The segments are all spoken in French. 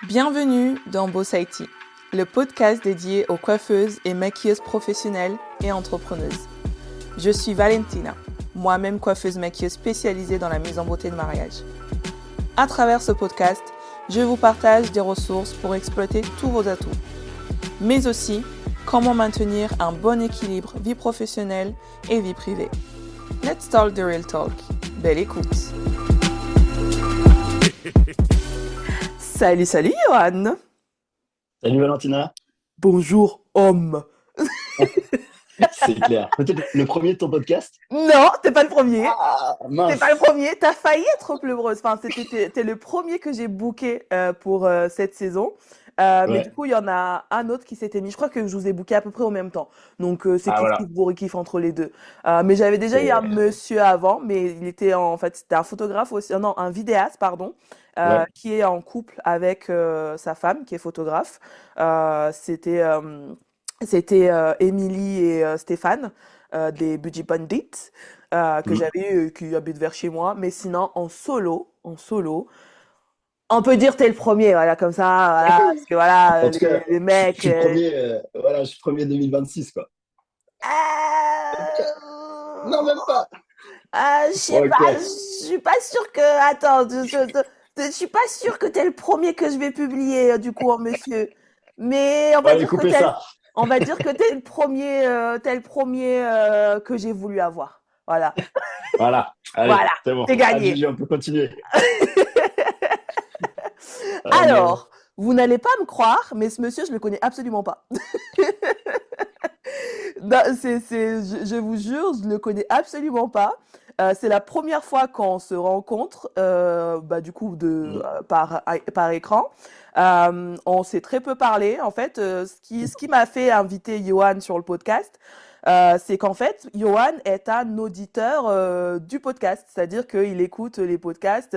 Bienvenue dans Boss IT, le podcast dédié aux coiffeuses et maquilleuses professionnelles et entrepreneuses. Je suis Valentina, moi-même coiffeuse maquilleuse spécialisée dans la mise en beauté de mariage. À travers ce podcast, je vous partage des ressources pour exploiter tous vos atouts, mais aussi comment maintenir un bon équilibre vie professionnelle et vie privée. Let's talk the real talk. Belle écoute. Salut Johan. Salut Valentina. Bonjour homme. C'est clair. Peut-être le premier de ton podcast? Non, t'es pas le premier. Ah, T'es mince. pas le premier. T'as failli être pleureuse. Enfin, t'es le premier que j'ai booké pour cette saison. Mais du Ouais. coup, il y en a un autre qui s'était mis. Je crois que je vous ai booké à peu près au même temps. Donc, c'est Ah kiff voilà. kiff bourri-kiff entre les deux. Mais j'avais déjà eu un C'est... monsieur avant, mais il était en fait, c'était un photographe aussi. Non, un vidéaste, pardon, Ouais. qui est en couple avec sa femme, qui est photographe. C'était Émilie et Stéphane des Budgie Bandits que Mm. j'avais eu, qui habitent vers chez moi. Mais sinon, en solo, on peut dire t'es le premier, voilà, comme ça, voilà, parce que voilà, En tout cas, les je mecs. suis le premier, voilà, je suis le premier 2026, quoi. Non, même pas. Je sais pas, Ok. je suis pas sûre que. Attends, je suis pas sûre que t'es le premier que je vais publier, du coup, en monsieur. Mais on On va va aller dire que couper ça. t'es le premier que j'ai voulu avoir. Voilà, Voilà. Allez, voilà, c'est bon. c'est gagné. Adjugé, on peut continuer. Ah non. Alors, vous n'allez pas me croire, mais ce monsieur, je le connais absolument pas. Non, je vous jure, je le connais absolument pas. C'est la première fois qu'on se rencontre, bah, du coup, Mm. par écran. On s'est très peu parlé. En fait, ce qui m'a fait inviter Johan sur le podcast, c'est qu'en fait, Johan est un auditeur du podcast, c'est-à-dire qu'il écoute les podcasts.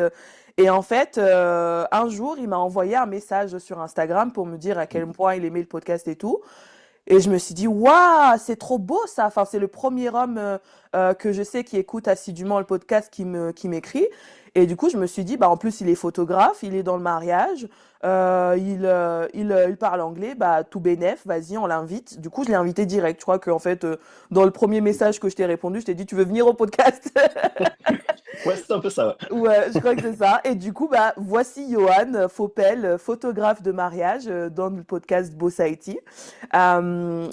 Et en fait, un jour, il m'a envoyé un message sur Instagram pour me dire à quel point il aimait le podcast et tout. Et je me suis dit, waouh, c'est trop beau ça. Enfin, c'est le premier homme que je sais qui écoute assidûment le podcast qui m'écrit. Et du coup, je me suis dit, bah, en plus, il est photographe, il est dans le mariage, il parle anglais, bah, tout bénef, vas-y, on l'invite. Du coup, je l'ai invité direct. Je crois qu'en fait, dans le premier message que je t'ai répondu, je t'ai dit, tu veux venir au podcast? Ouais, c'est un peu ça, ouais. Ouais, je crois que c'est ça. Et du coup, bah, voici Johan Faupel, photographe de mariage dans le podcast Boss IT.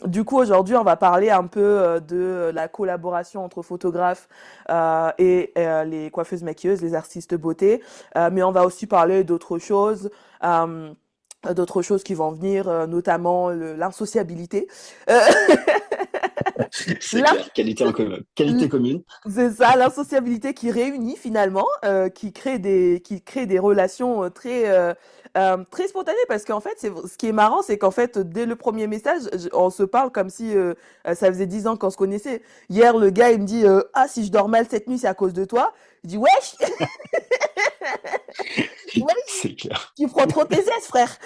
Du coup, aujourd'hui, on va parler un peu de la collaboration entre photographes et les coiffeuses maquilleuses, les artistes beauté. Mais on va aussi parler euh, d'autres choses qui vont venir, notamment l'insociabilité. Euh, C'est clair. Qualité en commun. Qualité commune. C'est ça, l'insociabilité qui réunit finalement, qui crée des relations très spontanées parce qu'en fait, ce qui est marrant, c'est qu'en fait, dès le premier message, on se parle comme si ça faisait 10 ans qu'on se connaissait. Hier, le gars, il me dit ah, si je dors mal cette nuit, c'est à cause de toi. Je dis wesh, wesh, C'est clair. tu prends trop tes aises, frère.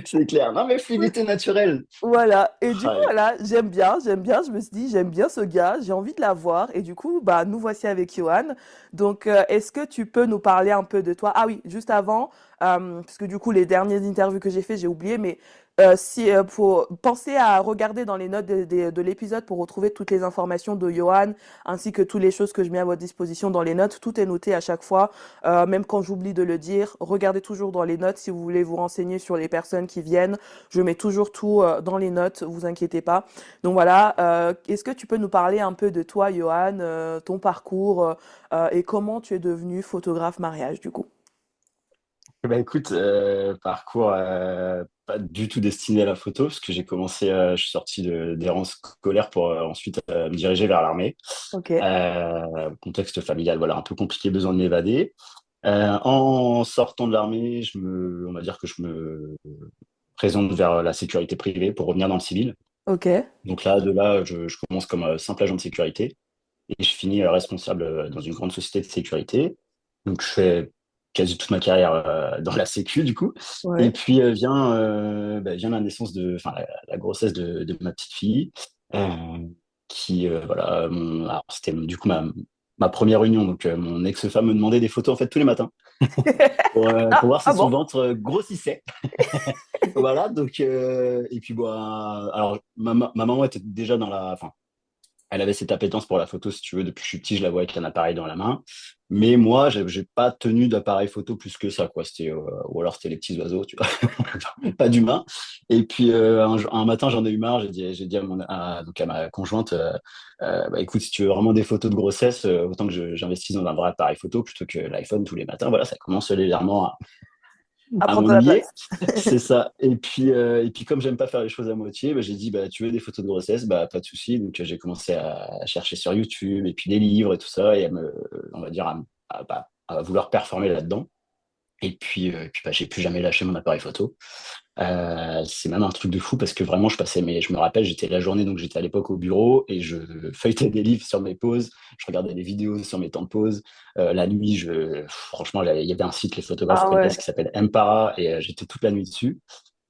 C'est clair. Non, mais fluidité naturelle. Voilà, et du coup, Ouais. voilà, j'aime bien, je me suis dit, j'aime bien ce gars, j'ai envie de l'avoir, et du coup, bah, nous voici avec Johan. Donc, est-ce que tu peux nous parler un peu de toi? Ah oui, juste avant, parce que du coup, les dernières interviews que j'ai fait, j'ai oublié, mais si, pour penser à regarder dans les notes de l'épisode pour retrouver toutes les informations de Johan, ainsi que toutes les choses que je mets à votre disposition dans les notes, tout est noté à chaque fois, même quand j'oublie de le dire, regardez toujours dans les notes si vous voulez vous renseigner sur les personnes qui viennent. Je mets toujours tout dans les notes, vous inquiétez pas. Donc voilà, est-ce que tu peux nous parler un peu de toi, Johan, ton parcours et comment tu es devenu photographe mariage du coup? Bah écoute, parcours pas du tout destiné à la photo, parce que j'ai commencé, je suis sorti des rangs scolaires pour ensuite me diriger vers l'armée. Ok. Contexte familial, voilà, un peu compliqué, besoin de m'évader. En sortant de l'armée, on va dire que je me présente vers la sécurité privée pour revenir dans le civil. Ok. Donc là, de là, je commence comme simple agent de sécurité et je finis responsable dans une grande société de sécurité. Donc je fais quasi toute ma carrière dans la sécu du coup. Et Ouais. puis vient la naissance enfin la grossesse de ma petite fille, qui voilà, alors, c'était du coup ma première union. Donc, mon ex-femme me demandait des photos en fait tous les matins pour voir si Ah son bon? ventre grossissait. Voilà, donc, et puis, bon, alors, ma maman était déjà dans la. Enfin, elle avait cette appétence pour la photo, si tu veux, depuis que je suis petit, je la vois avec un appareil dans la main. Mais moi, j'ai pas tenu d'appareil photo plus que ça, quoi. Ou alors c'était les petits oiseaux, tu vois, pas d'humain. Et puis un matin, j'en ai eu marre. J'ai dit donc à ma conjointe, bah, écoute, si tu veux vraiment des photos de grossesse, autant que j'investisse dans un vrai appareil photo plutôt que l'iPhone tous les matins. Voilà, ça commence légèrement À à prendre de la m'ennuyer. place. C'est ça. Et puis comme j'aime pas faire les choses à moitié, bah, j'ai dit, bah, tu veux des photos de grossesse, bah, pas de souci. Donc j'ai commencé à chercher sur YouTube et puis des livres et tout ça, et on va dire, à vouloir performer là-dedans. Et puis bah, j'ai plus jamais lâché mon appareil photo. C'est même un truc de fou parce que vraiment, je me rappelle, j'étais la journée, donc j'étais à l'époque au bureau et je feuilletais des livres sur mes pauses, je regardais des vidéos sur mes temps de pause. La nuit, franchement, il y avait un site, les photographes Ah connaissent, ouais. qui s'appelle Mpara, et j'étais toute la nuit dessus.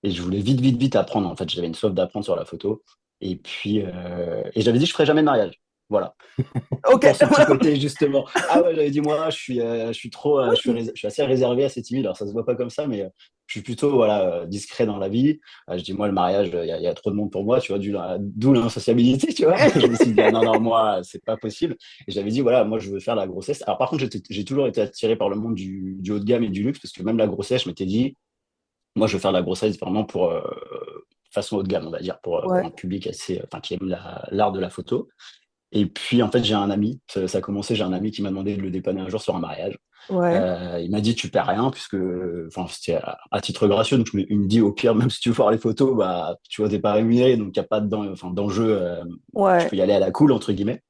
Et je voulais vite, vite, vite apprendre. En fait, j'avais une soif d'apprendre sur la photo. Et j'avais dit, je ferais jamais de mariage. Voilà, Ok. pour ce petit côté justement. Ah ouais, j'avais dit moi, je suis trop, Oui. je suis assez réservé, assez timide. Alors ça se voit pas comme ça, mais je suis plutôt voilà discret dans la vie. Je dis moi le mariage, il y a trop de monde pour moi, tu vois, d'où l'insociabilité, tu vois. Je me suis dit ah non non moi c'est pas possible. Et j'avais dit voilà moi je veux faire la grossesse. Alors par contre j'ai toujours été attiré par le monde du haut de gamme et du luxe parce que même la grossesse, je m'étais dit moi je veux faire la grossesse vraiment pour façon haut de gamme, on va dire, pour Ouais. un public assez, enfin qui aime l'art de la photo. Et puis, en fait, j'ai un ami, ça a commencé, j'ai un ami qui m'a demandé de le dépanner un jour sur un mariage. Ouais. Il m'a dit, tu perds rien, puisque, enfin, c'était à titre gracieux, donc il me dit, au pire, même si tu veux voir les photos, bah, tu vois, t'es pas rémunéré, donc il n'y a pas enfin, d'enjeu, tu Ouais. peux y aller à la cool, entre guillemets.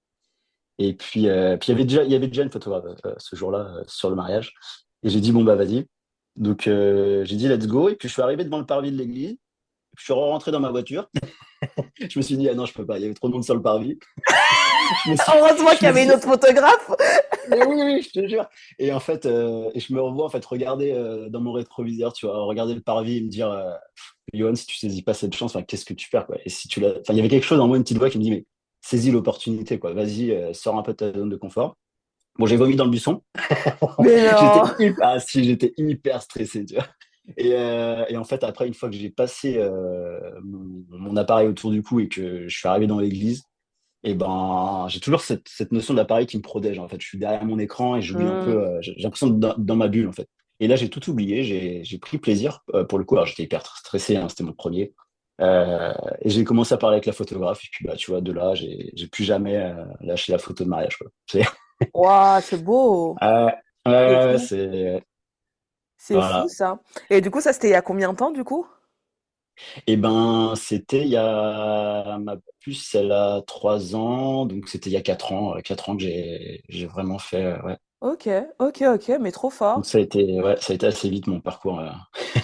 Et puis il y avait déjà une photographe ce jour-là sur le mariage. Et j'ai dit, bon, bah, vas-y. Donc, j'ai dit, let's go. Et puis, je suis arrivé devant le parvis de l'église. Je suis rentré dans ma voiture. Je me suis dit, ah non, je peux pas, il y avait trop de monde sur le parvis. Je me suis, Heureusement qu'il y je me avait une suis, autre photographe. Mais oui, oui, je te jure. Et en fait, je me revois en fait regarder dans mon rétroviseur, tu vois, regarder le parvis et me dire, Johan, si tu saisis pas cette chance, enfin, qu'est-ce que tu perds, quoi. Et si tu l'as, enfin, il y avait quelque chose en moi, une petite voix qui me dit, mais saisis l'opportunité, quoi. Vas-y, sors un peu de ta zone de confort. Bon, j'ai vomi dans le buisson. Mais non. J'étais hyper stressé, tu vois. Et en fait, après, une fois que j'ai passé mon appareil autour du cou et que je suis arrivé dans l'église, et ben, j'ai toujours cette notion d'appareil qui me protège. En fait, je suis derrière mon écran et j'oublie un peu. Hmm. J'ai l'impression d'être dans ma bulle, en fait. Et là, j'ai tout oublié. J'ai pris plaisir pour le coup. Alors, j'étais hyper stressé. Hein, c'était mon premier. Euh, et j'ai commencé à parler avec la photographe. Et puis, bah, tu vois, de là, j'ai plus jamais lâché la photo de mariage, quoi. Waouh, c'est beau. Euh, C'est ouais, fou. c'est C'est fou voilà. ça. Et du coup, ça c'était il y a combien de temps du coup? Et ben, c'était il y a ma puce, elle a 3 ans, donc c'était il y a 4 ans, 4 ans que j'ai vraiment fait. Ouais. Ok, ok, ok, mais trop Donc fort. ouais, ça a été assez vite mon parcours.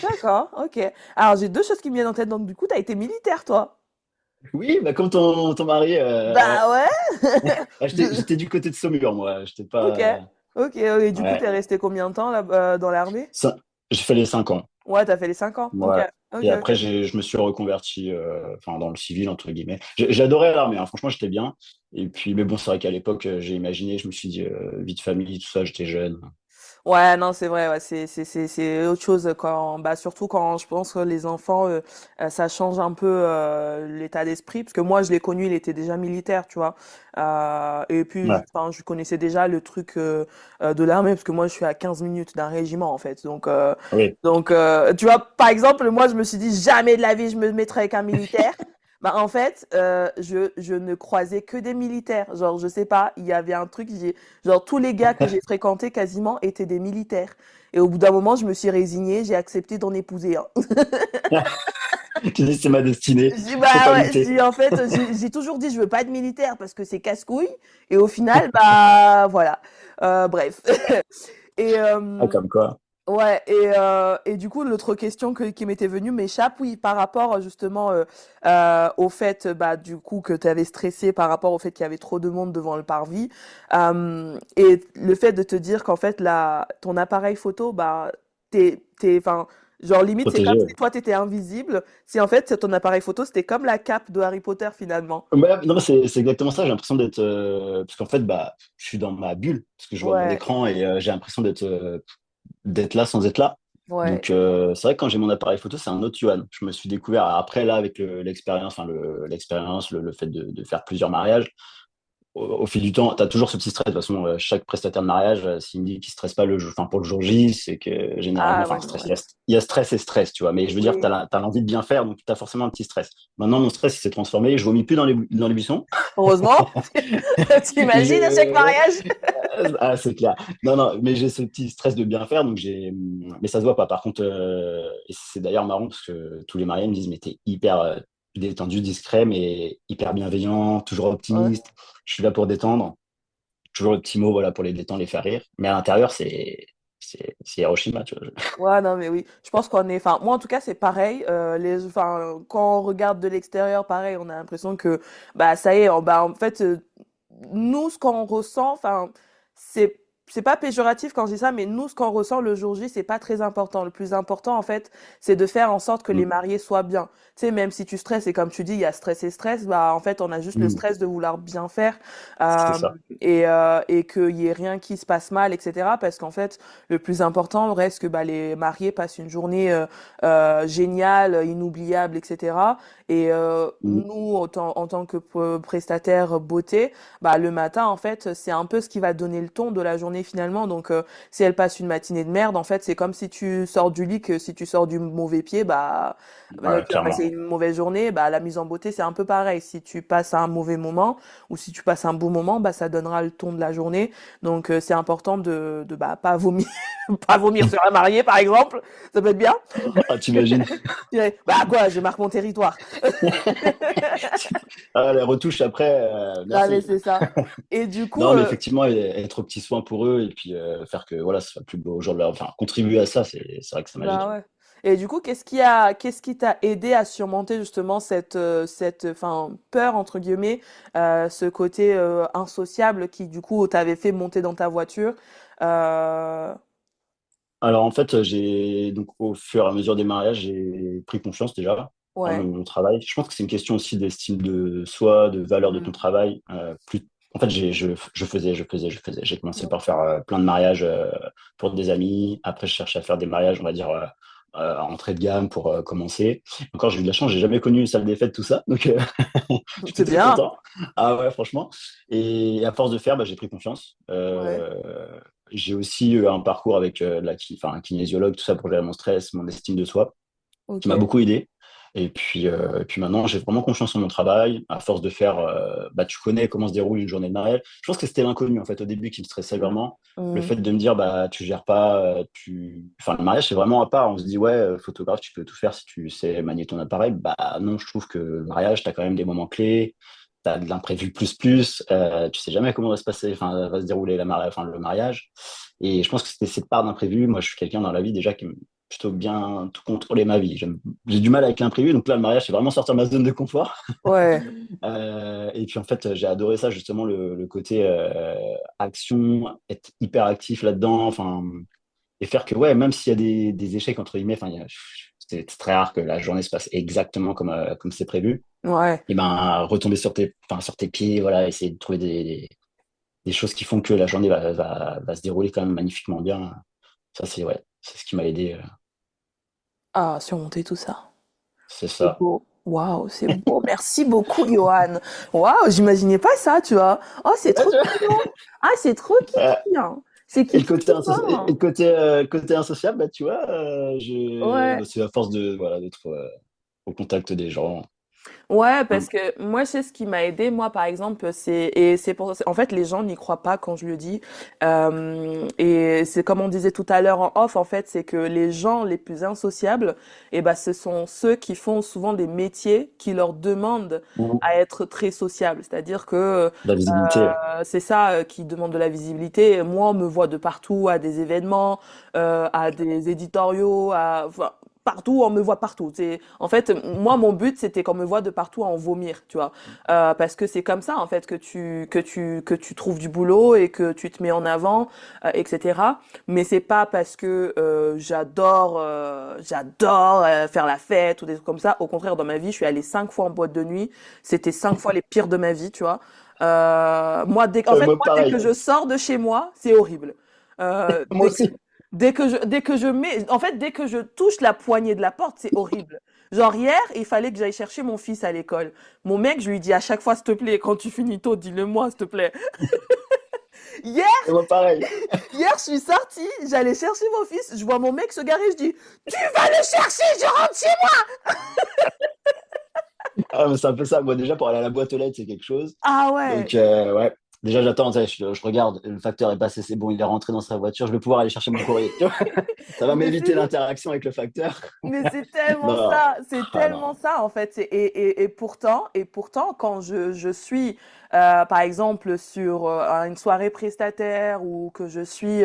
D'accord, ok. Alors j'ai deux choses qui me viennent en tête. Donc du coup, t'as été militaire, toi? Oui, bah comme ton mari, ouais. Bah ouais. Ah, Je- j'étais du côté de Saumur, moi. J'étais Ok, pas. ok. Et du coup, Ouais. t'es resté combien de temps là, dans l'armée? J'ai fait les 5 ans. Ouais, t'as fait les 5 ans. Ok, Ouais. ok, Et après, ok. je me suis reconverti enfin, dans le civil, entre guillemets. J'adorais l'armée, hein. Franchement, j'étais bien. Et puis, mais bon, c'est vrai qu'à l'époque, j'ai imaginé, je me suis dit, vie de famille, tout ça, j'étais jeune. Ouais, non, c'est vrai, ouais, c'est autre chose quand, bah, surtout quand je pense que les enfants, ça change un peu l'état d'esprit, parce que moi, je l'ai connu, il était déjà militaire, tu vois. Et puis, Ouais, enfin, je connaissais déjà le truc de l'armée, parce que moi, je suis à 15 minutes d'un régiment, en fait. oui. Tu vois, par exemple, moi, je me suis dit, jamais de la vie, je me mettrai avec un militaire. Bah, en fait, je ne croisais que des militaires. Genre, je sais pas, il y avait un truc, genre, tous les gars que j'ai fréquentés quasiment étaient des militaires. Et au bout d'un moment, je me suis résignée, j'ai accepté d'en épouser un. Tu dis, c'est ma destinée. Je dis, Faut bah pas ouais, lutter. j'ai toujours dit, je veux pas de militaire parce que c'est casse-couille. Et au final, bah voilà. Bref. Et, Ah, comme quoi. ouais, et du coup, l'autre question qui m'était venue m'échappe, oui, par rapport justement au fait, bah, du coup, que tu avais stressé par rapport au fait qu'il y avait trop de monde devant le parvis, et le fait de te dire qu'en fait, ton appareil photo, bah, enfin, Genre, limite, c'est comme protégé. si toi, t'étais invisible. Si en fait, ton appareil photo, c'était comme la cape de Harry Potter finalement. Ouais, non, mais c'est exactement ça. J'ai l'impression d'être. Parce qu'en fait, bah, je suis dans ma bulle, parce que je vois mon Ouais, écran et j'ai l'impression d'être là sans être là. ouais. Donc, c'est vrai que quand j'ai mon appareil photo, c'est un autre Yuan. Je me suis découvert après, là, avec l'expérience, enfin, l'expérience, le fait de faire plusieurs mariages. Au fil du temps, tu as toujours ce petit stress. De toute façon, chaque prestataire de mariage, s'il me dit qu'il ne stresse pas enfin, pour le jour J, c'est que généralement, Ah enfin, ouais, stress, ouais. il y a stress et stress, tu vois. Mais je veux dire, tu Oui. as l'envie de bien faire, donc tu as forcément un petit stress. Maintenant, mon stress, il s'est transformé. Je vomis plus dans les buissons. Heureusement. T'imagines à chaque Je... mariage? Ah, c'est clair. Non, non, mais j'ai ce petit stress de bien faire, donc mais ça se voit pas. Par contre, et c'est d'ailleurs marrant parce que tous les mariés me disent, mais t'es hyper détendu, discret, mais hyper bienveillant, toujours Ouais. optimiste. Je suis là pour détendre. Toujours le petit mot, voilà, pour les détendre, les faire rire. Mais à l'intérieur, c'est Hiroshima, tu vois. Ouais, non, mais oui. Je pense qu'on est. Enfin, moi, en tout cas, c'est pareil. Enfin, quand on regarde de l'extérieur, pareil, on a l'impression que, bah, ça y est, bah, en fait, nous, ce qu'on ressent, enfin, c'est. C'est pas péjoratif quand je dis ça, mais nous, ce qu'on ressent le jour J, c'est pas très important. Le plus important, en fait, c'est de faire en sorte que les Mm. mariés soient bien. Tu sais, même si tu stresses, et comme tu dis, il y a stress et stress, bah, en fait, on a juste le Mm. stress de vouloir bien faire, C'est euh, ça. et qu'il y ait rien qui se passe mal, etc. Parce qu'en fait, le plus important reste que bah, les mariés passent une journée géniale, inoubliable, etc. Et Mm. nous, en tant que prestataire beauté, bah, le matin, en fait, c'est un peu ce qui va donner le ton de la journée finalement. Donc, si elle passe une matinée de merde, en fait, c'est comme si tu sors du lit, que si tu sors du mauvais pied, bah, Ouais, tu as passé clairement. une mauvaise journée. Bah, la mise en beauté, c'est un peu pareil. Si tu passes un mauvais moment ou si tu passes un bon moment, bah, ça donnera le ton de la journée. Donc, c'est important de bah, pas vomir, pas vomir sur un marié, par exemple. Ça peut être bien. Ah, t'imagines? Bah, quoi, je marque mon territoire. Ah, les retouches après, Non, mais merci. c'est ça. Et du coup, Non, mais effectivement, être aux petits soins pour eux et puis faire que voilà, ce soit le plus beau jour de leur. Enfin, contribuer à ça, c'est vrai que c'est bah magique. ouais. Et du coup, qu'est-ce qui t'a aidé à surmonter justement enfin, peur entre guillemets, ce côté insociable qui du coup t'avait fait monter dans ta voiture. Euh, Alors en fait, donc au fur et à mesure des mariages, j'ai pris confiance déjà en ouais. mon travail. Je pense que c'est une question aussi d'estime de soi, de valeur de ton Mm. travail. En fait, je faisais. J'ai commencé par faire plein de mariages pour des amis. Après, je cherchais à faire des mariages, on va dire, à entrée de gamme pour commencer. Encore, j'ai eu de la chance, j'ai jamais connu une salle des fêtes, tout ça. Donc, C'est j'étais très bien. content. Ah ouais, franchement. Et à force de faire, bah, j'ai pris confiance. Ouais. J'ai aussi eu un parcours avec un kinésiologue, tout ça pour gérer mon stress, mon estime de soi, qui Ok. m'a beaucoup aidé. Et puis maintenant, j'ai vraiment confiance en mon travail. À force de faire, bah, tu connais comment se déroule une journée de mariage. Je pense que c'était l'inconnu en fait au début qui me stressait Mm. vraiment. Le Mm. fait de me dire, bah, tu gères pas, enfin, le mariage c'est vraiment à part. On se dit, ouais, photographe, tu peux tout faire si tu sais manier ton appareil. Bah non, je trouve que le mariage, tu as quand même des moments clés. Tu as de l'imprévu plus, tu sais jamais comment va se passer, enfin, va se dérouler le mariage. Et je pense que c'était cette part d'imprévu. Moi, je suis quelqu'un dans la vie déjà qui aime plutôt bien tout contrôler ma vie. J'ai du mal avec l'imprévu, donc là, le mariage, c'est vraiment sortir de ma zone de confort. Ouais. Et puis en fait, j'ai adoré ça, justement, le côté action, être hyper actif là-dedans, enfin, et faire que, ouais, même s'il y a des échecs, entre guillemets, enfin, c'est très rare que la journée se passe exactement comme c'est prévu. Ouais. Et ben, retomber sur tes pieds, voilà, essayer de trouver des choses qui font que la journée va se dérouler quand même magnifiquement bien. Ça, ouais, c'est ce qui m'a aidé. Ah, surmonter tout ça. C'est C'est ça. beau. Waouh, c'est beau. Merci beaucoup, Johan. Waouh, j'imaginais pas ça, tu vois. Oh, c'est Ouais, trop tu vois. mignon. Ah, c'est trop Euh, kiki, hein. C'est et le kiki côté, tout et ça. le côté insociable, bah, tu vois, Ouais. bah, c'est à force voilà, d'être au contact des gens. Ouais, Mm. parce que moi, c'est ce qui m'a aidé. Moi, par exemple, et c'est pour, en fait, les gens n'y croient pas quand je le dis. Et c'est comme on disait tout à l'heure en off, en fait, c'est que les gens les plus insociables, et ben, ce sont ceux qui font souvent des métiers qui leur demandent Mm. à être très sociables. C'est-à-dire que La visibilité. c'est ça qui demande de la visibilité. Moi, on me voit de partout, à des événements, à des éditoriaux, enfin, partout, on me voit partout. En fait, moi, mon but, c'était qu'on me voit de partout à en vomir, tu vois. Parce que c'est comme ça, en fait, que tu trouves du boulot et que tu te mets en avant, etc. Mais c'est pas parce que j'adore faire la fête ou des trucs comme ça. Au contraire, dans ma vie, je suis allée 5 fois en boîte de nuit. C'était 5 fois les pires de ma vie, tu vois. En fait, Moi, moi, dès que pareil. je sors de chez moi, c'est horrible. Moi Dès que, aussi. dès que je mets, en fait, dès que je touche la poignée de la porte, c'est horrible. Genre hier, il fallait que j'aille chercher mon fils à l'école. Mon mec, je lui dis à chaque fois, s'il te plaît, quand tu finis tôt, dis-le-moi, s'il te plaît. Hier, Moi, pareil. hier, je suis sortie, j'allais chercher mon fils, je vois mon mec se garer, je dis, tu vas le chercher, je rentre chez moi. Ah, mais c'est un peu ça. Moi, déjà, pour aller à la boîte aux lettres, c'est quelque chose. Ah ouais. Donc, ouais. Déjà, j'attends, tu sais, je regarde, le facteur est passé, c'est bon, il est rentré dans sa voiture, je vais pouvoir aller chercher mon courrier. Tu vois, ça va Mais m'éviter c'est l'interaction avec le facteur. Mais c'est tellement Non, ça, c'est ah tellement non. ça en fait. Et pourtant, quand je suis, par exemple, sur une soirée prestataire ou que je suis,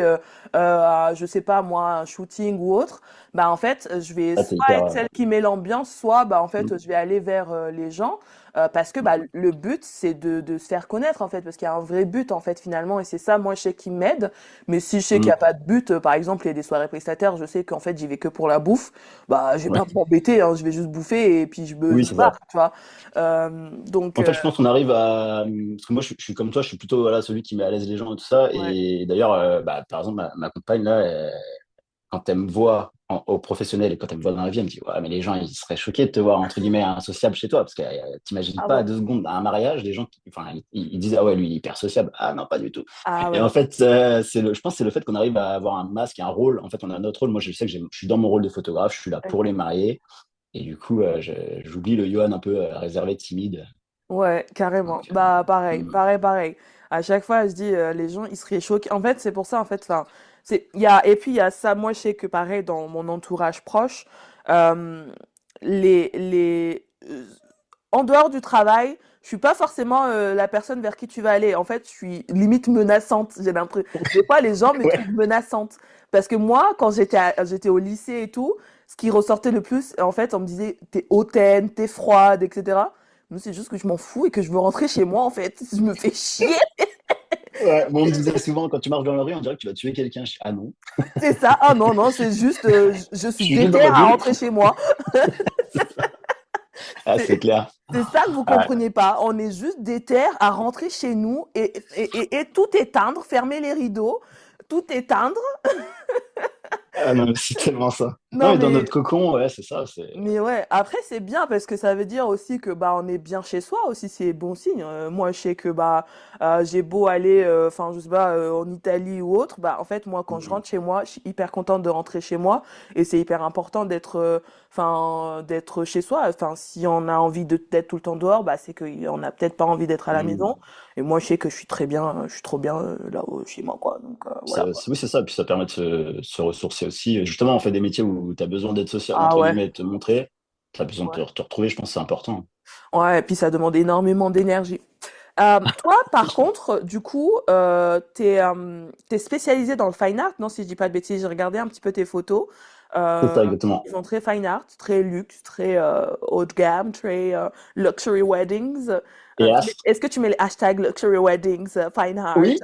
je sais pas moi, un shooting ou autre, bah en fait, je vais Là, c'est soit hyper. être celle qui met l'ambiance, soit bah en fait, je vais aller vers les gens. Parce que bah, le but, c'est de se faire connaître en fait, parce qu'il y a un vrai but en fait finalement, et c'est ça, moi, je sais qui m'aide. Mais si je sais qu'il n'y a pas de but, par exemple, il y a des soirées prestataires, je sais qu'en fait, j'y vais que pour la bouffe, bah, je vais Ouais. pas m'embêter, hein, je vais juste bouffer et puis Oui, je me c'est ça. barre, tu vois. Donc, En fait, je pense qu'on arrive à. Parce que moi, je suis comme toi, je suis plutôt voilà, celui qui met à l'aise les gens et tout ça. ouais. Et d'ailleurs, bah, par exemple, ma compagne, là, quand elle me voit au professionnel et quand elle me voit dans la vie, elle me dit, ouais, mais les gens, ils seraient choqués de te voir, entre guillemets, insociable chez toi. Parce que t'imagines Ah pas ouais. 2 secondes à un mariage, des gens qui, enfin, ils disent, ah ouais, lui, il est hyper sociable. Ah non, pas du tout. Ah Et ouais. en fait, je pense que c'est le fait qu'on arrive à avoir un masque, un rôle. En fait, on a notre rôle. Moi, je sais que je suis dans mon rôle de photographe, je suis là pour les Ok. mariés. Et du coup, j'oublie le Johan un peu réservé, timide. Ouais, carrément. Donc, Bah, pareil, mm, pareil, pareil. À chaque fois, je dis, les gens, ils seraient choqués. En fait, c'est pour ça, en fait, enfin, et puis il y a ça, moi, je sais que pareil, dans mon entourage proche, euh, en dehors du travail, je suis pas forcément la personne vers qui tu vas aller. En fait, je suis limite menaçante. J'ai l'impression. Des fois, les gens me trouvent ouais. menaçante. Parce que moi, quand j'étais au lycée et tout, ce qui ressortait le plus, en fait, on me disait, t'es hautaine, t'es froide, etc. Moi, c'est juste que je m'en fous et que je veux rentrer chez moi, en fait. Je me fais chier. Ouais, moi, on me disait souvent, quand tu marches dans la rue, on dirait que tu vas tuer quelqu'un. Ah non, C'est ça. Ah non, non, c'est juste, je je suis suis juste dans déter ma à bulle. rentrer chez moi. Ah, C'est c'est clair. c'est ça que vous Ah, comprenez pas. On est juste déter à rentrer chez nous et tout éteindre, fermer les rideaux, tout éteindre. ah non, mais c'est tellement ça. Non, Non, mais dans mais notre cocon, ouais, c'est ça. Mais ouais, après c'est bien parce que ça veut dire aussi que bah on est bien chez soi aussi, c'est bon signe. Moi je sais que bah j'ai beau aller enfin je sais pas en Italie ou autre, bah en fait moi quand je rentre chez moi, je suis hyper contente de rentrer chez moi et c'est hyper important d'être chez soi. Enfin si on a envie d'être tout le temps dehors, bah c'est qu'on a peut-être pas envie d'être à la maison. Et moi je sais que je suis très bien, je suis trop bien là chez moi quoi. Donc voilà quoi. Oui, c'est ça. Puis ça permet de se ressourcer aussi. Justement, on fait des métiers où tu as besoin d'être social, Ah entre ouais. guillemets, de te montrer. Tu as besoin de Ouais. te retrouver, je pense que c'est important. Ouais, et puis ça demande énormément d'énergie. Toi, par contre, du coup, t'es spécialisé dans le fine art, non, si je dis pas de bêtises, j'ai regardé un petit peu tes photos. C'est Euh, ça, exactement. Ils sont très fine art, très luxe, très haut de gamme, très luxury weddings. Et As? Est-ce que tu mets les hashtags luxury weddings, fine art? Oui.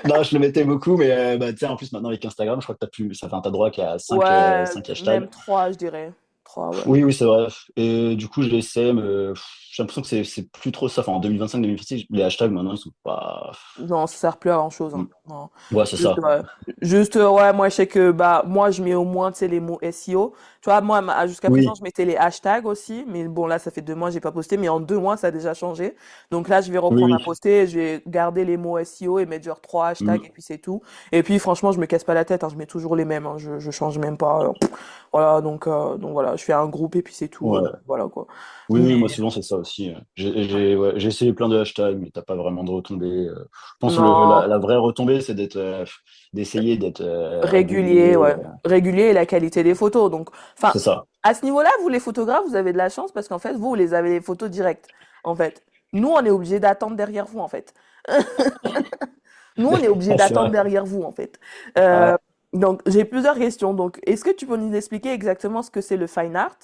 Non, je le mettais beaucoup, mais bah, tu sais, en plus, maintenant avec Instagram, je crois que t'as plus, ça fait un tas de droits qui a Ouais, 5 hashtags. même trois, je dirais. Trois, ouais. Oui, oui, c'est vrai. Et du coup, je l'essaie, mais j'ai l'impression que c'est plus trop ça. Enfin, en 2025-2026, les hashtags maintenant, ils sont pas. Non, ça sert plus à grand-chose, hein. Non. Ouais, c'est Juste, ça. ouais. Juste, ouais, moi, je sais que, bah, moi, je mets au moins, tu sais, les mots SEO. Tu vois, moi, jusqu'à présent, Oui, je mettais les hashtags aussi. Mais bon, là, ça fait 2 mois, j'ai pas posté. Mais en 2 mois, ça a déjà changé. Donc là, je vais oui, reprendre à oui. poster. Je vais garder les mots SEO et mettre genre 3 hashtags Mm. et puis c'est tout. Et puis, franchement, je me casse pas la tête, hein. Je mets toujours les mêmes, hein. Je change même pas. Voilà, donc voilà, je fais un groupe et puis c'est tout. Ouais. Voilà, quoi. Oui, Mais, oui, moi, souvent, c'est ça aussi. Ouais, j'ai essayé plein de hashtags, mais t'as pas vraiment de retombées. Je pense que non. la vraie retombée, c'est d'essayer d'être Régulier, régulier. ouais. Régulier et la qualité des photos. Donc, enfin, C'est ça. à ce niveau-là, vous les photographes, vous avez de la chance parce qu'en fait, vous les avez les photos directes. En fait, nous, on est obligé d'attendre derrière vous, en fait. Nous, on est obligé Ah, c'est d'attendre vrai. derrière vous, en fait. Euh, Ouais. Donc, j'ai plusieurs questions. Donc, est-ce que tu peux nous expliquer exactement ce que c'est le fine art?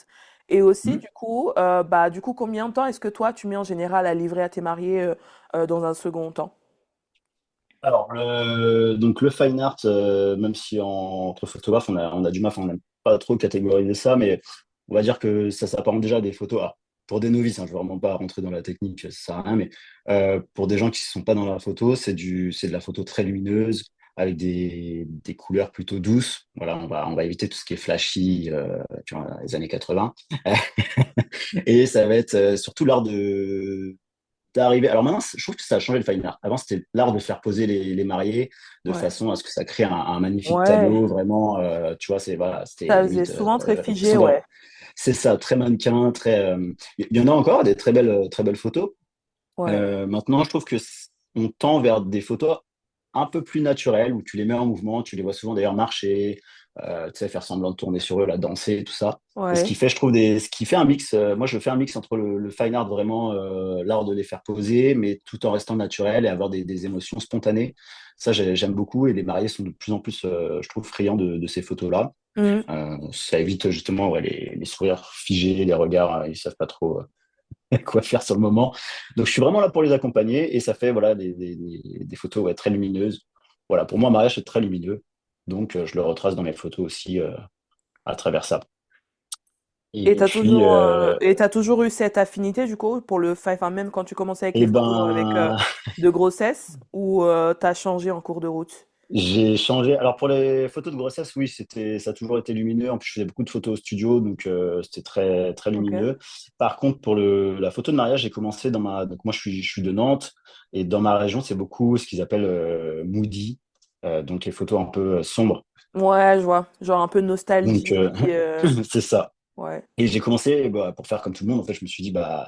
Et aussi, Hmm. du coup, combien de temps est-ce que toi, tu mets en général à livrer à tes mariés dans un second temps? Alors, donc le fine art, même si entre photographes, on a du mal, enfin, on n'aime pas trop catégoriser ça, mais on va dire que ça s'apparente déjà à des photos. Alors, pour des novices, hein, je ne veux vraiment pas rentrer dans la technique, ça sert à rien, mais pour des gens qui ne sont pas dans la photo, c'est de la photo très lumineuse, avec des couleurs plutôt douces. Voilà, on va éviter tout ce qui est flashy, tu vois, les années 80. Et ça va être surtout l'art d'arriver. Alors maintenant, je trouve que ça a changé le fine art. Avant, c'était l'art de faire poser les mariés de Ouais. façon à ce que ça crée un magnifique Ouais. tableau, vraiment. Tu vois, voilà, c'était Ça faisait limite souvent très figé, sombre. ouais. C'est ça, très mannequin, très. Il y en a encore des très belles photos. Ouais. Maintenant, je trouve que on tend vers des photos un peu plus naturelles où tu les mets en mouvement, tu les vois souvent d'ailleurs marcher, tu sais, faire semblant de tourner sur eux, là, danser, tout ça. Et ce Ouais. qui fait, je trouve, ce qui fait un mix. Moi, je fais un mix entre le fine art, vraiment, l'art de les faire poser, mais tout en restant naturel et avoir des émotions spontanées. Ça, j'aime beaucoup et les mariés sont de plus en plus, je trouve, friands de ces photos-là. Mhm. Ça évite justement ouais, les sourires figés, les regards, ils savent pas trop. Quoi faire sur le moment. Donc, je suis vraiment là pour les accompagner et ça fait voilà, des photos ouais, très lumineuses. Voilà, pour moi, un mariage, c'est très lumineux. Donc, je le retrace dans mes photos aussi à travers ça. Et Et t'as puis, toujours, t'as toujours eu cette affinité, du coup, pour le enfin, même quand tu commençais avec les eh photos avec ben, de grossesse, ou t'as changé en cours de route? j'ai changé. Alors, pour les photos de grossesse, oui, ça a toujours été lumineux. En plus, je faisais beaucoup de photos au studio, donc c'était très, très Ok. lumineux. Par contre, pour la photo de mariage, j'ai commencé dans ma. Donc, moi, je suis de Nantes et dans ma région, c'est beaucoup ce qu'ils appellent moody, donc les photos un peu sombres. Ouais, je vois. Genre un peu Donc, nostalgie. c'est ça. Ouais. Et j'ai commencé bah, pour faire comme tout le monde. En fait, je me suis dit, bah,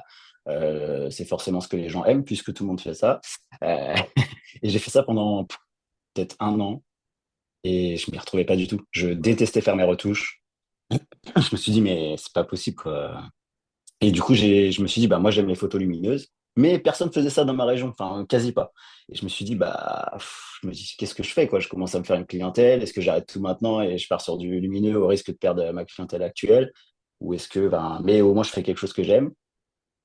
c'est forcément ce que les gens aiment puisque tout le monde fait ça. Euh, et j'ai fait ça pendant peut-être un an et je m'y retrouvais pas du tout. Je détestais faire mes retouches. Je me suis dit, mais c'est pas possible, quoi. Et du coup, je me suis dit, bah, moi, j'aime les photos lumineuses, mais personne faisait ça dans ma région, enfin, quasi pas. Et je me suis dit, bah, je me dis, qu'est-ce que je fais, quoi? Je commence à me faire une clientèle. Est-ce que j'arrête tout maintenant et je pars sur du lumineux au risque de perdre ma clientèle actuelle? Ou est-ce que, ben, mais au moins, je fais quelque chose que j'aime.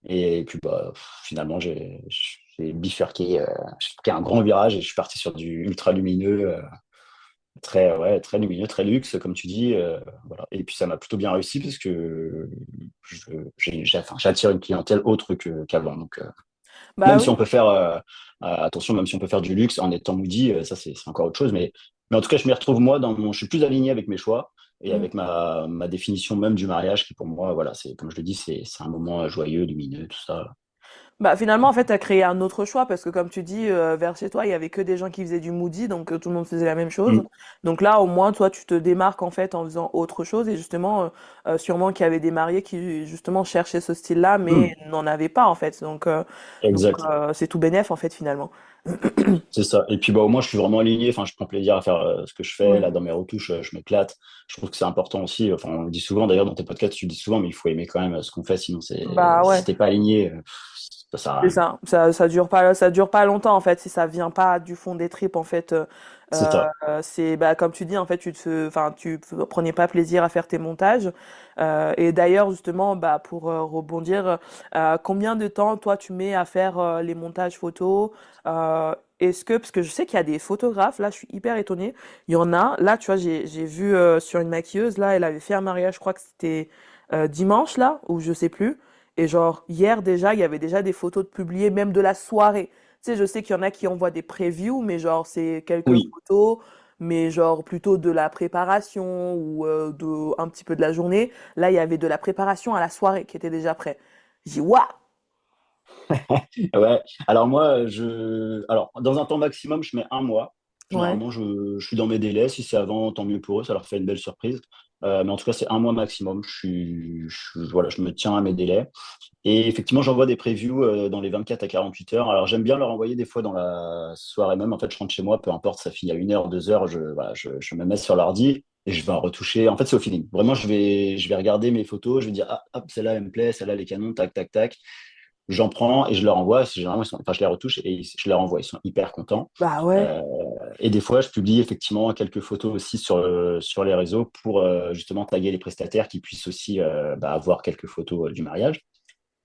Et puis, bah, finalement, j'ai bifurqué, j'ai pris un grand virage et je suis parti sur du ultra lumineux, très, ouais, très lumineux, très luxe, comme tu dis. Voilà. Et puis ça m'a plutôt bien réussi parce que enfin, j'attire une clientèle autre qu'avant. Donc, Bah même si oui. on peut faire, attention, même si on peut faire du luxe en étant moody, ça c'est encore autre chose. Mais en tout cas, je m'y retrouve moi je suis plus aligné avec mes choix et Mm. avec ma définition même du mariage qui pour moi, voilà, c'est comme je le dis, c'est un moment joyeux, lumineux, tout ça. Bah finalement, en fait, tu as créé un autre choix parce que comme tu dis, vers chez toi, il y avait que des gens qui faisaient du moody, donc tout le monde faisait la même chose. Mm, Donc là, au moins, toi, tu te démarques en fait en faisant autre chose et justement, sûrement qu'il y avait des mariés qui justement cherchaient ce style-là, mais mm, n'en avaient pas en fait. Donc, exact. c'est tout bénef en fait finalement. C'est ça. Et puis bah, au moins, je suis vraiment aligné. Enfin, je prends plaisir à faire ce que je fais. Ouais. Là, dans mes retouches, je m'éclate. Je trouve que c'est important aussi. Enfin, on le dit souvent, d'ailleurs, dans tes podcasts, tu le dis souvent, mais il faut aimer quand même ce qu'on fait. Sinon, Bah si ouais. t'es pas aligné, ça sert à C'est rien. ça. Ça dure pas longtemps en fait si ça vient pas du fond des tripes en fait. C'est ça. C'est bah comme tu dis en fait enfin prenais pas plaisir à faire tes montages. Et d'ailleurs justement bah pour rebondir, combien de temps toi tu mets à faire les montages photos? Parce que je sais qu'il y a des photographes là, je suis hyper étonnée. Il y en a là, tu vois, j'ai vu sur une maquilleuse là, elle avait fait un mariage, je crois que c'était dimanche là ou je sais plus. Et genre, hier déjà, il y avait déjà des photos de publiées, même de la soirée. Tu sais, je sais qu'il y en a qui envoient des previews, mais genre, c'est quelques Oui. photos, mais genre plutôt de la préparation ou un petit peu de la journée. Là, il y avait de la préparation à la soirée qui était déjà prêt. J'ai dit, waouh! Ouais. Alors moi, alors dans un temps maximum, je mets un mois. Ouais. Généralement, je suis dans mes délais. Si c'est avant, tant mieux pour eux. Ça leur fait une belle surprise. Mais en tout cas, c'est un mois maximum. Voilà, je me tiens à mes délais. Et effectivement, j'envoie des previews dans les 24 à 48 heures. Alors, j'aime bien leur envoyer des fois dans la soirée même. En fait, je rentre chez moi, peu importe, ça finit à 1 heure, 2 heures, voilà, je me mets sur l'ordi et je vais en retoucher. En fait, c'est au feeling. Vraiment, je vais regarder mes photos, je vais dire, ah, hop, celle-là, elle me plaît, celle-là, les canons, tac, tac, tac. j'en prends et je leur envoie. Généralement, enfin, je les retouche et je leur envoie. Ils sont hyper contents. Bah ouais. Euh, et des fois, je publie effectivement quelques photos aussi sur les réseaux pour justement taguer les prestataires qui puissent aussi avoir quelques photos du mariage.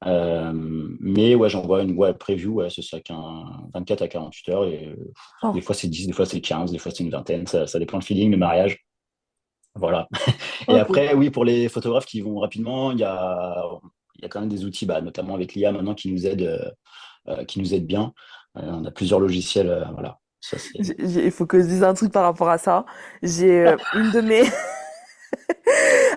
Mais ouais, j'envoie une preview, ouais, c'est ça, 24 à 48 heures. Et des Oh, fois, c'est 10, des fois, c'est 15, des fois, c'est une vingtaine. Ça dépend le feeling, le mariage. Voilà. Et ok. après, oui, pour les photographes qui vont rapidement, il y a quand même des outils, notamment avec l'IA maintenant, qui nous aident bien. On a plusieurs logiciels, voilà. Ça, c'est... Il faut que je dise un truc par rapport à ça. J'ai une de mes...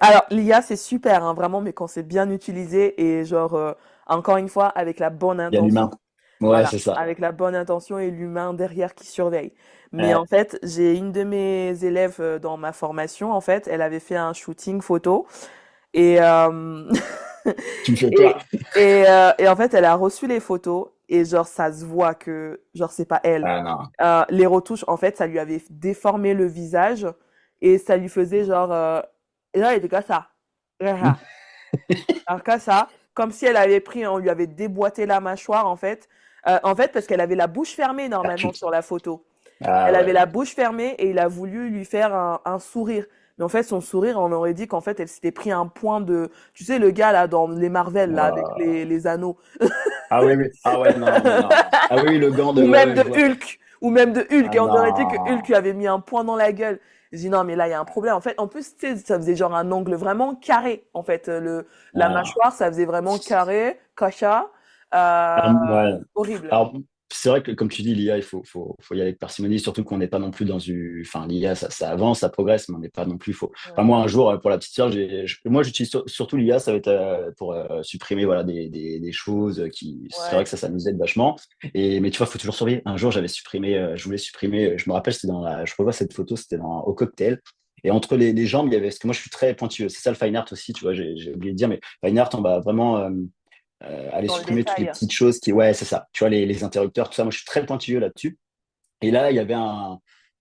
Alors, l'IA, c'est super, hein, vraiment, mais quand c'est bien utilisé et genre, encore une fois, avec la bonne Il y a l'humain. intention. Ouais, Voilà, c'est ça. avec la bonne intention et l'humain derrière qui surveille. Mais en Ouais, fait, j'ai une de mes élèves dans ma formation, en fait, elle avait fait un shooting photo et, tu me fais peur. et, et en fait, elle a reçu les photos et genre, ça se voit que, genre, c'est pas elle. Ah non. Les retouches, en fait, ça lui avait déformé le visage et ça lui faisait genre, et là, il était comme ça. Alors comme ça, comme si elle avait pris, on lui avait déboîté la mâchoire en fait parce qu'elle avait la bouche fermée Ah, normalement sur la photo. ah Elle avait ouais. la bouche fermée et il a voulu lui faire un sourire. Mais en fait, son sourire, on aurait dit qu'en fait, elle s'était pris un point de, tu sais, le gars là dans les Marvel là avec Ouah. les anneaux, Ah oui, oui. Ah ouais, non, non, non. Ah oui, oui, le gant de. ou Ouais, même ouais, de je vois. Hulk, ou même de Hulk, Ah et on aurait dit que Hulk non. lui avait mis un point dans la gueule. J'ai dit non, mais là, il y a un problème. En fait, en plus, tu sais, ça faisait genre un angle vraiment carré. En fait, la Ah. mâchoire, ça faisait vraiment carré, cacha, Ouais. horrible. Alors, c'est vrai que, comme tu dis, l'IA, faut y aller avec parcimonie, surtout qu'on n'est pas non plus dans une. Enfin, l'IA, ça avance, ça progresse, mais on n'est pas non plus. Enfin, Ouais. moi, un jour, pour la petite sœur, moi, j'utilise surtout l'IA, ça va être pour supprimer voilà, des choses qui. C'est vrai Ouais. que ça nous aide vachement. Mais tu vois, il faut toujours surveiller. Un jour, je voulais supprimer, je me rappelle, je revois cette photo, c'était au cocktail. Et entre les jambes, il y avait, parce que moi, je suis très pointueux. C'est ça le fine art aussi, tu vois, j'ai oublié de dire, mais fine art, on va vraiment. Aller Dans le supprimer toutes les détail. petites choses qui, ouais, c'est ça. Tu vois, les interrupteurs, tout ça. Moi, je suis très pointilleux là-dessus. Et là, il y avait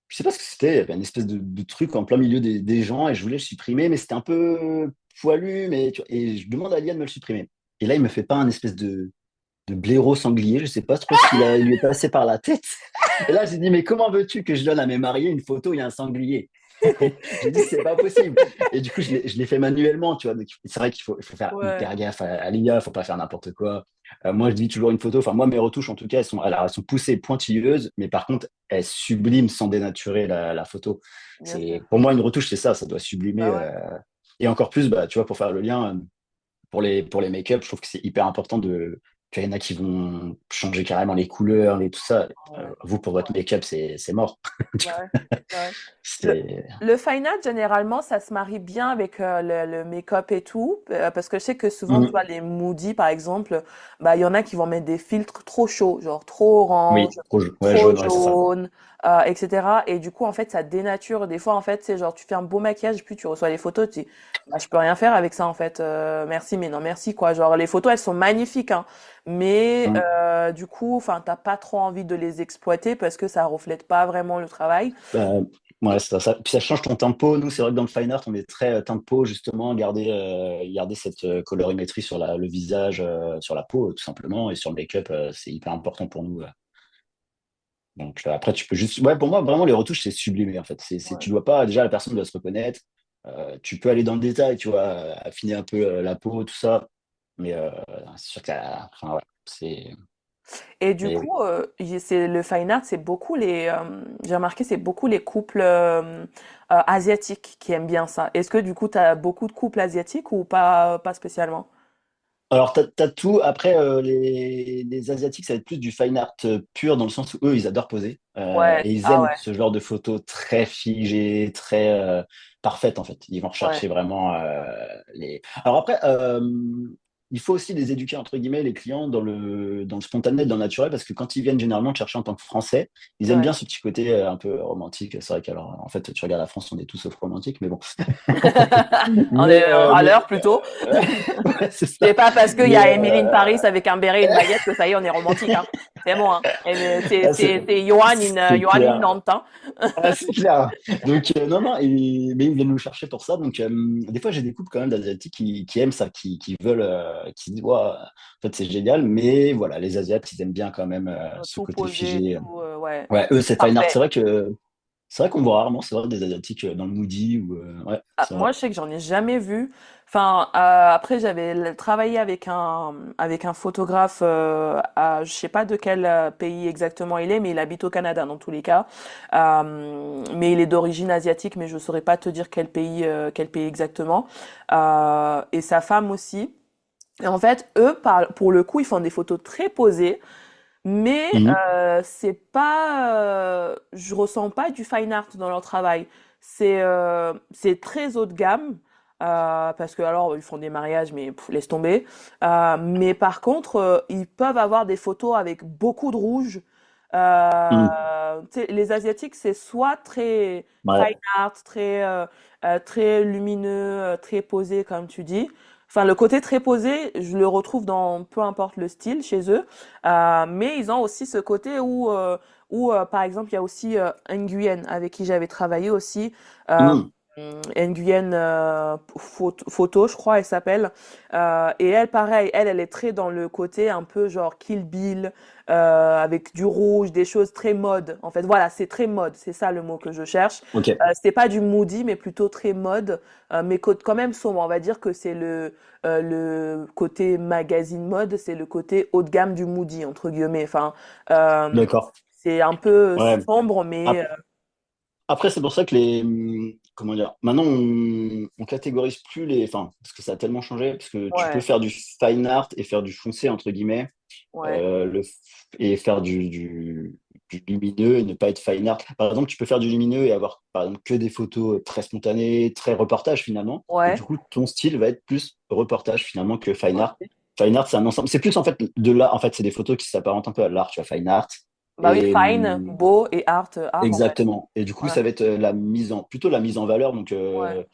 je sais pas ce que c'était, il y avait une espèce de truc en plein milieu des gens et je voulais le supprimer, mais c'était un peu poilu, et je demande à Liane de me le supprimer. Et là, il me fait pas un espèce de blaireau sanglier, je sais pas trop il lui est passé par la tête. Et là, j'ai dit, mais comment veux-tu que je donne à mes mariés une photo où il y a un sanglier? J'ai dit, c'est pas possible. Et du coup, je l'ai fait manuellement, tu vois. Donc, c'est vrai il faut faire Ouais. hyper gaffe à l'IA, faut pas faire n'importe quoi. Moi, je dis toujours une photo. Enfin, moi, mes retouches, en tout cas, elles sont poussées, pointilleuses, mais par contre, elles subliment sans dénaturer la photo. Bien sûr. Pour moi, une retouche, c'est ça doit sublimer. Bah ouais. Et encore plus, tu vois, pour faire le lien, pour les make-up, je trouve que c'est hyper important qu'il y en a qui vont changer carrément les couleurs et tout ça. Ouais. Vous, pour votre make-up, c'est mort. Bah ouais. Bah ouais. Le, C'est... le fine art, généralement, ça se marie bien avec le make-up et tout, parce que je sais que souvent, tu vois, Mm. les moody, par exemple, bah, il y en a qui vont mettre des filtres trop chauds, genre trop Oui, orange, ouais, trop jaune, ouais, c'est ça. jaune, etc. Et du coup, en fait, ça dénature. Des fois, en fait, c'est genre, tu fais un beau maquillage, puis tu reçois les photos, tu dis, bah, je peux rien faire avec ça, en fait. Merci, mais non, merci, quoi. Genre, les photos, elles sont magnifiques, hein. Mais Mm. du coup, enfin, t'as pas trop envie de les exploiter parce que ça reflète pas vraiment le travail. Euh, ouais, c'est ça. Puis ça change ton tempo. Nous, c'est vrai que dans le fine art, on est très tempo, justement, garder cette colorimétrie sur le visage, sur la peau, tout simplement, et sur le make-up, c'est hyper important pour nous. Donc après, tu peux juste. Ouais, pour moi, vraiment, les retouches, c'est sublimé, en fait. Ouais. Tu dois pas. Déjà, la personne doit se reconnaître. Tu peux aller dans le détail, tu vois, affiner un peu la peau, tout ça. Mais c'est sûr que enfin, ouais, c'est. Et du Mais oui. coup, c'est le fine art, c'est beaucoup j'ai remarqué, c'est beaucoup les couples asiatiques qui aiment bien ça. Est-ce que du coup, tu as beaucoup de couples asiatiques ou pas spécialement? Alors, t'as tout. Après, les Asiatiques, ça va être plus du fine art pur, dans le sens où eux, ils adorent poser. Ouais, Et ils ah aiment ouais, ce genre de photos très figées, très parfaites, en fait. Ils vont ouais, rechercher vraiment les. Alors après, il faut aussi les éduquer, entre guillemets, les clients, dans le spontané, dans le naturel, parce que quand ils viennent généralement te chercher en tant que Français, ils aiment ouais. bien ce petit côté un peu romantique. C'est vrai qu'alors, en fait, tu regardes la France, on est tous sauf romantique, mais bon. On est à Mais l'heure plutôt. ouais, c'est C'est ça. pas parce qu'il y Mais a Emily in Paris avec un béret et une baguette que ça y est, on est romantique, hein. C'est bon, hein. Ah, C'est Johan in clair. Nantes, hein. Ah, c'est clair. Donc, non, non, mais ils viennent nous chercher pour ça. Donc, des fois, j'ai des couples quand même d'Asiatiques qui aiment ça, qui veulent, qui disent, ouais, en fait, c'est génial. Mais voilà, les Asiates, ils aiment bien quand même ce Tout côté posé, figé. tout, ouais. Ouais, eux, c'est fine art. Parfait. C'est vrai qu'on voit rarement, c'est vrai, des Asiatiques dans le moody ou, ouais, Ah, c'est vrai. moi, je sais que j'en ai jamais vu. Enfin, après, travaillé avec un photographe, je sais pas de quel pays exactement il est, mais il habite au Canada dans tous les cas. Mais il est d'origine asiatique, mais je saurais pas te dire quel pays exactement. Et sa femme aussi. Et en fait, eux, pour le coup, ils font des photos très posées. Mais Mhm. c'est pas, je ressens pas du fine art dans leur travail. C'est très haut de gamme parce que alors ils font des mariages, mais laisse tomber. Mais par contre, ils peuvent avoir des photos avec beaucoup de rouge. Mhm. Tu sais, les asiatiques, c'est soit très Ouais, fine art, très lumineux, très posé comme tu dis. Enfin, le côté très posé, je le retrouve dans peu importe le style chez eux. Mais ils ont aussi ce côté où par exemple, il y a aussi Nguyen avec qui j'avais travaillé aussi. Euh, Mhm. Nguyen photo, je crois, elle s'appelle. Et elle, pareil, elle est très dans le côté un peu genre Kill Bill, avec du rouge, des choses très mode. En fait, voilà, c'est très mode, c'est ça le mot que je cherche. Ok, C'est pas du moody, mais plutôt très mode, mais quand même sombre. On va dire que c'est le côté magazine mode, c'est le côté haut de gamme du moody entre guillemets. Enfin, euh, d'accord. c'est un peu Ouais. sombre, mais Après, c'est pour ça que comment dire, maintenant, on catégorise plus enfin, parce que ça a tellement changé, parce que tu peux ouais, faire du fine art et faire du foncé, entre guillemets, ouais, euh, le, et faire du lumineux et ne pas être fine art. Par exemple, tu peux faire du lumineux et avoir, par exemple, que des photos très spontanées, très reportage, finalement. Et du ouais. coup, ton style va être plus reportage, finalement, que fine art. Ok. Fine art, c'est un ensemble. C'est plus, en fait, de l'art. En fait, c'est des photos qui s'apparentent un peu à l'art, tu vois, fine art. Bah oui, Et, fine, beau et art en fait. exactement. Et du coup, Ouais, ça va être plutôt la mise en valeur. Donc, ouais,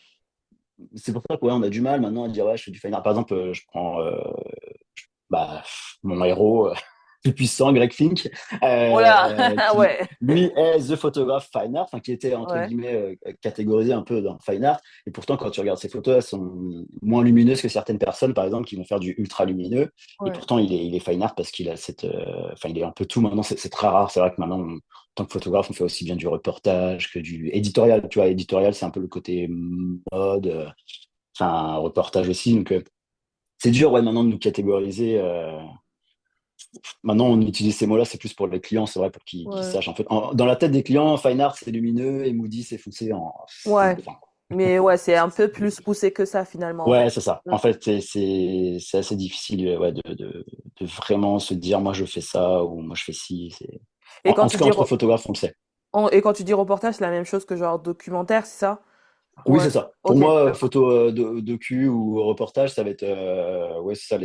c'est pour ça qu'on on a du mal maintenant à dire, ouais, je fais du fine art. Par exemple, je prends bah, mon héros plus puissant, Greg Fink, oh là, qui ouais, lui est the photographe fine art, enfin, qui était entre ouais, guillemets catégorisé un peu dans fine art. Et pourtant, quand tu regardes ses photos, elles sont moins lumineuses que certaines personnes, par exemple, qui vont faire du ultra lumineux. Et ouais. pourtant, il est fine art parce qu'il a enfin, il est un peu tout maintenant. C'est très rare. C'est vrai que maintenant, en tant que photographe, on fait aussi bien du reportage que du éditorial. Tu vois, éditorial, c'est un peu le côté mode, enfin, reportage aussi. Donc, c'est dur, ouais, maintenant de nous catégoriser. Maintenant, on utilise ces mots-là, c'est plus pour les clients, c'est vrai, pour qu'ils Ouais. sachent. En fait, dans la tête des clients, fine art, c'est lumineux et moody, c'est foncé. Ouais. Enfin, Mais ouais, c'est un peu plus poussé que ça finalement en fait. ouais, c'est ça. Mm. En fait, c'est assez difficile ouais, de vraiment se dire, moi, je fais ça ou moi, je fais ci. Et quand En tout tu cas, dis entre photographes, on le sait. et quand tu dis reportage, c'est la même chose que genre documentaire, c'est ça? Oui, Ouais. c'est ça. Pour Ok, moi, d'accord. photo docu ou reportage, ça va être. Ouais, c'est ça,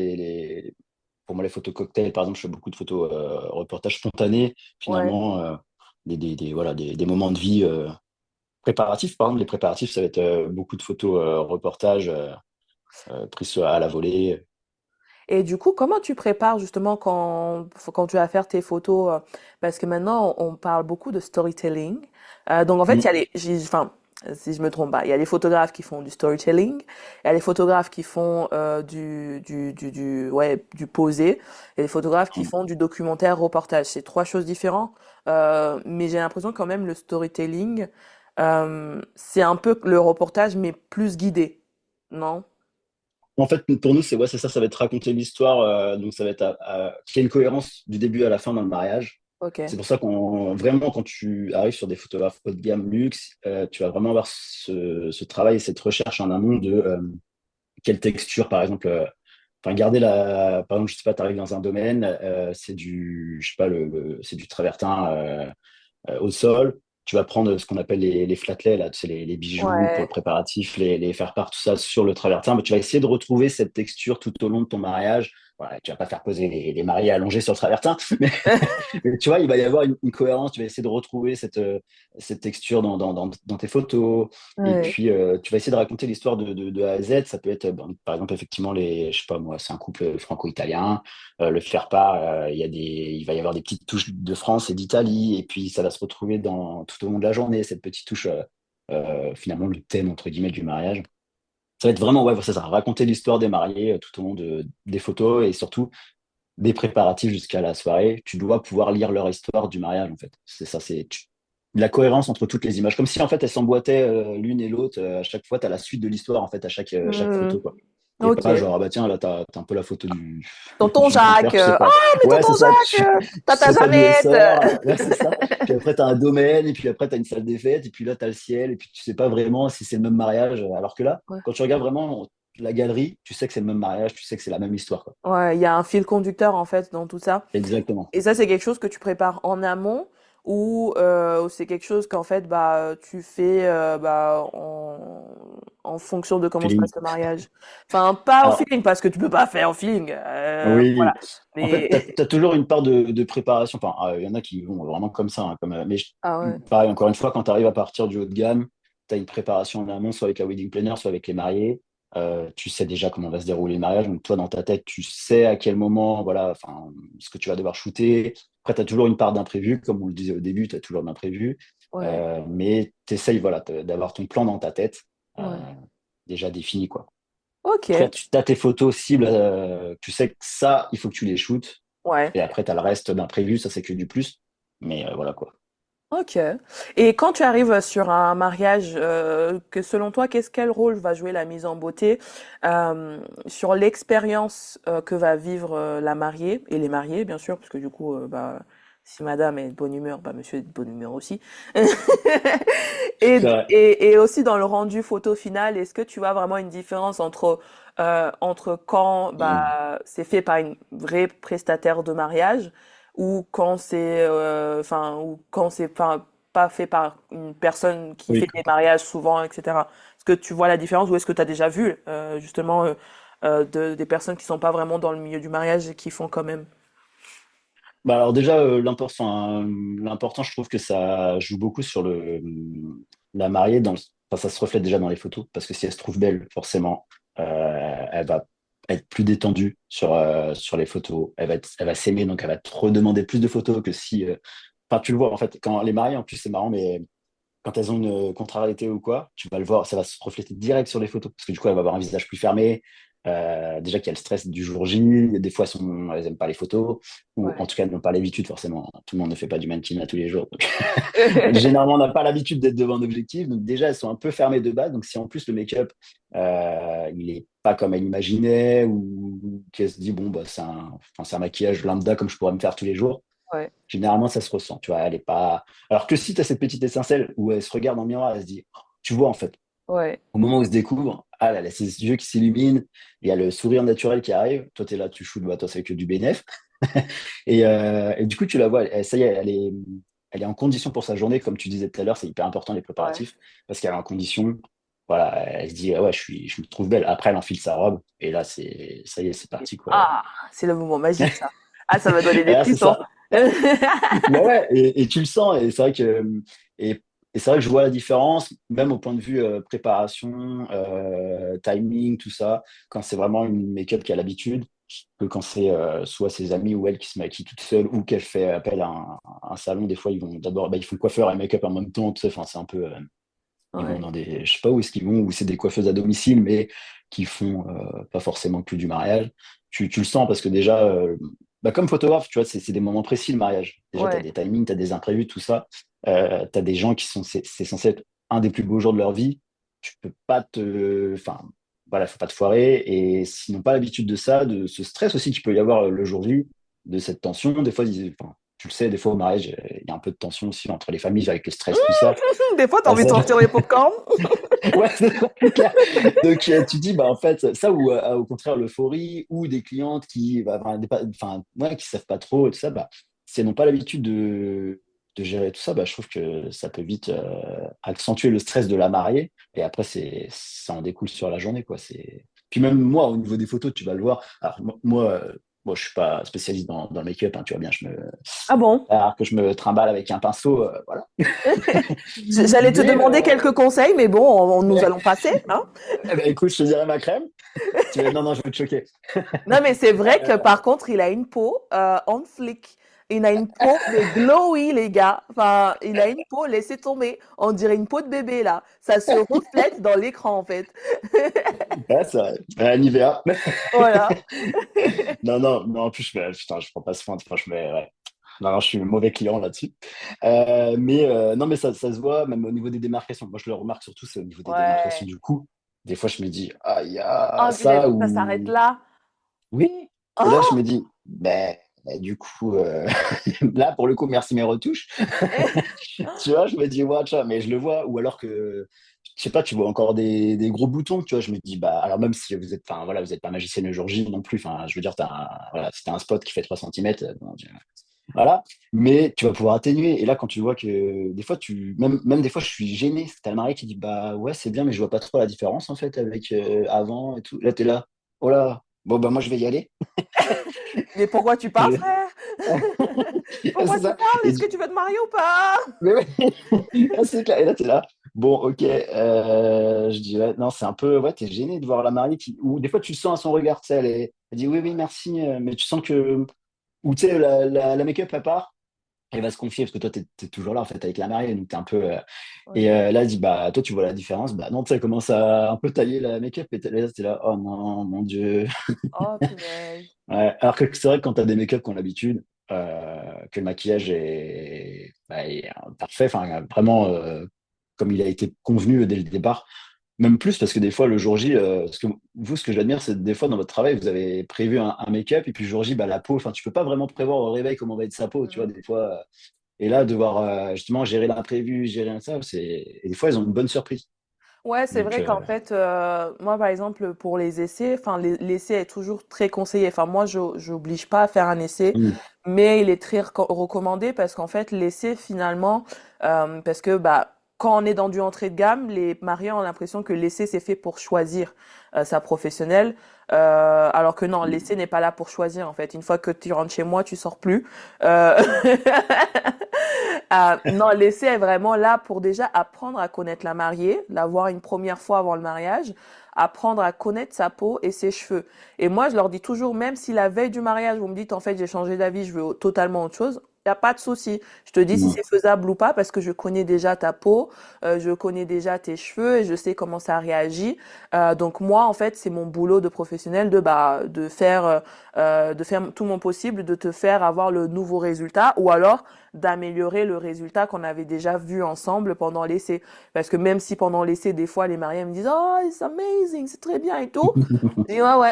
pour moi, les photos cocktails, par exemple, je fais beaucoup de photos reportages spontanés, Ouais. finalement, voilà, des moments de vie préparatifs. Par exemple, les préparatifs, ça va être beaucoup de photos reportages prises à la volée. Et du coup, comment tu prépares justement quand tu vas faire tes photos? Parce que maintenant, on parle beaucoup de storytelling. Donc en fait, il y Mm. a enfin, si je me trompe pas, il y a les photographes qui font du storytelling, il y a les photographes qui font ouais, du posé, et les photographes qui Mm. font du documentaire reportage. C'est trois choses différentes. Mais j'ai l'impression quand même le storytelling, c'est un peu le reportage, mais plus guidé, non? En fait, pour nous, c'est ça, ça va être raconter l'histoire. Donc, ça va être qu'il y ait une cohérence du début à la fin dans le mariage. Ok. C'est pour ça vraiment, quand tu arrives sur des photographes haut de gamme luxe, tu vas vraiment avoir ce travail et cette recherche en amont de quelle texture, par exemple. Enfin, garder par exemple, je sais pas, tu arrives dans un domaine, c'est je sais pas, c'est du travertin au sol. Tu vas prendre ce qu'on appelle les flatlets, là, tu sais, les bijoux pour le Ouais. préparatif, les faire part, tout ça sur le travertin. Mais tu vas essayer de retrouver cette texture tout au long de ton mariage voilà, tu vas pas faire poser les mariés allongés sur le travertin, mais, mais tu vois, il va y avoir une cohérence. Tu vas essayer de retrouver cette texture dans tes photos. Et Ouais. puis, tu vas essayer de raconter l'histoire de A à Z. Ça peut être, par exemple, effectivement, je sais pas moi, c'est un couple franco-italien. Le faire part, il va y avoir des petites touches de France et d'Italie. Et puis, ça va se retrouver tout au long de la journée, cette petite touche, finalement, le thème, entre guillemets, du mariage. Ça va être vraiment, ouais, c'est ça, raconter l'histoire des mariés tout au long des photos et surtout des préparatifs jusqu'à la soirée. Tu dois pouvoir lire leur histoire du mariage, en fait. C'est ça, la cohérence entre toutes les images. Comme si, en fait, elles s'emboîtaient l'une et l'autre. À chaque fois, tu as la suite de l'histoire, en fait, à chaque Hmm. photo, quoi. Et pas Ok. genre, ah bah tiens, là, t'as un peu la photo Tonton du grand-père, Jacques. tu sais Oh, pas. mais Ouais, c'est tonton ça, Jacques, tu tata sais pas d'où elle Jeannette. sort. Ouais, c'est ça. Puis après, t'as un domaine, et puis après, t'as une salle des fêtes, et puis là, t'as le ciel, et puis tu sais pas vraiment si c'est le même mariage. Alors que là, Ouais. quand tu regardes vraiment la galerie, tu sais que c'est le même mariage, tu sais que c'est la même histoire, quoi. Ouais, il y a un fil conducteur en fait dans tout ça. Exactement. Et ça, c'est quelque chose que tu prépares en amont ou c'est quelque chose qu'en fait bah tu fais en fonction de comment se Feeling. passe le mariage. Enfin, pas au Alors, feeling parce que tu peux pas faire au feeling. Voilà. oui. En fait, tu Mais as, toujours une part de préparation. Enfin, il y en a qui vont vraiment comme ça, hein, mais ah ouais. pareil, encore une fois, quand tu arrives à partir du haut de gamme, tu as une préparation en amont, soit avec la wedding planner, soit avec les mariés. Tu sais déjà comment va se dérouler le mariage. Donc, toi, dans ta tête, tu sais à quel moment, voilà, enfin, ce que tu vas devoir shooter. Après, tu as toujours une part d'imprévu, comme on le disait au début, tu as toujours de l'imprévu. Ouais. Mais tu essayes, voilà, d'avoir ton plan dans ta tête Ouais. déjà défini, quoi. Après, OK. tu as tes photos cibles, tu sais que ça, il faut que tu les shootes. Ouais. Et après, tu as le reste d'imprévu, ça, c'est que du plus. Mais voilà quoi. OK. Et quand tu arrives sur un mariage, que selon toi, quel rôle va jouer la mise en beauté sur l'expérience que va vivre la mariée et les mariés, bien sûr, parce que du coup, bah, si madame est de bonne humeur, bah, monsieur est de bonne humeur aussi. Et, C'est vrai. et aussi dans le rendu photo final, est-ce que tu vois vraiment une différence entre quand Mm. bah, c'est fait par une vraie prestataire de mariage ou quand ou quand c'est pas fait par une personne qui Oui. fait des mariages souvent, etc. Est-ce que tu vois la différence ou est-ce que tu as déjà vu justement des personnes qui sont pas vraiment dans le milieu du mariage et qui font quand même? Bah alors déjà, l'important, je trouve que ça joue beaucoup sur la mariée. Enfin, ça se reflète déjà dans les photos, parce que si elle se trouve belle, forcément, elle va être plus détendue sur les photos. Elle va s'aimer, donc elle va te redemander plus de photos que si... Enfin, tu le vois, en fait, quand les mariées, en plus, c'est marrant, mais quand elles ont une contrariété ou quoi, tu vas le voir, ça va se refléter direct sur les photos. Parce que du coup, elle va avoir un visage plus fermé. Déjà qu'il y a le stress du jour J. Des fois, elles n'aiment pas les photos. Ou en Ouais. tout cas, elles n'ont pas l'habitude, forcément. Tout le monde ne fait pas du mannequinat tous les jours. Donc, généralement, on n'a pas l'habitude d'être devant un objectif. Donc déjà, elles sont un peu fermées de base. Donc si en plus le make-up, il n'est pas comme elle imaginait, ou qu'elle se dit, bon, bah, enfin, c'est un maquillage lambda comme je pourrais me faire tous les jours, Ouais. généralement, ça se ressent. Tu vois, elle est pas. Alors que si tu as cette petite étincelle où elle se regarde dans le miroir, elle se dit, oh, tu vois, en fait, Ouais. au moment où elle se découvre, ah, elle a ses yeux qui s'illuminent, il y a le sourire naturel qui arrive. Toi, tu es là, tu shootes, bah, toi, c'est que du bénéf. Et du coup, tu la vois, ça y est, elle est en condition pour sa journée, comme tu disais tout à l'heure, c'est hyper important les Ouais. préparatifs, parce qu'elle est en condition. Voilà, elle se dit, ah ouais, je me trouve belle. Après, elle enfile sa robe, et là, ça y est, c'est parti, quoi. Ah, c'est le moment magique, ça. Ah, ça va donner Et des là, c'est frissons. ça. Bah ouais, et tu le sens, et c'est vrai que, et, et c'est vrai que je vois la différence, même au point de vue préparation, timing, tout ça, quand c'est vraiment une make-up qui a l'habitude, que quand c'est soit ses amis ou elle qui se maquille toute seule, ou qu'elle fait appel à un salon, des fois ils vont d'abord, bah, ils font coiffeur et make-up en même temps, tu sais, enfin c'est un peu, ils vont Ouais. dans des, je sais pas où est-ce qu'ils vont, ou c'est des coiffeuses à domicile, mais qui font pas forcément que du mariage. Tu le sens parce que déjà, bah, comme photographe, tu vois, c'est des moments précis le mariage. Déjà, tu as Ouais. des timings, tu as des imprévus, tout ça. Tu as des gens qui sont, c'est censé être un des plus beaux jours de leur vie. Tu peux pas enfin, voilà, faut pas te foirer. Et s'ils n'ont pas l'habitude de ça, de ce stress aussi qu'il peut y avoir le jour J, de cette tension, des fois, enfin, tu le sais, des fois au mariage, il y a un peu de tension aussi entre les familles avec le stress, tout ça. Des fois, t'as Bah, envie de ça, sortir les popcorn. ouais, c'est clair. Donc, tu dis, bah, en fait, ça, ou au contraire, l'euphorie, ou des clientes qui, bah, enfin, ouais, qui savent pas trop, et tout ça, bah, si elles n'ont pas l'habitude de gérer tout ça, bah, je trouve que ça peut vite accentuer le stress de la mariée. Et après, ça en découle sur la journée, quoi. Puis même moi, au niveau des photos, tu vas le voir. Alors, moi, bon, je suis pas spécialiste dans le make-up, hein, tu vois bien, Ah bon? alors que je me trimballe avec un pinceau, voilà. J'allais te Mais, demander quelques conseils, mais bon, nous allons passer, hein. eh ben, écoute, je te dirai ma crème. Non, non, je vais te choquer. Non, mais c'est vrai que Euh, par contre, il a une peau on flic. Il a une peau, mais glowy, les gars. Enfin, il a une peau, laissez tomber. On dirait une peau de bébé, là. Ça se reflète dans l'écran, en fait. ouais, c'est vrai. Nivea. Voilà. Non, non, non, en plus, putain, je prends pas soin, franchement, ouais. Non, non, je suis un mauvais client là-dessus. Non, mais ça se voit, même au niveau des démarcations. Moi, je le remarque surtout, c'est au niveau des démarcations Ouais. du cou. Des fois, je me dis, ah, il y a Oh, punaise, ça ça s'arrête ou. là. Oui. Et là, je me Oh! dis, du coup, là, pour le coup, merci mes retouches. Tu vois, je me dis, ouais, tu vois, mais je le vois. Ou alors que, je sais pas, tu vois encore des gros boutons, tu vois, je me dis, bah, alors même si vous êtes, enfin, voilà, vous n'êtes pas magicienne le jour J non plus, enfin, je veux dire, voilà, si t'as un spot qui fait 3 centimètres, voilà, mais tu vas pouvoir atténuer. Et là, quand tu vois que, des fois, même des fois, je suis gêné. T'as le mari qui dit, bah, ouais, c'est bien, mais je vois pas trop la différence, en fait, avec avant et tout. Là, t'es là, oh là, bon, bah, moi, je vais y aller. Mais pourquoi tu parles, frère? Pourquoi C'est tu ça. parles? Et Est-ce que tu veux te marier ou pas? mais ouais. Ah, c'est clair. Et là, t'es là. Bon, ok. Je dis, ouais, non, c'est un peu. Ouais, t'es gêné de voir la mariée ou des fois, tu sens à son regard, tu sais, elle dit oui, oui, merci. Mais tu sens que. Ou tu sais, la make-up, à part, elle va se confier parce que toi, t'es toujours là, en fait, avec la mariée. Donc, t'es un peu. Et Oui. là, elle dit, bah, toi, tu vois la différence. Bah, non, tu sais, elle commence à un peu tailler la make-up. Et t'es là, oh non, mon Dieu. Oh, punaise. Ouais, alors que c'est vrai que quand tu as des make-up qui ont l'habitude, que le maquillage est parfait, enfin vraiment comme il a été convenu dès le départ, même plus parce que des fois le jour J, parce que vous, ce que j'admire, c'est des fois dans votre travail, vous avez prévu un make-up et puis le jour J, bah, la peau, enfin tu peux pas vraiment prévoir au réveil comment va être sa peau, tu vois, Mhm. des fois. Et là, devoir justement gérer l'imprévu, gérer ça, et des fois, ils ont une bonne surprise. Ouais, c'est Donc, vrai qu'en fait, moi, par exemple, pour les essais, enfin, l'essai est toujours très conseillé. Enfin, moi, je j'oblige pas à faire un essai, mm, mais il est très recommandé parce qu'en fait, l'essai, finalement, parce que bah, quand on est dans du entrée de gamme, les mariés ont l'impression que l'essai, c'est fait pour choisir sa professionnelle, alors que non, l'essai n'est pas là pour choisir, en fait. Une fois que tu rentres chez moi, tu sors plus. Euh, non, l'essai est vraiment là pour déjà apprendre à connaître la mariée, la voir une première fois avant le mariage, apprendre à connaître sa peau et ses cheveux. Et moi, je leur dis toujours, même si la veille du mariage, vous me dites, en fait, j'ai changé d'avis, je veux totalement autre chose, il n'y a pas de souci. Je te dis si mm. c'est faisable ou pas parce que je connais déjà ta peau, je connais déjà tes cheveux et je sais comment ça réagit. Donc moi, en fait, c'est mon boulot de professionnel de faire tout mon possible, de te faire avoir le nouveau résultat ou alors d'améliorer le résultat qu'on avait déjà vu ensemble pendant l'essai. Parce que même si pendant l'essai, des fois, les mariés me disent, oh, it's amazing, c'est très bien et tout. Et ouais.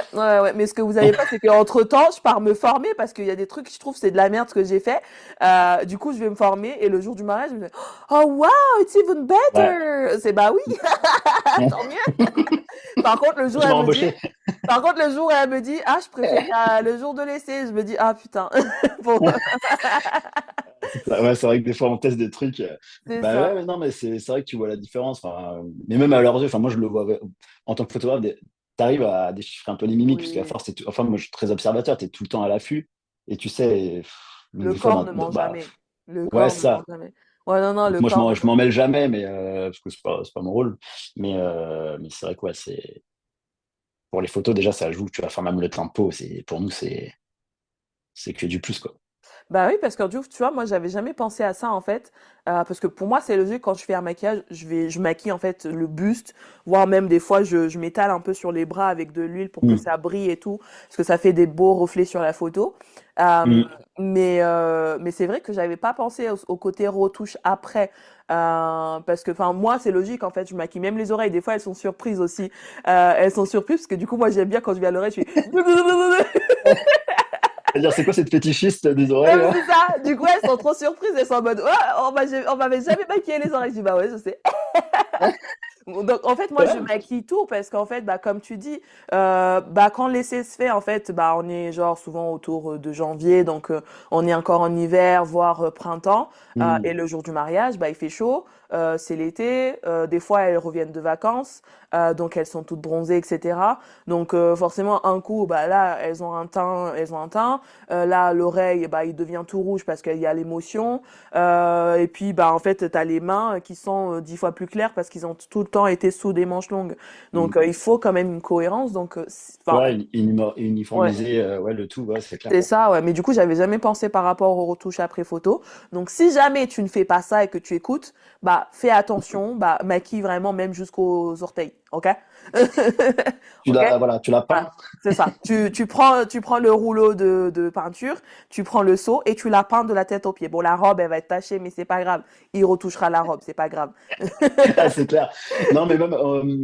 Mais ce que vous avez pas, c'est qu'entre-temps, je pars me former parce qu'il y a des trucs, je trouve, c'est de la merde ce que j'ai fait. Du coup, je vais me former et le jour du mariage, je me dis, oh, wow, it's even Ouais. better. C'est bah oui, tant mieux. Par contre, le jour, Je m'ai elle me dit, embauché. par contre, le jour, elle me dit, ah, je préfère le jour de l'essai. Je me dis, ah, putain. Bon, Ouais, c'est vrai que des fois on teste des trucs. c'est Bah ouais, ça. mais non, mais c'est vrai que tu vois la différence. Enfin, mais même à leurs yeux, enfin, moi je le vois en tant que photographe, tu arrives à déchiffrer un peu les mimiques, parce qu'à Oui. force, enfin, moi je suis très observateur, tu es tout le temps à l'affût, et tu sais, donc Le des fois, corps ne ment bah, jamais. Le ouais, corps ne ment ça. jamais. Ouais, non, non, Donc le moi corps ne je ment. m'en mêle jamais, mais, parce que c'est pas mon rôle. Mais c'est vrai que ouais, pour les photos, déjà, ça joue, tu vas faire même le tempo, pour nous, c'est que du plus, quoi. Bah oui, parce que du coup, tu vois, moi, j'avais jamais pensé à ça, en fait. Parce que pour moi, c'est logique, quand je fais un maquillage, je maquille, en fait, le buste, voire même des fois, je m'étale un peu sur les bras avec de l'huile pour que Mm. ça brille et tout, parce que ça fait des beaux reflets sur la photo. Euh, Mm. mais c'est vrai que j'avais pas pensé au côté retouche après. Parce que, enfin, moi, c'est logique, en fait, je maquille même les oreilles. Des fois, elles sont surprises aussi. Elles sont surprises parce que du coup, moi, j'aime bien quand je vais à l'oreille, je fais C'est-à-dire, c'est quoi cette fétichiste des non, oreilles, mais là? c'est ça. Du coup, elles sont trop surprises. Elles sont en mode, ouais, on m'avait jamais maquillé les oreilles. Je dis, bah ouais, je sais. Donc, en fait, moi, je Ouais. maquille tout parce qu'en fait, bah, comme tu dis, bah, quand l'essai se fait, en fait, bah, on est genre souvent autour de janvier. Donc, on est encore en hiver, voire printemps. Et Mm. le jour du mariage, bah, il fait chaud. c'est l'été. Des fois, elles reviennent de vacances, donc elles sont toutes bronzées, etc. Donc forcément, un coup, bah là, elles ont un teint. Là, l'oreille, bah, il devient tout rouge parce qu'il y a l'émotion. Et puis, bah, en fait, t'as les mains qui sont 10 fois plus claires parce qu'ils ont tout le temps été sous des manches longues. Donc, Mm. il faut quand même une cohérence. Donc, enfin, Ouais, ouais. uniformiser ouais, le tout, ouais, c'est clair. C'est ça, ouais. Mais du coup, j'avais jamais pensé par rapport aux retouches après photo. Donc, si jamais tu ne fais pas ça et que tu écoutes, bah, fais attention, bah, maquille vraiment même jusqu'aux orteils, ok? Ok? Voilà, tu l'as Voilà, peint. c'est ça. Tu prends le rouleau de peinture, tu prends le seau et tu la peins de la tête aux pieds. Bon, la robe, elle va être tachée, mais c'est pas grave. Il retouchera la robe, c'est pas grave. Ah, c'est clair. Non, mais même,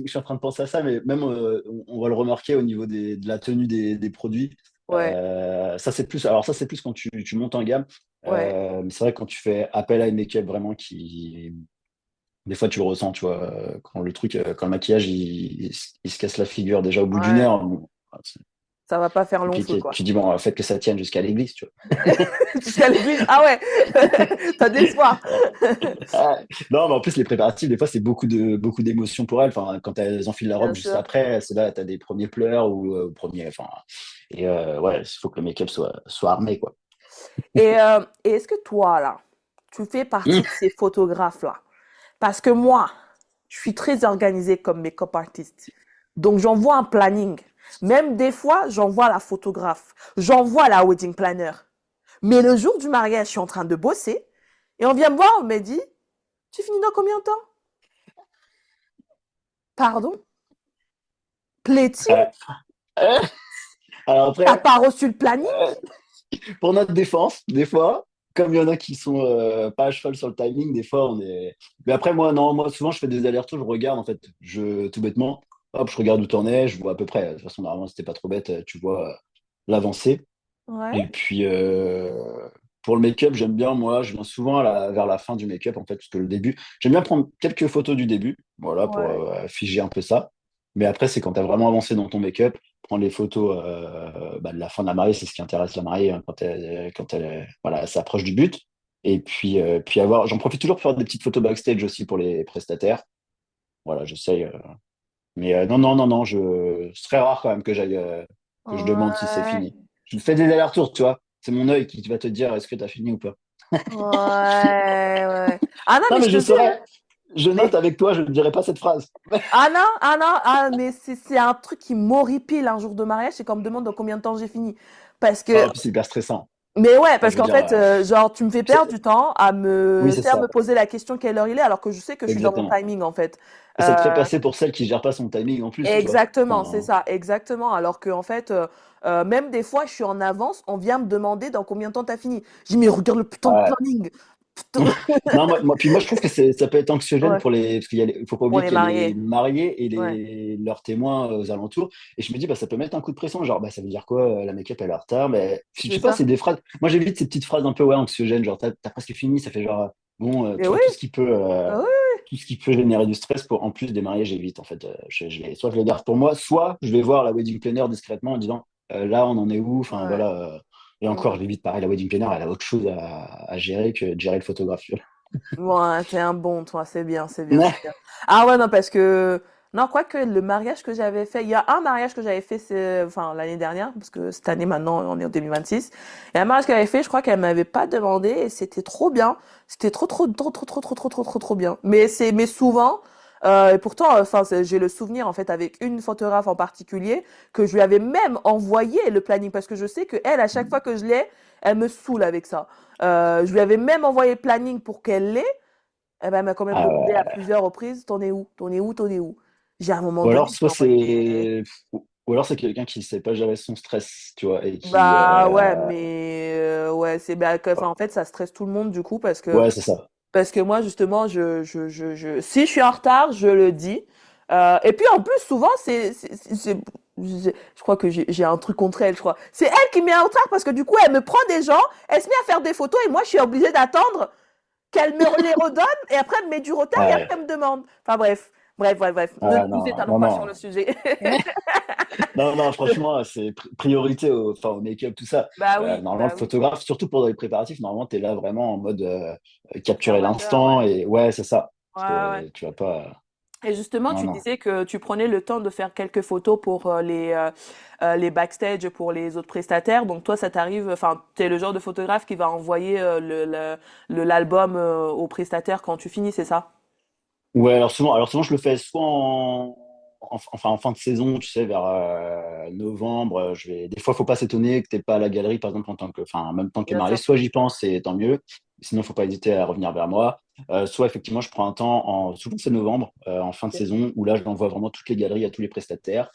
je suis en train de penser à ça, mais même, on va le remarquer au niveau de la tenue des produits. Ouais, Alors ça, c'est plus quand tu montes en gamme. ouais, Mais c'est vrai que quand tu fais appel à une make-up vraiment qui, des fois, tu le ressens, tu vois, quand le maquillage, il se casse la figure déjà au bout d'une ouais. heure. Bon, c'est Ça va pas faire long feu, compliqué. quoi. Tu dis, bon, faites que ça tienne jusqu'à l'église, tu Jusqu'à l'église. Ah ouais, t'as d'espoir. vois. Ah, non, mais en plus, les préparatifs, des fois, c'est beaucoup d'émotions pour elles. Enfin, quand elles enfilent la Bien robe juste sûr. après, c'est là, tu as des premiers pleurs ou enfin, et ouais, il faut que le make-up soit armé, quoi. Et est-ce que toi, là, tu fais partie de ces photographes-là? Parce que moi, je suis très organisée comme make-up artiste. Donc, j'envoie un planning. Même des fois, j'envoie la photographe. J'envoie la wedding planner. Mais le jour du mariage, je suis en train de bosser. Et on vient me voir, on me dit, tu finis dans combien de temps? Pardon? Plaît-il? Euh, euh, alors T'as après, pas reçu le planning? euh, pour notre défense, des fois, comme il y en a qui sont pas à cheval sur le timing, des fois, on est. Mais après, moi, non, moi, souvent, je fais des allers-retours, je regarde, en fait, tout bêtement, hop, je regarde où t'en es, je vois à peu près. De toute façon, normalement, c'était pas trop bête, tu vois l'avancée. Ouais. Et puis, pour le make-up, j'aime bien, moi, je viens souvent vers la fin du make-up, en fait, parce que le début, j'aime bien prendre quelques photos du début, voilà, pour Ouais. figer un peu ça. Mais après, c'est quand tu as vraiment avancé dans ton make-up, prendre les photos de la fin de la mariée, c'est ce qui intéresse la mariée hein, voilà, elle s'approche du but. Et puis j'en profite toujours pour faire des petites photos backstage aussi pour les prestataires. Voilà, j'essaye. Mais non, non, non, non, c'est très rare quand même que je demande si c'est Ouais. fini. Je fais des allers-retours, tu vois. C'est mon œil qui va te dire est-ce que tu as fini ou pas. Ouais, ouais. Ah non, Non, mais mais je je te dis, hein, saurais. Je note mais avec toi, je ne dirai pas cette phrase. ah non, ah non, ah mais c'est un truc qui m'horripile un jour de mariage, c'est qu'on me demande dans combien de temps j'ai fini. Parce que Oh, puis c'est hyper stressant. mais ouais, Enfin, parce je veux qu'en dire, fait, genre tu me fais perdre du temps à oui, me, c'est tu sais, à me ça. poser la question quelle heure il est alors que je sais que je suis dans mon Exactement. timing en fait. Et ça te fait Euh, passer pour celle qui gère pas son timing en plus, tu vois. Exactement, c'est Enfin, ça, exactement. Alors que en fait, même des fois, je suis en avance, on vient me demander dans combien de temps t'as fini. Je dis mais regarde le putain de ouais. planning. Putain. Non, puis moi, je trouve que ça peut être anxiogène Ouais, pour parce il faut pas pour oublier les qu'il y a les mariés. mariés et Ouais, leurs témoins aux alentours. Et je me dis, bah, ça peut mettre un coup de pression. Genre, bah, ça veut dire quoi, la make-up, elle est en retard. Mais je c'est sais pas, ça. c'est des phrases. Moi, j'évite ces petites phrases un peu, ouais, anxiogènes. Genre, t'as presque fini. Ça fait genre, bon, Mais tu oui, vois, bah oui. tout ce qui peut générer du stress en plus des mariés, j'évite, en fait. Soit je les garde pour moi, soit je vais voir la wedding planner discrètement en disant, là, on en est où? Enfin, Ouais. voilà. Et encore, Mm. j'évite pareil, la wedding planner, elle a autre chose à gérer que de gérer le photographe. Ouais, t'es un bon, toi, c'est bien, c'est bien, c'est Ouais. bien. Ah ouais, non, parce que, non, quoique le mariage que j'avais fait, il y a un mariage que j'avais fait, enfin, l'année dernière, parce que cette année, maintenant, on est en 2026. Et un mariage qu'elle avait fait, je crois qu'elle m'avait pas demandé, et c'était trop bien. C'était trop bien. Mais souvent, et pourtant, enfin, j'ai le souvenir, en fait, avec une photographe en particulier, que je lui avais même envoyé le planning, parce que je sais que elle, à chaque fois que je l'ai, elle me saoule avec ça. Je lui avais même envoyé le planning pour qu'elle l'ait. Eh ben, elle m'a quand même Ah demandé à ouais. plusieurs reprises, t'en es où? T'en es où? T'en es où? J'ai à un moment Ou donné, alors, j'ai envoyé. ou alors c'est quelqu'un qui sait pas gérer son stress, tu vois, et qui, Bah ouais, mais ouais, c'est bah, enfin, en fait, ça stresse tout le monde du coup ouais, c'est ça. parce que moi justement, si je suis en retard, je le dis. Et puis en plus, souvent, je crois que j'ai un truc contre elle, je crois. C'est elle qui met en retard parce que du coup, elle me prend des gens, elle se met à faire des photos et moi, je suis obligée d'attendre qu'elle me les redonne et après elle me met du retard et après Ouais, elle me demande. Enfin bref. Ne ouais, nous non, étalons non, pas sur le non. sujet. Non, non, franchement, c'est priorité enfin, au make-up, tout ça. Bah oui, Normalement, le bah oui. photographe, surtout pour les préparatifs, normalement, tu es là vraiment en mode capturer Observateur, l'instant ouais. et ouais, c'est ça. Ouais, ouais. Tu vas pas. Et justement, Non, tu non. disais que tu prenais le temps de faire quelques photos pour les backstage pour les autres prestataires. Donc toi, ça t'arrive, enfin, t'es le genre de photographe qui va envoyer l'album aux prestataires quand tu finis, c'est ça? Ouais, alors souvent, je le fais soit enfin, en fin de saison, tu sais, vers novembre. Des fois, faut pas s'étonner que t'es pas à la galerie, par exemple, enfin, en même temps que les Bien mariés. sûr. Soit j'y pense et tant mieux. Sinon, faut pas hésiter à revenir vers moi. Soit effectivement, je prends un temps souvent c'est novembre, en fin de Ok. saison, où là, je l'envoie vraiment toutes les galeries à tous les prestataires.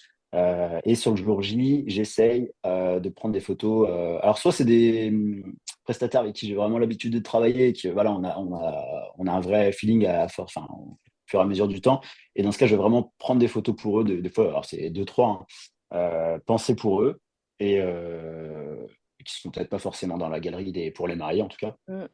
Et sur le jour J, j'essaye de prendre des photos. Alors, soit c'est des prestataires avec qui j'ai vraiment l'habitude de travailler, et que voilà, on a un vrai feeling à force, enfin, au fur et à mesure du temps. Et dans ce cas, je vais vraiment prendre des photos pour eux, des fois, alors c'est deux, trois, hein, penser pour eux, et qui sont peut-être pas forcément dans la galerie pour les mariés en tout cas. Mm.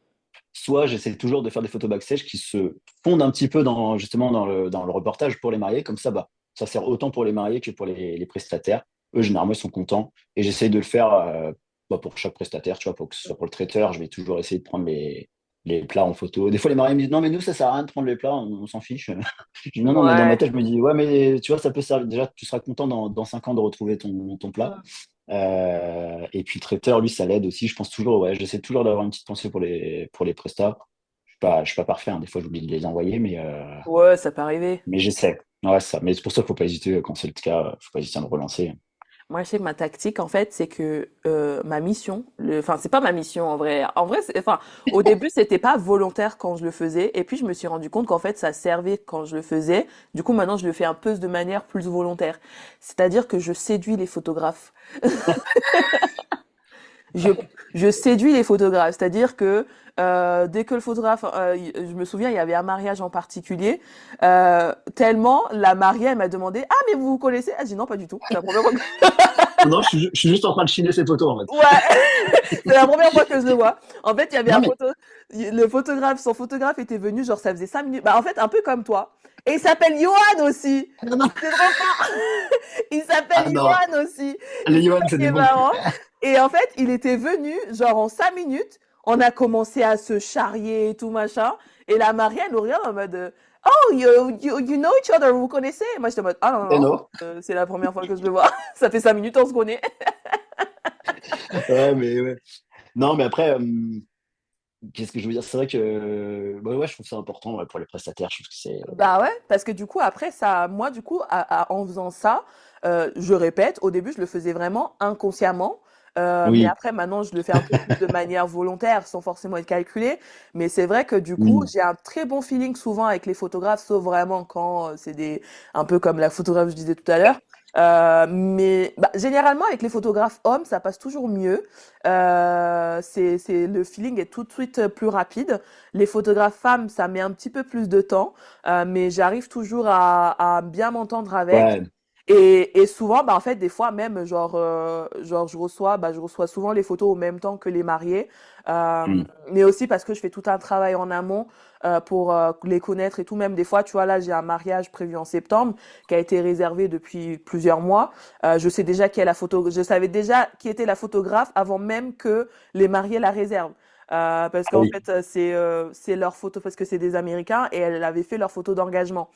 Soit j'essaie toujours de faire des photos backstage qui se fondent un petit peu justement dans le reportage pour les mariés, comme ça, bah, ça sert autant pour les mariés que pour les prestataires. Eux, généralement, ils sont contents. Et j'essaie de le faire bah, pour chaque prestataire, tu vois, pour que ce soit pour le traiteur, je vais toujours essayer de prendre les plats en photo. Des fois, les mariés me disent, non, mais nous, ça sert à rien de prendre les plats, on s'en fiche. Je dis, non, non, mais dans ma Ouais. tête, je me dis, ouais, mais tu vois, ça peut servir. Déjà, tu seras content dans 5 ans de retrouver ton plat. Mm. Et puis le traiteur, lui, ça l'aide aussi. Je pense toujours, ouais, j'essaie toujours d'avoir une petite pensée pour les prestats. Je suis pas parfait, hein. Des fois, j'oublie de les envoyer, Ouais, ça peut arriver. mais j'essaie. Ouais, ça. Mais c'est pour ça qu'il faut pas hésiter, quand c'est le cas, faut pas hésiter à me relancer. Moi, je sais que ma tactique, en fait, c'est que ma mission, enfin, c'est pas ma mission en vrai. En vrai, enfin, au début, c'était pas volontaire quand je le faisais, et puis je me suis rendu compte qu'en fait, ça servait quand je le faisais. Du coup, maintenant, je le fais un peu de manière plus volontaire. C'est-à-dire que je séduis les photographes. Je, je séduis les photographes, c'est-à-dire que dès que le photographe, je me souviens, il y avait un mariage en particulier, tellement la mariée elle m'a demandé, ah mais vous vous connaissez? Ah j'ai dit non pas du tout, c'est la première fois que... Non, je suis juste en train de chiner ces photos, en fait. Ouais, c'est la première fois que je le vois. En fait, il y avait Non, un mais, le photographe, son photographe était venu, genre ça faisait 5 minutes, bah en fait un peu comme toi. Et il s'appelle Johan aussi. non, non. C'est trop fort. Il s'appelle Ah non, Johan aussi. les C'est Johan, ça c'est qui des est bons. marrant. Et en fait, il était venu, genre en 5 minutes, on a commencé à se charrier et tout machin. Et la mariée, elle nous regarde en mode oh, you know each other, vous vous connaissez? Moi, j'étais en mode ah non, non, Et non, non. c'est la première fois que je le vois. Ça fait 5 minutes, on se connaît. Ouais, mais ouais. Non, mais après, qu'est-ce que je veux dire? C'est vrai que bah ouais, je trouve ça important, ouais, pour les prestataires. Je trouve que c'est. Bah ouais, parce que du coup, après, ça, moi, du coup, en faisant ça, je répète, au début, je le faisais vraiment inconsciemment. Mais Oui. après, maintenant, je le fais un peu plus de manière volontaire, sans forcément être calculé. Mais c'est vrai que du coup, Mm. j'ai un très bon feeling souvent avec les photographes, sauf vraiment quand c'est un peu comme la photographe que je disais tout à l'heure. Mais bah, généralement, avec les photographes hommes, ça passe toujours mieux. Le feeling est tout de suite plus rapide. Les photographes femmes, ça met un petit peu plus de temps, mais j'arrive toujours à bien m'entendre avec. Ouais. Et souvent, bah, en fait, des fois même, genre je reçois souvent les photos au même temps que les mariés, Mm. mais aussi parce que je fais tout un travail en amont pour les connaître et tout. Même des fois, tu vois, là, j'ai un mariage prévu en septembre qui a été réservé depuis plusieurs mois. Je sais déjà qui est la photo, je savais déjà qui était la photographe avant même que les mariés la réservent. Parce Ah qu'en oui. fait, c'est leur photo, parce que c'est des Américains et elle avait fait leur photo d'engagement.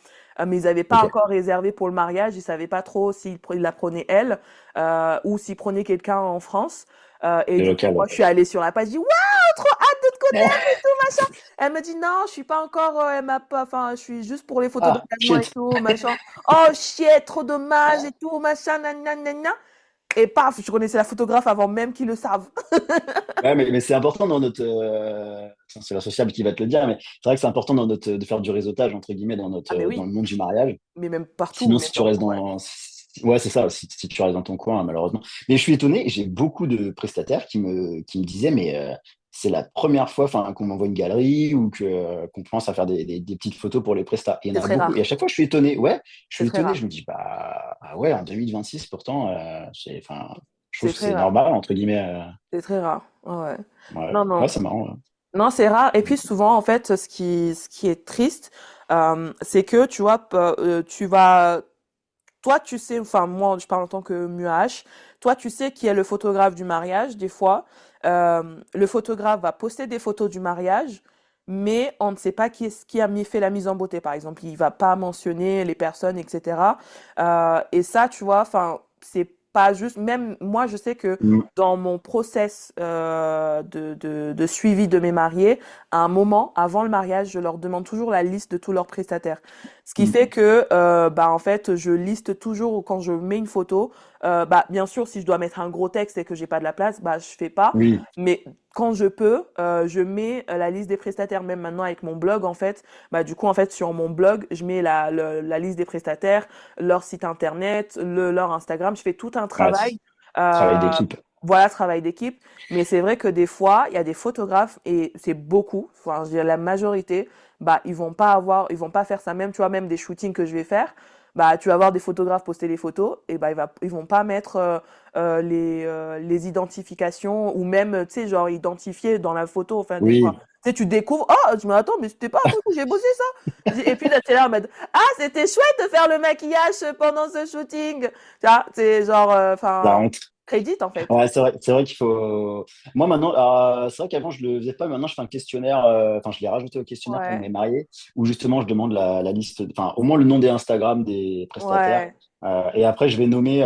Mais ils n'avaient pas Ok. encore réservé pour le mariage, ils savaient pas trop s'ils la prenaient elle ou s'ils prenaient quelqu'un en France. Et C'est du coup, local, moi, ouais. je suis allée sur la page, je dis, waouh, trop hâte de te connaître et tout, machin. Elle me dit, non, je suis pas encore, elle m'a pas, enfin, je suis juste pour les photos Ah, d'engagement et shit. tout, machin. Oh, shit, trop dommage et tout, machin, nanana. Et paf, je connaissais la photographe avant même qu'ils le savent. Ouais, mais c'est important dans notre. C'est l'associable qui va te le dire, mais c'est vrai que c'est important de faire du réseautage, entre guillemets, Ah, mais dans oui, le monde du mariage. mais même partout, Sinon, même si tu dans, restes ouais. dans. Ouais, c'est ça, si tu restes dans ton coin, malheureusement. Mais je suis étonné, j'ai beaucoup de prestataires qui me disaient, mais c'est la première fois, enfin, qu'on m'envoie une galerie ou qu'on commence à faire des petites photos pour les prestats. Il y C'est en a très beaucoup. Et à rare. chaque fois, je suis étonné. Ouais, je C'est suis très étonné. Je rare. me dis, bah ah ouais, en 2026, pourtant, enfin, je trouve C'est que très c'est rare. normal, entre guillemets. C'est très rare. Ouais, ouais. Ouais, Non, ouais, non. c'est marrant. Non, c'est rare. Et Ouais. puis souvent, en fait, ce qui est triste, c'est que tu vois, tu vas, toi, tu sais, enfin, moi, je parle en tant que MUH, toi, tu sais qui est le photographe du mariage, des fois. Le photographe va poster des photos du mariage, mais on ne sait pas qui a fait la mise en beauté, par exemple. Il va pas mentionner les personnes, etc. Et ça, tu vois, enfin, c'est pas juste. Même moi, je sais que Mm. dans mon process de suivi de mes mariés, à un moment, avant le mariage, je leur demande toujours la liste de tous leurs prestataires. Ce qui Mm. fait que, bah, en fait, je liste toujours quand je mets une photo. Bah, bien sûr, si je dois mettre un gros texte et que j'ai pas de la place, bah, je fais pas. Oui, Mais quand je peux, je mets la liste des prestataires. Même maintenant avec mon blog, en fait, bah, du coup, en fait, sur mon blog, je mets la liste des prestataires, leur site internet, leur Instagram. Je fais tout un ouais, travail. travail Euh, d'équipe. voilà, travail d'équipe. Mais c'est vrai que des fois, il y a des photographes et c'est beaucoup, enfin, je dirais la majorité, bah, ils vont pas faire ça même, tu vois, même des shootings que je vais faire. Bah, tu vas voir des photographes poster les photos et bah, ils vont pas mettre les identifications ou même, tu sais, genre identifier dans la photo. Enfin, des fois, Oui, tu sais, tu découvres, oh, je me attends, mais c'était pas un truc où j'ai bossé ça. Et puis là, t'es là en mode, ah, c'était chouette de faire le maquillage pendant ce shooting. Tu vois, c'est genre, la enfin, honte. crédit en fait. Ouais, c'est vrai qu'il faut. Moi maintenant, c'est vrai qu'avant je le faisais pas, mais maintenant je fais un questionnaire. Enfin, je l'ai rajouté au questionnaire pour mes Ouais, mariés, où justement je demande la liste, enfin au moins le nom des Instagram des prestataires, ouais, et après je vais nommer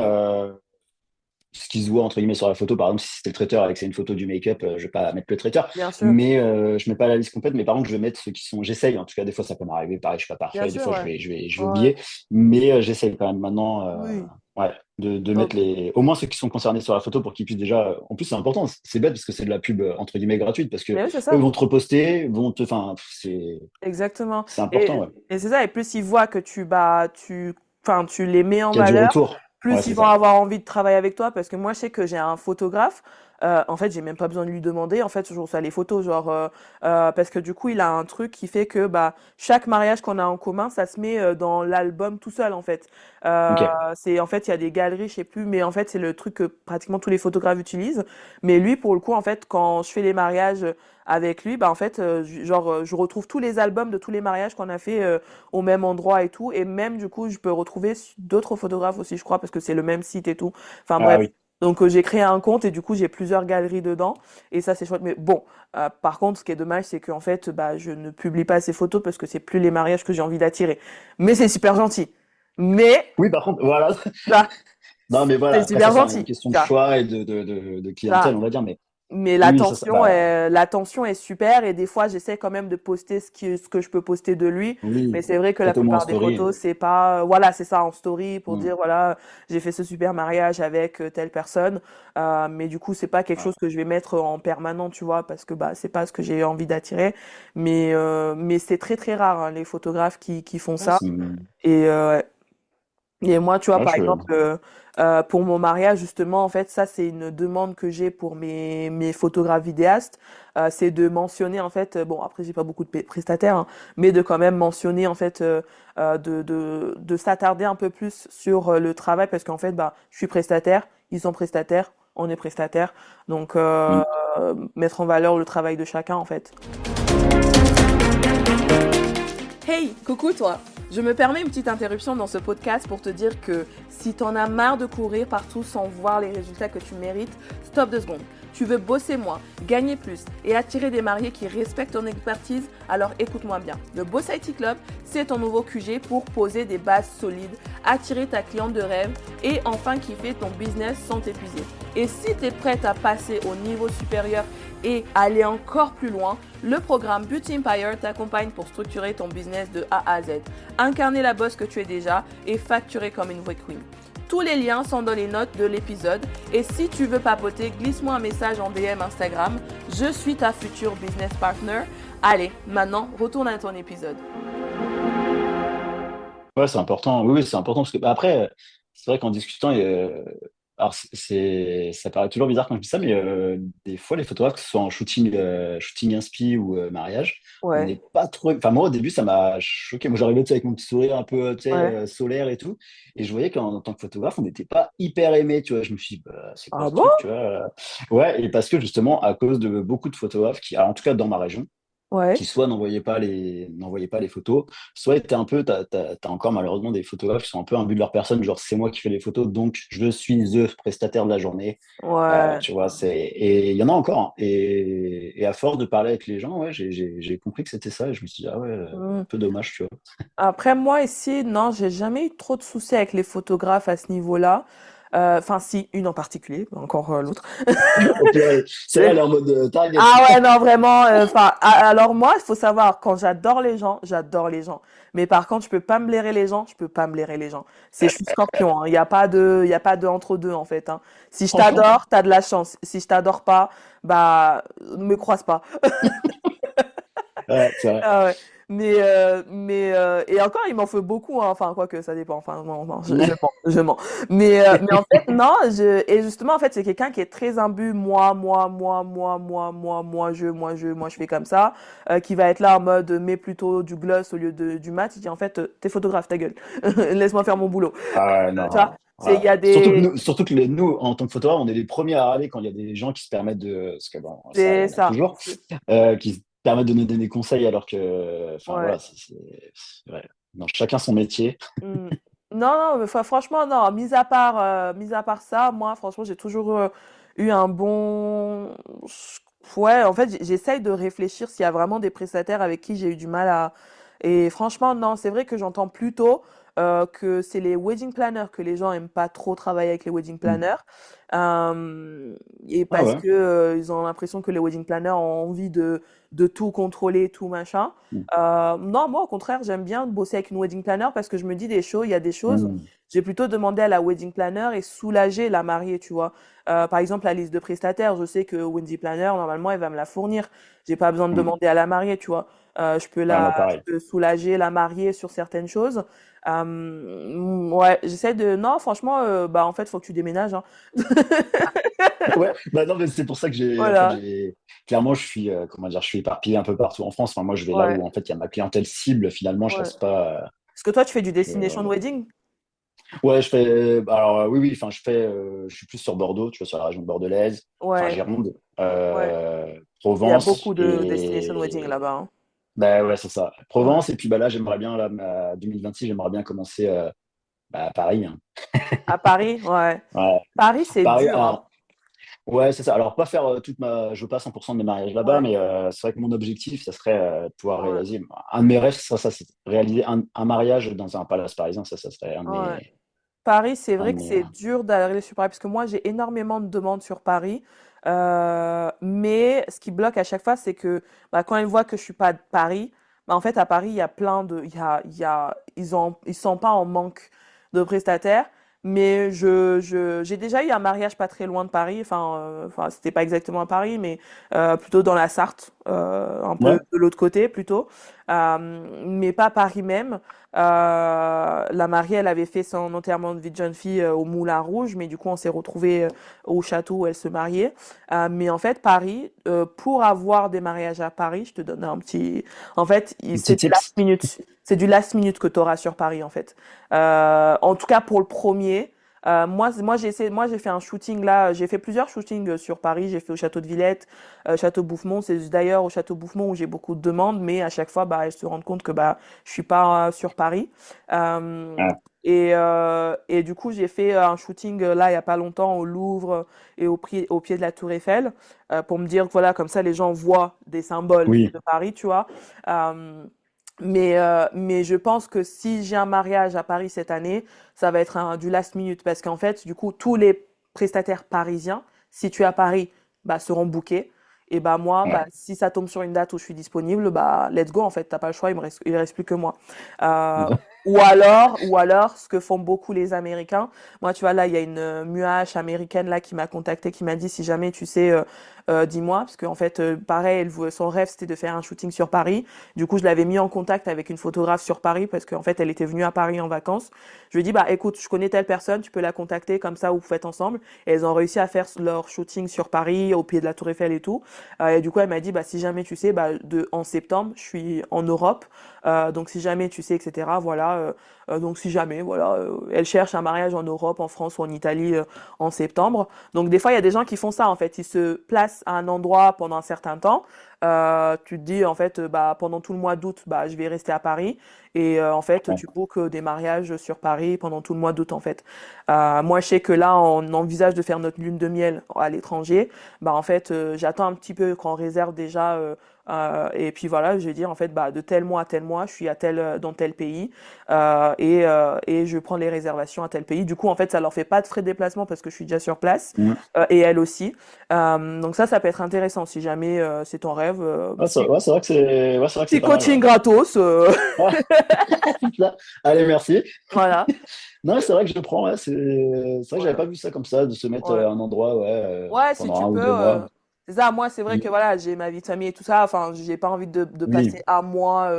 ce qui se voit entre guillemets sur la photo. Par exemple, si c'était le traiteur et que c'est une photo du make-up, je vais pas mettre le traiteur, bien sûr, mais je mets pas la liste complète. Mais par contre, je vais mettre ceux qui sont. J'essaye. En tout cas, des fois ça peut m'arriver. Pareil, je suis pas bien parfait. Des sûr, fois, ouais. je vais Ouais, oublier, mais j'essaye quand même maintenant. oui. Ouais, de mettre Ok. au moins ceux qui sont concernés sur la photo pour qu'ils puissent déjà. En plus, c'est important. C'est bête parce que c'est de la pub entre guillemets gratuite parce que Mais oui, c'est eux ça. vont te reposter, enfin, Exactement. c'est important. Ouais. Et c'est ça. Et plus ils voient que enfin, tu les mets en Qu'il y a du valeur, retour. Ouais, plus ils c'est vont ça. avoir envie de travailler avec toi. Parce que moi, je sais que j'ai un photographe. En fait, j'ai même pas besoin de lui demander. En fait, je reçois les photos, genre, parce que du coup, il a un truc qui fait que, bah, chaque mariage qu'on a en commun, ça se met dans l'album tout seul, en fait. Ok. En fait, il y a des galeries, je sais plus, mais en fait, c'est le truc que pratiquement tous les photographes utilisent. Mais lui, pour le coup, en fait, quand je fais les mariages avec lui, bah en fait, je retrouve tous les albums de tous les mariages qu'on a fait au même endroit et tout, et même du coup, je peux retrouver d'autres photographes aussi, je crois, parce que c'est le même site et tout. Enfin Ah bref. oui. Donc j'ai créé un compte et du coup j'ai plusieurs galeries dedans et ça c'est chouette. Mais bon, par contre ce qui est dommage c'est qu'en fait bah je ne publie pas ces photos parce que c'est plus les mariages que j'ai envie d'attirer. Mais c'est super gentil. Mais Oui, par contre, voilà. là Non, mais voilà. c'est Après, ça, super c'est une gentil. question de Tu vois. choix et de Là, clientèle, on va dire. Mais mais oui, oui, bah, l'attention est super et des fois j'essaie quand même de poster ce que je peux poster de lui. Mais oui. c'est vrai que la Peut-être au moins en plupart des story. photos, c'est pas, voilà, c'est ça en story pour Hmm. dire voilà, j'ai fait ce super mariage avec telle personne. Mais du coup, c'est pas quelque Ouais. chose que je vais mettre en permanent, tu vois, parce que bah c'est pas ce que j'ai envie d'attirer. Mais c'est très très rare hein, les photographes qui font Ouais, ça. Et et moi, tu vois, ouais, par exemple, pour mon mariage, justement, en fait, ça, c'est une demande que j'ai pour mes photographes vidéastes. C'est de mentionner, en fait, bon, après, j'ai pas beaucoup de prestataires, hein, mais de quand même mentionner, en fait, de s'attarder un peu plus sur le travail, parce qu'en fait, bah, je suis prestataire, ils sont prestataires, on est prestataire. Donc, Hmm. mettre en valeur le travail de chacun, en fait. Hey, coucou toi. Je me permets une petite interruption dans ce podcast pour te dire que si t'en as marre de courir partout sans voir les résultats que tu mérites, stop 2 secondes. Tu veux bosser moins, gagner plus et attirer des mariés qui respectent ton expertise, alors écoute-moi bien. Le Boss IT Club, c'est ton nouveau QG pour poser des bases solides, attirer ta cliente de rêve et enfin kiffer ton business sans t'épuiser. Et si tu es prête à passer au niveau supérieur et aller encore plus loin, le programme Beauty Empire t'accompagne pour structurer ton business de A à Z, incarner la boss que tu es déjà et facturer comme une vraie queen. Tous les liens sont dans les notes de l'épisode et si tu veux papoter, glisse-moi un message en DM Instagram. Je suis ta future business partner. Allez, maintenant, retourne à ton épisode. Ouais, c'est important. Oui, oui, c'est important parce que bah, après, c'est vrai qu'en discutant, alors ça paraît toujours bizarre quand je dis ça, mais des fois, les photographes, que ce soit en shooting, shooting inspi ou mariage, on Ouais, n'est pas trop. Enfin, moi, au début, ça m'a choqué. Moi, j'arrivais tu sais, avec mon petit sourire un peu tu sais, ouais. solaire et tout, et je voyais qu'en tant que photographe, on n'était pas hyper aimé. Tu vois, je me suis dit, bah, c'est quoi Ah ce bon? truc, tu vois? Ouais, et parce que justement, à cause de beaucoup de photographes qui, alors, en tout cas dans ma région. Ouais. qui soit n'envoyaient pas les photos, soit étaient un peu, t'as encore malheureusement des photographes qui sont un peu imbus de leur personne, genre c'est moi qui fais les photos, donc je suis le prestataire de la journée. Ouais. Tu vois, et il y en a encore, hein. Et à force de parler avec les gens, ouais, j'ai compris que c'était ça, et je me suis dit, ah ouais, Mm. un peu dommage, tu vois. Après, moi ici, non, j'ai jamais eu trop de soucis avec les photographes à ce niveau-là. Enfin, si, une en particulier, encore l'autre. Au pire, celle-là, elle est en mode target. Ah ouais, non, vraiment. Enfin, alors moi, il faut savoir, quand j'adore les gens, j'adore les gens. Mais par contre, je peux pas me blairer les gens, je peux pas me blairer les gens. Je suis scorpion, hein. Il y a pas de entre deux, en fait, hein. Si je Franchement, t'adore, t'as de la chance. Si je t'adore pas, bah, me croise pas. ouais, c'est vrai. Ah ouais. Et encore, il m'en faut beaucoup, hein. Enfin, quoique, ça dépend. Enfin, non, non, je mens, je mens. Mais en fait, non, et justement, en fait, c'est quelqu'un qui est très imbu, moi, je fais comme ça, qui va être là en mode, mets plutôt du gloss au lieu du mat. Il dit, en fait, t'es photographe, ta gueule. Laisse-moi faire mon boulot. Ah, Tu vois, non. il Ouais. y a des, Surtout que nous, en tant que photographe, on est les premiers à râler quand il y a des gens qui se permettent de, parce que bon, ça, il y c'est en a ça. toujours, qui se permettent de nous donner des conseils alors que, enfin Ouais. voilà, ouais. Non, chacun son métier. Mm. Non, non, mais franchement, non. Mis à part ça, moi, franchement, j'ai toujours eu un bon. Ouais, en fait, j'essaye de réfléchir s'il y a vraiment des prestataires avec qui j'ai eu du mal à. Et franchement, non, c'est vrai que j'entends plutôt que c'est les wedding planners, que les gens aiment pas trop travailler avec les wedding Mm. planners. Euh, et Ah parce ouais. que ils ont l'impression que les wedding planners ont envie de tout contrôler, tout machin. Mm. Non, moi au contraire, j'aime bien bosser avec une wedding planner parce que je me dis des choses, il y a des choses, Mm. j'ai plutôt demandé à la wedding planner et soulager la mariée, tu vois. Par exemple, la liste de prestataires, je sais que wedding planner, normalement, elle va me la fournir. J'ai pas besoin de Mm. demander à la mariée, tu vois. Ouais, moi Je pareil. peux soulager la mariée sur certaines choses. Ouais, j'essaie de. Non, franchement, bah en fait, faut que tu déménages, hein. Ouais, bah non, mais c'est pour ça que en fait, Voilà. clairement, comment dire, je suis éparpillé un peu partout en France. Enfin, moi, je vais là Ouais, où, en fait, il y a ma clientèle cible. Finalement, je ouais. reste pas. Parce que toi, tu fais du Euh, destination wedding? Ouais, je fais. Alors, oui, oui, enfin, je suis plus sur Bordeaux, tu vois, sur la région bordelaise, enfin, Ouais, Gironde, ouais. Il y a Provence, beaucoup de destination wedding et. là-bas, hein. Bah ouais, c'est ça. Ouais. Provence, et puis bah là, j'aimerais bien, là, 2026, j'aimerais bien commencer à Paris, hein. À Paris, ouais. Ouais. Paris, c'est Paris, dur, hein. alors, ouais, c'est ça. Alors, pas faire je veux pas 100% de mes mariages là-bas, Ouais, mais c'est vrai que mon objectif, ça serait de pouvoir ouais, réaliser. Un de mes rêves, ça c'est réaliser un mariage dans un palace parisien. Ça serait ouais. Paris, c'est un vrai de que mes, c'est dur d'aller sur Paris parce que moi, j'ai énormément de demandes sur Paris. Mais ce qui bloque à chaque fois, c'est que bah, quand ils voient que je suis pas de Paris, bah, en fait, à Paris, il y a plein de, ils sont pas en manque de prestataires. Mais j'ai déjà eu un mariage pas très loin de Paris. Enfin, c'était pas exactement à Paris, mais plutôt dans la Sarthe, un peu ouais. de l'autre côté plutôt. Mais pas Paris même. La mariée, elle avait fait son enterrement de vie de jeune fille au Moulin Rouge, mais du coup, on s'est retrouvés au château où elle se mariait. Mais en fait, Paris, pour avoir des mariages à Paris, je te donne un petit. En fait, Un c'est petit du last tips. minute. C'est du last minute que tu auras sur Paris, en fait. En tout cas, pour le premier. Moi, j'ai fait un shooting là. J'ai fait plusieurs shootings sur Paris. J'ai fait au château de Villette, château Bouffemont. C'est d'ailleurs au château Bouffemont où j'ai beaucoup de demandes, mais à chaque fois, bah, elles se rendent compte que bah, je suis pas sur Paris. Euh, Ouais. et du coup, j'ai fait un shooting là, il y a pas longtemps, au Louvre et au pied de la Tour Eiffel, pour me dire que voilà, comme ça, les gens voient des symboles Oui. de Paris, tu vois. Euh, mais je pense que si j'ai un mariage à Paris cette année, ça va être du last minute parce qu'en fait, du coup, tous les prestataires parisiens situés à Paris bah, seront bookés. Et bah moi, bah, Ouais. si ça tombe sur une date où je suis disponible, bah let's go en fait, t'as pas le choix, il reste plus que moi. Euh, ou alors, ce que font beaucoup les Américains. Moi, tu vois, là, il y a une muache américaine là qui m'a contacté, qui m'a dit si jamais tu sais, dis-moi, parce qu'en fait, pareil, son rêve c'était de faire un shooting sur Paris. Du coup, je l'avais mis en contact avec une photographe sur Paris parce qu'en fait, elle était venue à Paris en vacances. Je lui ai dit bah écoute, je connais telle personne, tu peux la contacter comme ça, vous faites ensemble. Et elles ont réussi à faire leur shooting sur Paris, au pied de la Tour Eiffel et tout. Et du coup, elle m'a dit bah si jamais tu sais, bah en septembre, je suis en Europe. Donc si jamais tu sais, etc. Voilà, Donc si jamais, voilà, elle cherche un mariage en Europe, en France ou en Italie en septembre. Donc des fois, il y a des gens qui font ça en fait. Ils se placent à un endroit pendant un certain temps. Tu te dis en fait, bah pendant tout le mois d'août, bah je vais rester à Paris. Et en fait, Ouais. tu bookes des mariages sur Paris pendant tout le mois d'août en fait. Moi, je sais que là, on envisage de faire notre lune de miel à l'étranger. Bah en fait, j'attends un petit peu qu'on réserve déjà. Et puis voilà, je vais dire en fait, bah de tel mois à tel mois, je suis à tel dans tel pays et je prends les réservations à tel pays. Du coup, en fait, ça leur fait pas de frais de déplacement parce que je suis déjà sur place Mm. et elle aussi. Donc ça peut être intéressant si jamais c'est ton rêve. Ouais, c'est vrai que c'est vrai que c'est Petit pas mal, ouais. coaching gratos, Ouais, c'est ça. Allez, merci. voilà. Non, c'est vrai que je prends, ouais, c'est vrai que j'avais Ouais. pas vu ça comme ça, de se mettre Ouais. à un endroit, ouais, Ouais, si pendant tu un ou peux. 2 mois. C'est ça, moi, c'est vrai que Mm. voilà, j'ai ma vie de famille et tout ça. Enfin, j'ai pas envie de Oui, passer un mois.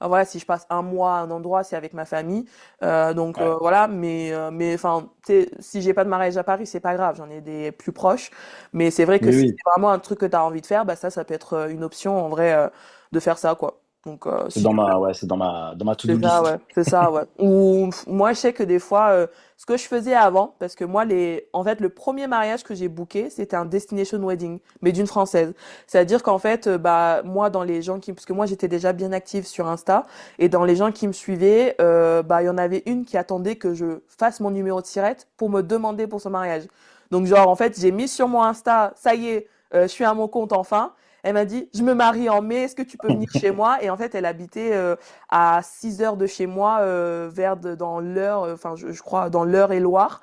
Voilà, si je passe un mois à un endroit, c'est avec ma famille. Donc ouais. voilà, mais enfin, tu sais, si j'ai pas de mariage à Paris, c'est pas grave. J'en ai des plus proches. Mais c'est vrai que Oui, si oui. c'est vraiment un truc que tu as envie de faire, bah ça peut être une option en vrai de faire ça, quoi. Donc C'est si dans tu ma, ouais, c'est dans ma to-do c'est ça, list. ouais. C'est ça, ouais. Ou moi, je sais que des fois, ce que je faisais avant, parce que moi, en fait, le premier mariage que j'ai booké, c'était un destination wedding, mais d'une française. C'est-à-dire qu'en fait, bah, moi, parce que moi, j'étais déjà bien active sur Insta, et dans les gens qui me suivaient, bah, il y en avait une qui attendait que je fasse mon numéro de sirette pour me demander pour son mariage. Donc, genre, en fait, j'ai mis sur mon Insta, ça y est, je suis à mon compte enfin. Elle m'a dit, je me marie en mai, est-ce que tu peux venir chez moi? Et en fait, elle habitait à 6 heures de chez moi, dans l'Eure, enfin je crois dans l'Eure-et-Loire.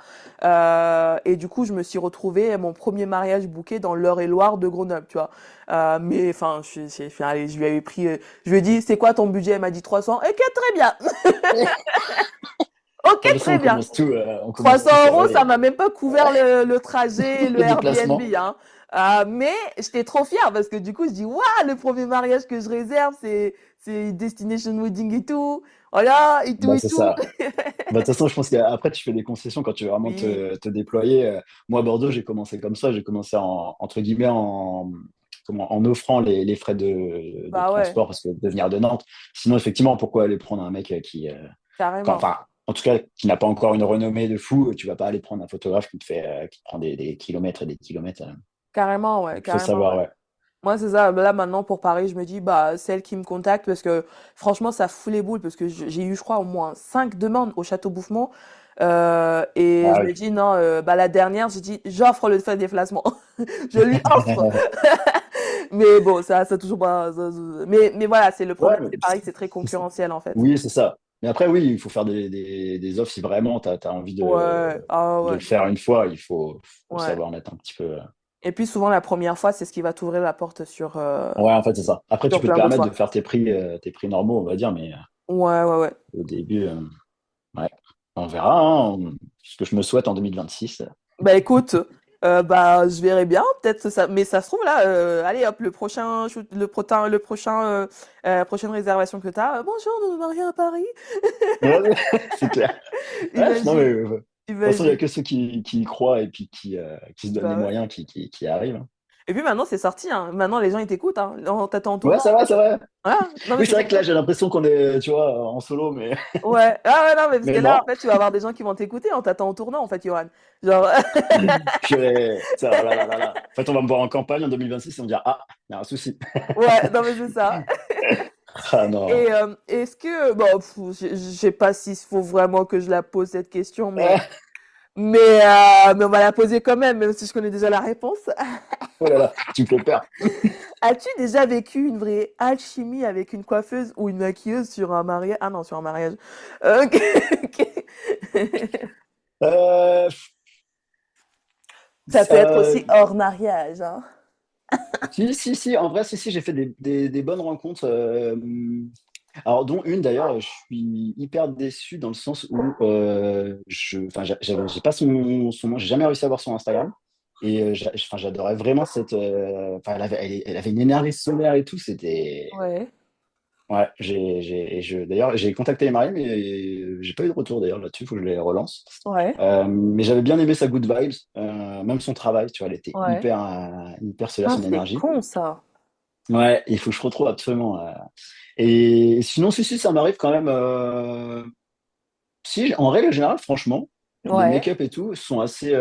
Et du coup, je me suis retrouvée à mon premier mariage booké dans l'Eure-et-Loire de Grenoble, tu vois. Mais enfin, allez, je lui avais pris, je lui ai dit, c'est quoi ton budget? Elle m'a dit 300. Ok, très bien. Ok, De toute façon, très bien. on commence 300 tout, c'est euros, vrai, ça m'a même pas couvert le trajet, le le Airbnb, déplacement. hein. Mais j'étais trop fière parce que du coup, je dis, waouh, le premier mariage que je réserve, c'est Destination Wedding et tout. Voilà, et tout Bah, et c'est tout. ça. Bah, de toute façon, je pense qu'après, tu fais des concessions quand tu veux vraiment Oui, te déployer. Moi, à Bordeaux, j'ai commencé comme ça. J'ai commencé entre guillemets, en offrant les frais de bah ouais, transport parce que de venir de Nantes. Sinon, effectivement, pourquoi aller prendre un mec carrément. enfin, en tout cas, qui n'a pas encore une renommée de fou, tu vas pas aller prendre un photographe qui te prend des kilomètres et des kilomètres. Carrément, ouais, Donc, il faut carrément, savoir, ouais. ouais. Moi, c'est ça. Là, maintenant, pour Paris, je me dis, bah, celle qui me contacte, parce que franchement, ça fout les boules, parce que j'ai eu, je crois, au moins 5 demandes au Château Bouffemont. Et Ah je oui. me dis, non, bah, la dernière, j'ai dit, j'offre le frais de déplacement. Je lui offre. Mais bon, ça toujours pas. Mais voilà, c'est le Ouais, problème, c'est Paris, c'est très concurrentiel, en fait. oui, c'est ça. Mais après, oui, il faut faire des offres si vraiment tu as envie Ouais, ah de ouais, le faire une fois. Faut ouais. savoir mettre un petit peu. Et puis, souvent, la première fois, c'est ce qui va t'ouvrir la porte Ouais, en fait, c'est ça. Après, tu sur peux te plein d'autres permettre de fois. faire tes prix normaux, on va dire, mais Ouais, ouais, ouais. au début, ouais, on verra, hein, ce que je me souhaite en 2026. Bah écoute, bah je verrai bien, peut-être ça, mais ça se trouve là, allez hop, prochaine réservation que t'as, bonjour, nous nous marions à Paris. Ouais, c'est clair. Ouais, non, mais Imagine, de toute façon, il n'y a imagine. que ceux qui y croient et puis qui se donnent les Bah ouais. moyens qui arrivent, hein. Et puis maintenant c'est sorti, hein. Maintenant les gens ils t'écoutent, hein. On t'attend en Ouais, tournant. ça va, ça va. Voilà. Non mais Oui, c'est c'est ça vrai qui que est là, bien. j'ai l'impression qu'on est, tu vois, en solo, mais, Ouais. Ah ouais, non mais parce que mais là en non. fait tu vas avoir des gens qui vont t'écouter, on t'attend en tournant en fait, Johan. Genre, Ça, là, là, là, là. En fait, on va me voir en campagne en 2026 et on va dire, ah, il y a un souci. ouais, non mais c'est ça. Ah non. Et est-ce que, bon, je sais pas s'il faut vraiment que je la pose cette question, mais on va la poser quand même si je connais déjà la réponse. Oh là là, tu me fais peur. As-tu déjà vécu une vraie alchimie avec une coiffeuse ou une maquilleuse sur un mariage? Ah non, sur un mariage. Ok. Euh, Ça peut être euh, aussi hors mariage, hein. si, en vrai, si, j'ai fait des bonnes rencontres. Alors, dont une d'ailleurs, je suis hyper déçu dans le sens où enfin, j'ai pas son nom, j'ai jamais réussi à voir son Instagram. Et enfin, j'adorais vraiment enfin, elle avait une énergie solaire et tout, c'était. Ouais, Ouais, d'ailleurs, j'ai contacté les mariés, mais j'ai pas eu de retour d'ailleurs là-dessus, il faut que je les relance. ouais, Mais j'avais bien aimé sa good vibes, même son travail, tu vois, elle était ouais. hyper solaire, Ah, son c'est énergie. con ça. Ouais, il faut que je retrouve absolument. Et sinon, si, ça m'arrive quand même. Si, en règle générale, franchement, les Ouais. make-up et tout sont assez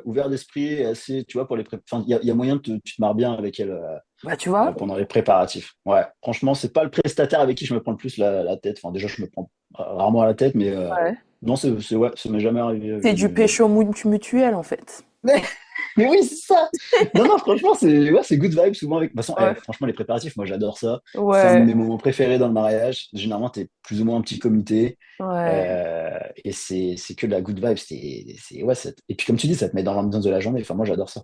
ouverts d'esprit, et assez, tu vois, pour les enfin, il y a moyen de tu te marres bien avec elles Bah, tu vois. pendant les préparatifs. Ouais, franchement, c'est pas le prestataire avec qui je me prends le plus la tête. Enfin, déjà, je me prends rarement à la tête, mais Ouais. non, ouais, ça m'est jamais arrivé. C'est du pécho mutuel, en fait. Mais oui, c'est ça! Non, non, franchement, c'est ouais, c'est good vibe souvent avec. De toute façon, Ouais. franchement, les préparatifs, moi, j'adore ça. C'est un de Ouais. mes moments préférés dans le mariage. Généralement, t'es plus ou moins un petit comité. Ouais. Et c'est que de la good vibe. Ouais, et puis, comme tu dis, ça te met dans l'ambiance de la journée. Enfin, moi, j'adore ça.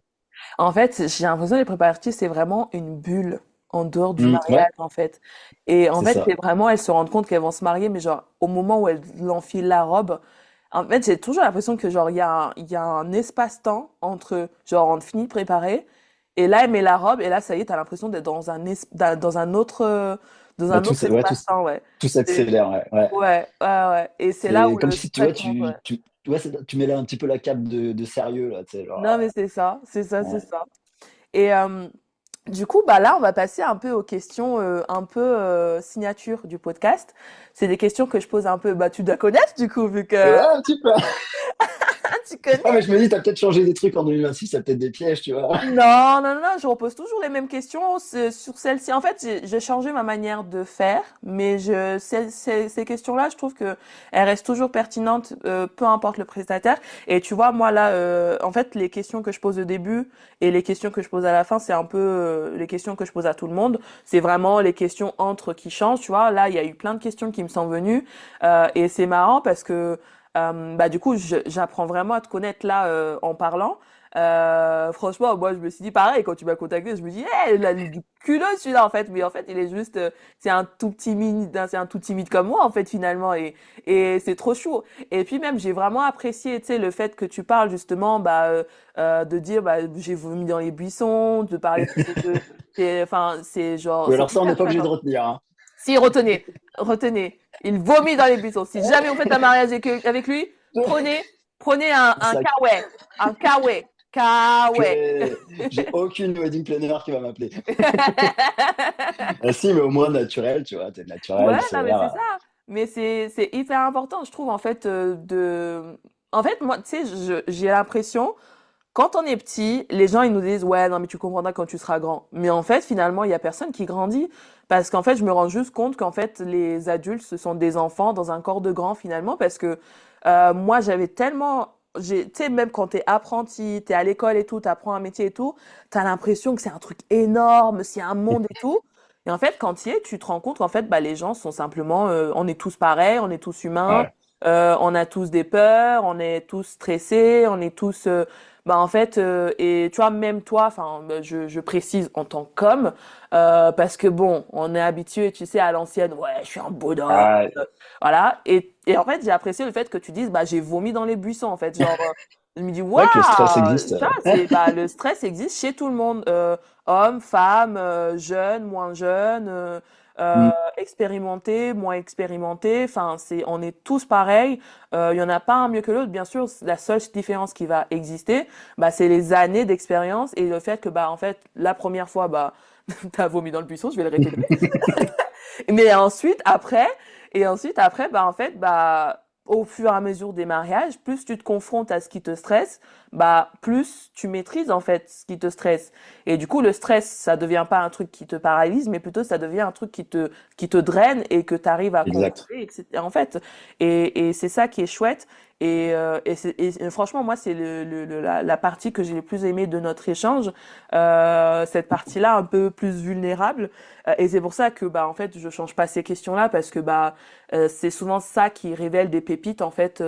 En fait, j'ai l'impression que les préparatifs, c'est vraiment une bulle en dehors du Ouais, mariage, en fait. Et en c'est fait, c'est ça. vraiment, elles se rendent compte qu'elles vont se marier, mais genre, au moment où elles enfilent la robe, en fait, j'ai toujours l'impression que, genre, il y a un espace-temps entre, genre, on finit de préparer, et là, elle met la robe, et là, ça y est, t'as l'impression d'être dans Bah, un autre ouais, espace-temps, ouais. tout C'est- s'accélère. Ouais, ouais. Ouais, ouais, ouais. Et c'est là C'est où comme le si, tu vois, stress monte, ouais. ouais, tu mets là un petit peu la cape de sérieux, là, tu sais, genre. Non, mais c'est ça, c'est ça, c'est Ouais. ça. Et, du coup, bah là, on va passer un peu aux questions un peu signature du podcast. C'est des questions que je pose un peu, bah tu dois connaître du coup, vu que Ouais, un petit peu. tu connais. Ah, mais je me dis, t'as peut-être changé des trucs en 2026, ça peut-être des pièges, tu vois. Non, non, non, je repose toujours les mêmes questions sur celle-ci. En fait, j'ai changé ma manière de faire, mais ces questions-là, je trouve que elles restent toujours pertinentes, peu importe le prestataire. Et tu vois, moi là, en fait, les questions que je pose au début et les questions que je pose à la fin, c'est un peu les questions que je pose à tout le monde. C'est vraiment les questions entre qui changent. Tu vois, là, il y a eu plein de questions qui me sont venues, et c'est marrant parce que bah du coup, j'apprends vraiment à te connaître là en parlant. Franchement, moi, je me suis dit pareil, quand tu m'as contacté, je me dis, hey, il a du culot celui-là, en fait. Mais en fait, il est juste, c'est un tout timide, c'est un tout timide comme moi, en fait, finalement. Et c'est trop chaud. Et puis même, j'ai vraiment apprécié, tu sais, le fait que tu parles justement, de dire, bah, j'ai vomi dans les buissons, de parler enfin, c'est genre, Oui, c'est alors ça, on n'est hyper pas chouette, obligé de hein. retenir, hein. Si, retenez, retenez. Il vomit dans les buissons. Si jamais vous faites un mariage avec lui, prenez un Ça, kawaii. Un kawaii. Kawaii. j'ai aucune wedding planner qui va m'appeler. Ah, si, mais au moins naturel, tu vois, t'es Ouais, naturel, c'est non, mais c'est l'air. ça. Mais c'est hyper important, je trouve, en fait, En fait, moi, tu sais, j'ai l'impression, quand on est petit, les gens, ils nous disent, ouais, non, mais tu comprendras quand tu seras grand. Mais en fait, finalement, il y a personne qui grandit. Parce qu'en fait, je me rends juste compte qu'en fait, les adultes, ce sont des enfants dans un corps de grand, finalement. Parce que moi, j'avais tellement... Tu sais, même quand t'es apprenti, t'es à l'école et tout, t'apprends un métier et tout, t'as l'impression que c'est un truc énorme, c'est un monde et tout. Et en fait, quand tu y es, tu te rends compte qu'en fait, bah, les gens sont simplement... on est tous pareils, on est tous humains, Ouais, on a tous des peurs, on est tous stressés, on est tous... bah en fait, et tu vois, même toi, enfin, bah, je précise en tant qu'homme, parce que bon, on est habitué, tu sais, à l'ancienne, ouais, je suis un bonhomme, ah, voilà. Et en fait, j'ai apprécié le fait que tu dises, bah, j'ai vomi dans les buissons, en fait. Genre, je me dis, waouh, ouais, que le stress existe. ça, c'est, bah, le stress existe chez tout le monde, hommes, femmes, jeunes, moins jeunes, Mm, expérimentés, moins expérimentés. Enfin, on est tous pareils. Il y en a pas un mieux que l'autre. Bien sûr, la seule différence qui va exister, bah, c'est les années d'expérience et le fait que, bah, en fait, la première fois, bah, t'as vomi dans le buisson, je vais le répéter. Mais ensuite après, bah en fait, bah au fur et à mesure des mariages, plus tu te confrontes à ce qui te stresse, bah plus tu maîtrises en fait ce qui te stresse. Et du coup, le stress, ça devient pas un truc qui te paralyse, mais plutôt ça devient un truc qui te draine et que tu arrives à exact. contrôler, etc. En fait, et c'est ça qui est chouette. Et franchement, moi, c'est la partie que j'ai le plus aimée de notre échange, cette partie-là un peu plus vulnérable. Et c'est pour ça que bah en fait je change pas ces questions-là parce que bah c'est souvent ça qui révèle des pépites en fait,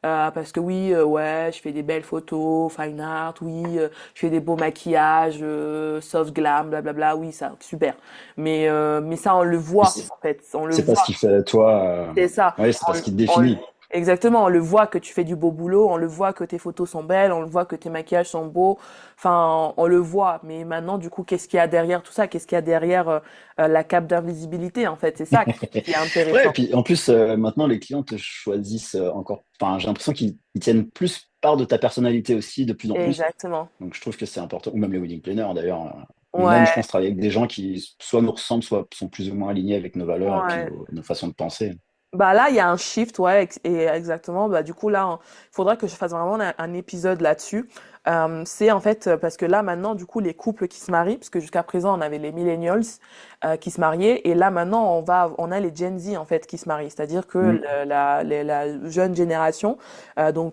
parce que oui, ouais, je fais des belles photos fine art, oui, je fais des beaux maquillages, soft glam, blablabla, oui, ça super. Mais ça on le Mais voit en fait, on le c'est pas ce voit. qui fait de toi. C'est ça. Ouais, c'est pas ce qui te On- définit. exactement. On le voit que tu fais du beau boulot, on le voit que tes photos sont belles, on le voit que tes maquillages sont beaux. Enfin, on le voit. Mais maintenant, du coup, qu'est-ce qu'il y a derrière tout ça? Qu'est-ce qu'il y a derrière la cape d'invisibilité, en fait? C'est ça qui est Ouais, et intéressant. puis en plus, maintenant, les clients te choisissent encore. Enfin, j'ai l'impression qu'ils tiennent plus part de ta personnalité aussi, de plus en plus. Exactement. Donc, je trouve que c'est important. Ou même les wedding planners, d'ailleurs. On aime, je Ouais, pense, travailler avec des gens qui soit nous ressemblent, soit sont plus ou moins alignés avec nos valeurs et puis ouais. nos façons de penser. Bah là, il y a un shift, ouais, et exactement. Bah du coup là, il faudra que je fasse vraiment un épisode là-dessus. C'est en fait parce que là maintenant, du coup, les couples qui se marient, parce que jusqu'à présent on avait les millennials qui se mariaient, et là maintenant on a les Gen Z en fait qui se marient, c'est-à-dire que Mm. la jeune génération, dont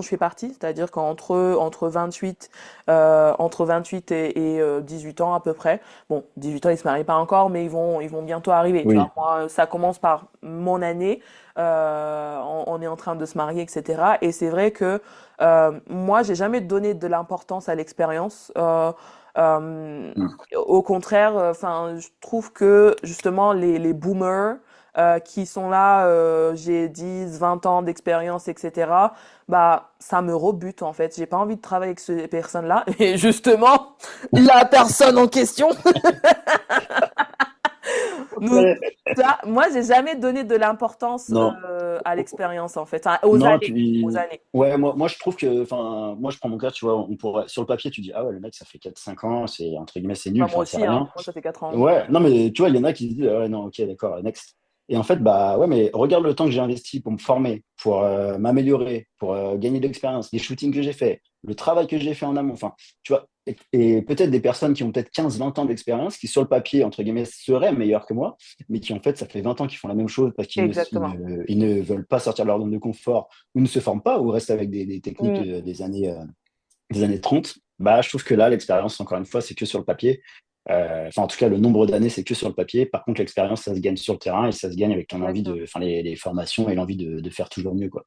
je fais partie, c'est-à-dire qu'entre 28 entre 28 et 18 ans à peu près. Bon, 18 ans, ils se marient pas encore, mais ils vont bientôt arriver, tu vois. Oui, Moi, ça commence par mon année. On est en train de se marier, etc. Et c'est vrai que moi, j'ai jamais donné de l'importance à l'expérience. Euh, Mm. Au contraire, enfin, je trouve que justement les boomers qui sont là, j'ai 10, 20 ans d'expérience, etc. Bah, ça me rebute en fait. J'ai pas envie de travailler avec ces personnes-là. Et justement, la personne en question nous, Ouais. ça, moi, j'ai jamais donné de l'importance Non. à l'expérience en fait, enfin, aux Non, années, aux puis années. ouais, moi je trouve que, enfin, moi je prends mon cas, tu vois, on pourrait, sur le papier, tu dis, ah ouais, le mec, ça fait 4 5 ans, c'est entre guillemets, c'est nul, Bah, moi enfin, c'est aussi, hein. rien. Moi, ça fait 4 ans. Ouais, non, mais tu vois, il y en a qui se disent, ah ouais, non, ok, d'accord, next. Et en fait, bah ouais, mais regarde le temps que j'ai investi pour me former, pour m'améliorer, pour gagner de l'expérience, les shootings que j'ai fait, le travail que j'ai fait en amont, enfin, tu vois, et peut-être des personnes qui ont peut-être 15 20 ans d'expérience, qui sur le papier, entre guillemets, seraient meilleures que moi, mais qui en fait, ça fait 20 ans qu'ils font la même chose parce qu'ils Exactement. ils ne veulent pas sortir de leur zone de confort ou ne se forment pas ou restent avec des techniques Mm. des années 30. Bah, je trouve que là, l'expérience, encore une fois, c'est que sur le papier. Enfin, en tout cas, le nombre d'années, c'est que sur le papier. Par contre, l'expérience, ça se gagne sur le terrain et ça se gagne avec ton envie Exactement. de, enfin, les formations et l'envie de faire toujours mieux, quoi.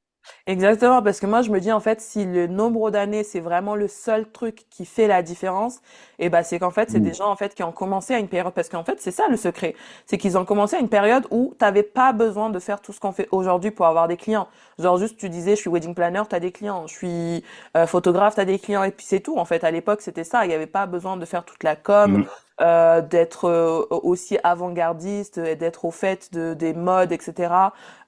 Exactement, parce que moi je me dis en fait si le nombre d'années c'est vraiment le seul truc qui fait la différence, et ben c'est qu'en fait c'est des Mm. gens en fait qui ont commencé à une période parce qu'en fait c'est ça le secret, c'est qu'ils ont commencé à une période où t'avais pas besoin de faire tout ce qu'on fait aujourd'hui pour avoir des clients. Genre juste tu disais je suis wedding planner, t'as des clients, je suis photographe, t'as des clients et puis c'est tout en fait. À l'époque c'était ça, il y avait pas besoin de faire toute la com. Mm. D'être aussi avant-gardiste et d'être au fait des modes, etc.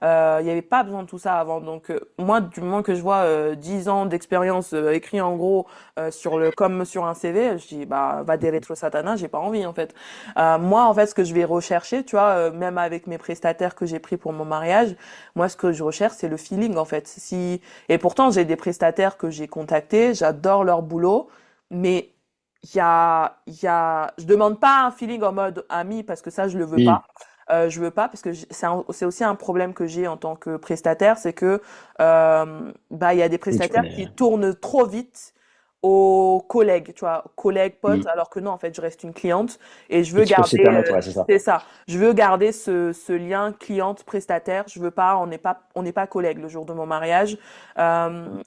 Il n'y avait pas besoin de tout ça avant. Donc moi, du moment que je vois 10 ans d'expérience écrit en gros comme sur un CV, je dis bah va des rétro satana, j'ai pas envie en fait. Moi en fait ce que je vais rechercher, tu vois, même avec mes prestataires que j'ai pris pour mon mariage, moi ce que je recherche c'est le feeling en fait. Si et pourtant j'ai des prestataires que j'ai contactés, j'adore leur boulot, mais je demande pas un feeling en mode ami parce que ça je le veux pas. Oui, Je veux pas parce que c'est aussi un problème que j'ai en tant que prestataire, c'est que bah il y a des oui, tu prestataires connais. qui tournent trop vite aux collègues, tu vois, collègues, potes, Mm. alors que non, en fait, je reste une cliente et je Et veux qui peuvent se garder, permettre, ouais, c'est ça. c'est ça, je veux garder ce lien cliente-prestataire. Je veux pas, on n'est pas collègues le jour de mon mariage.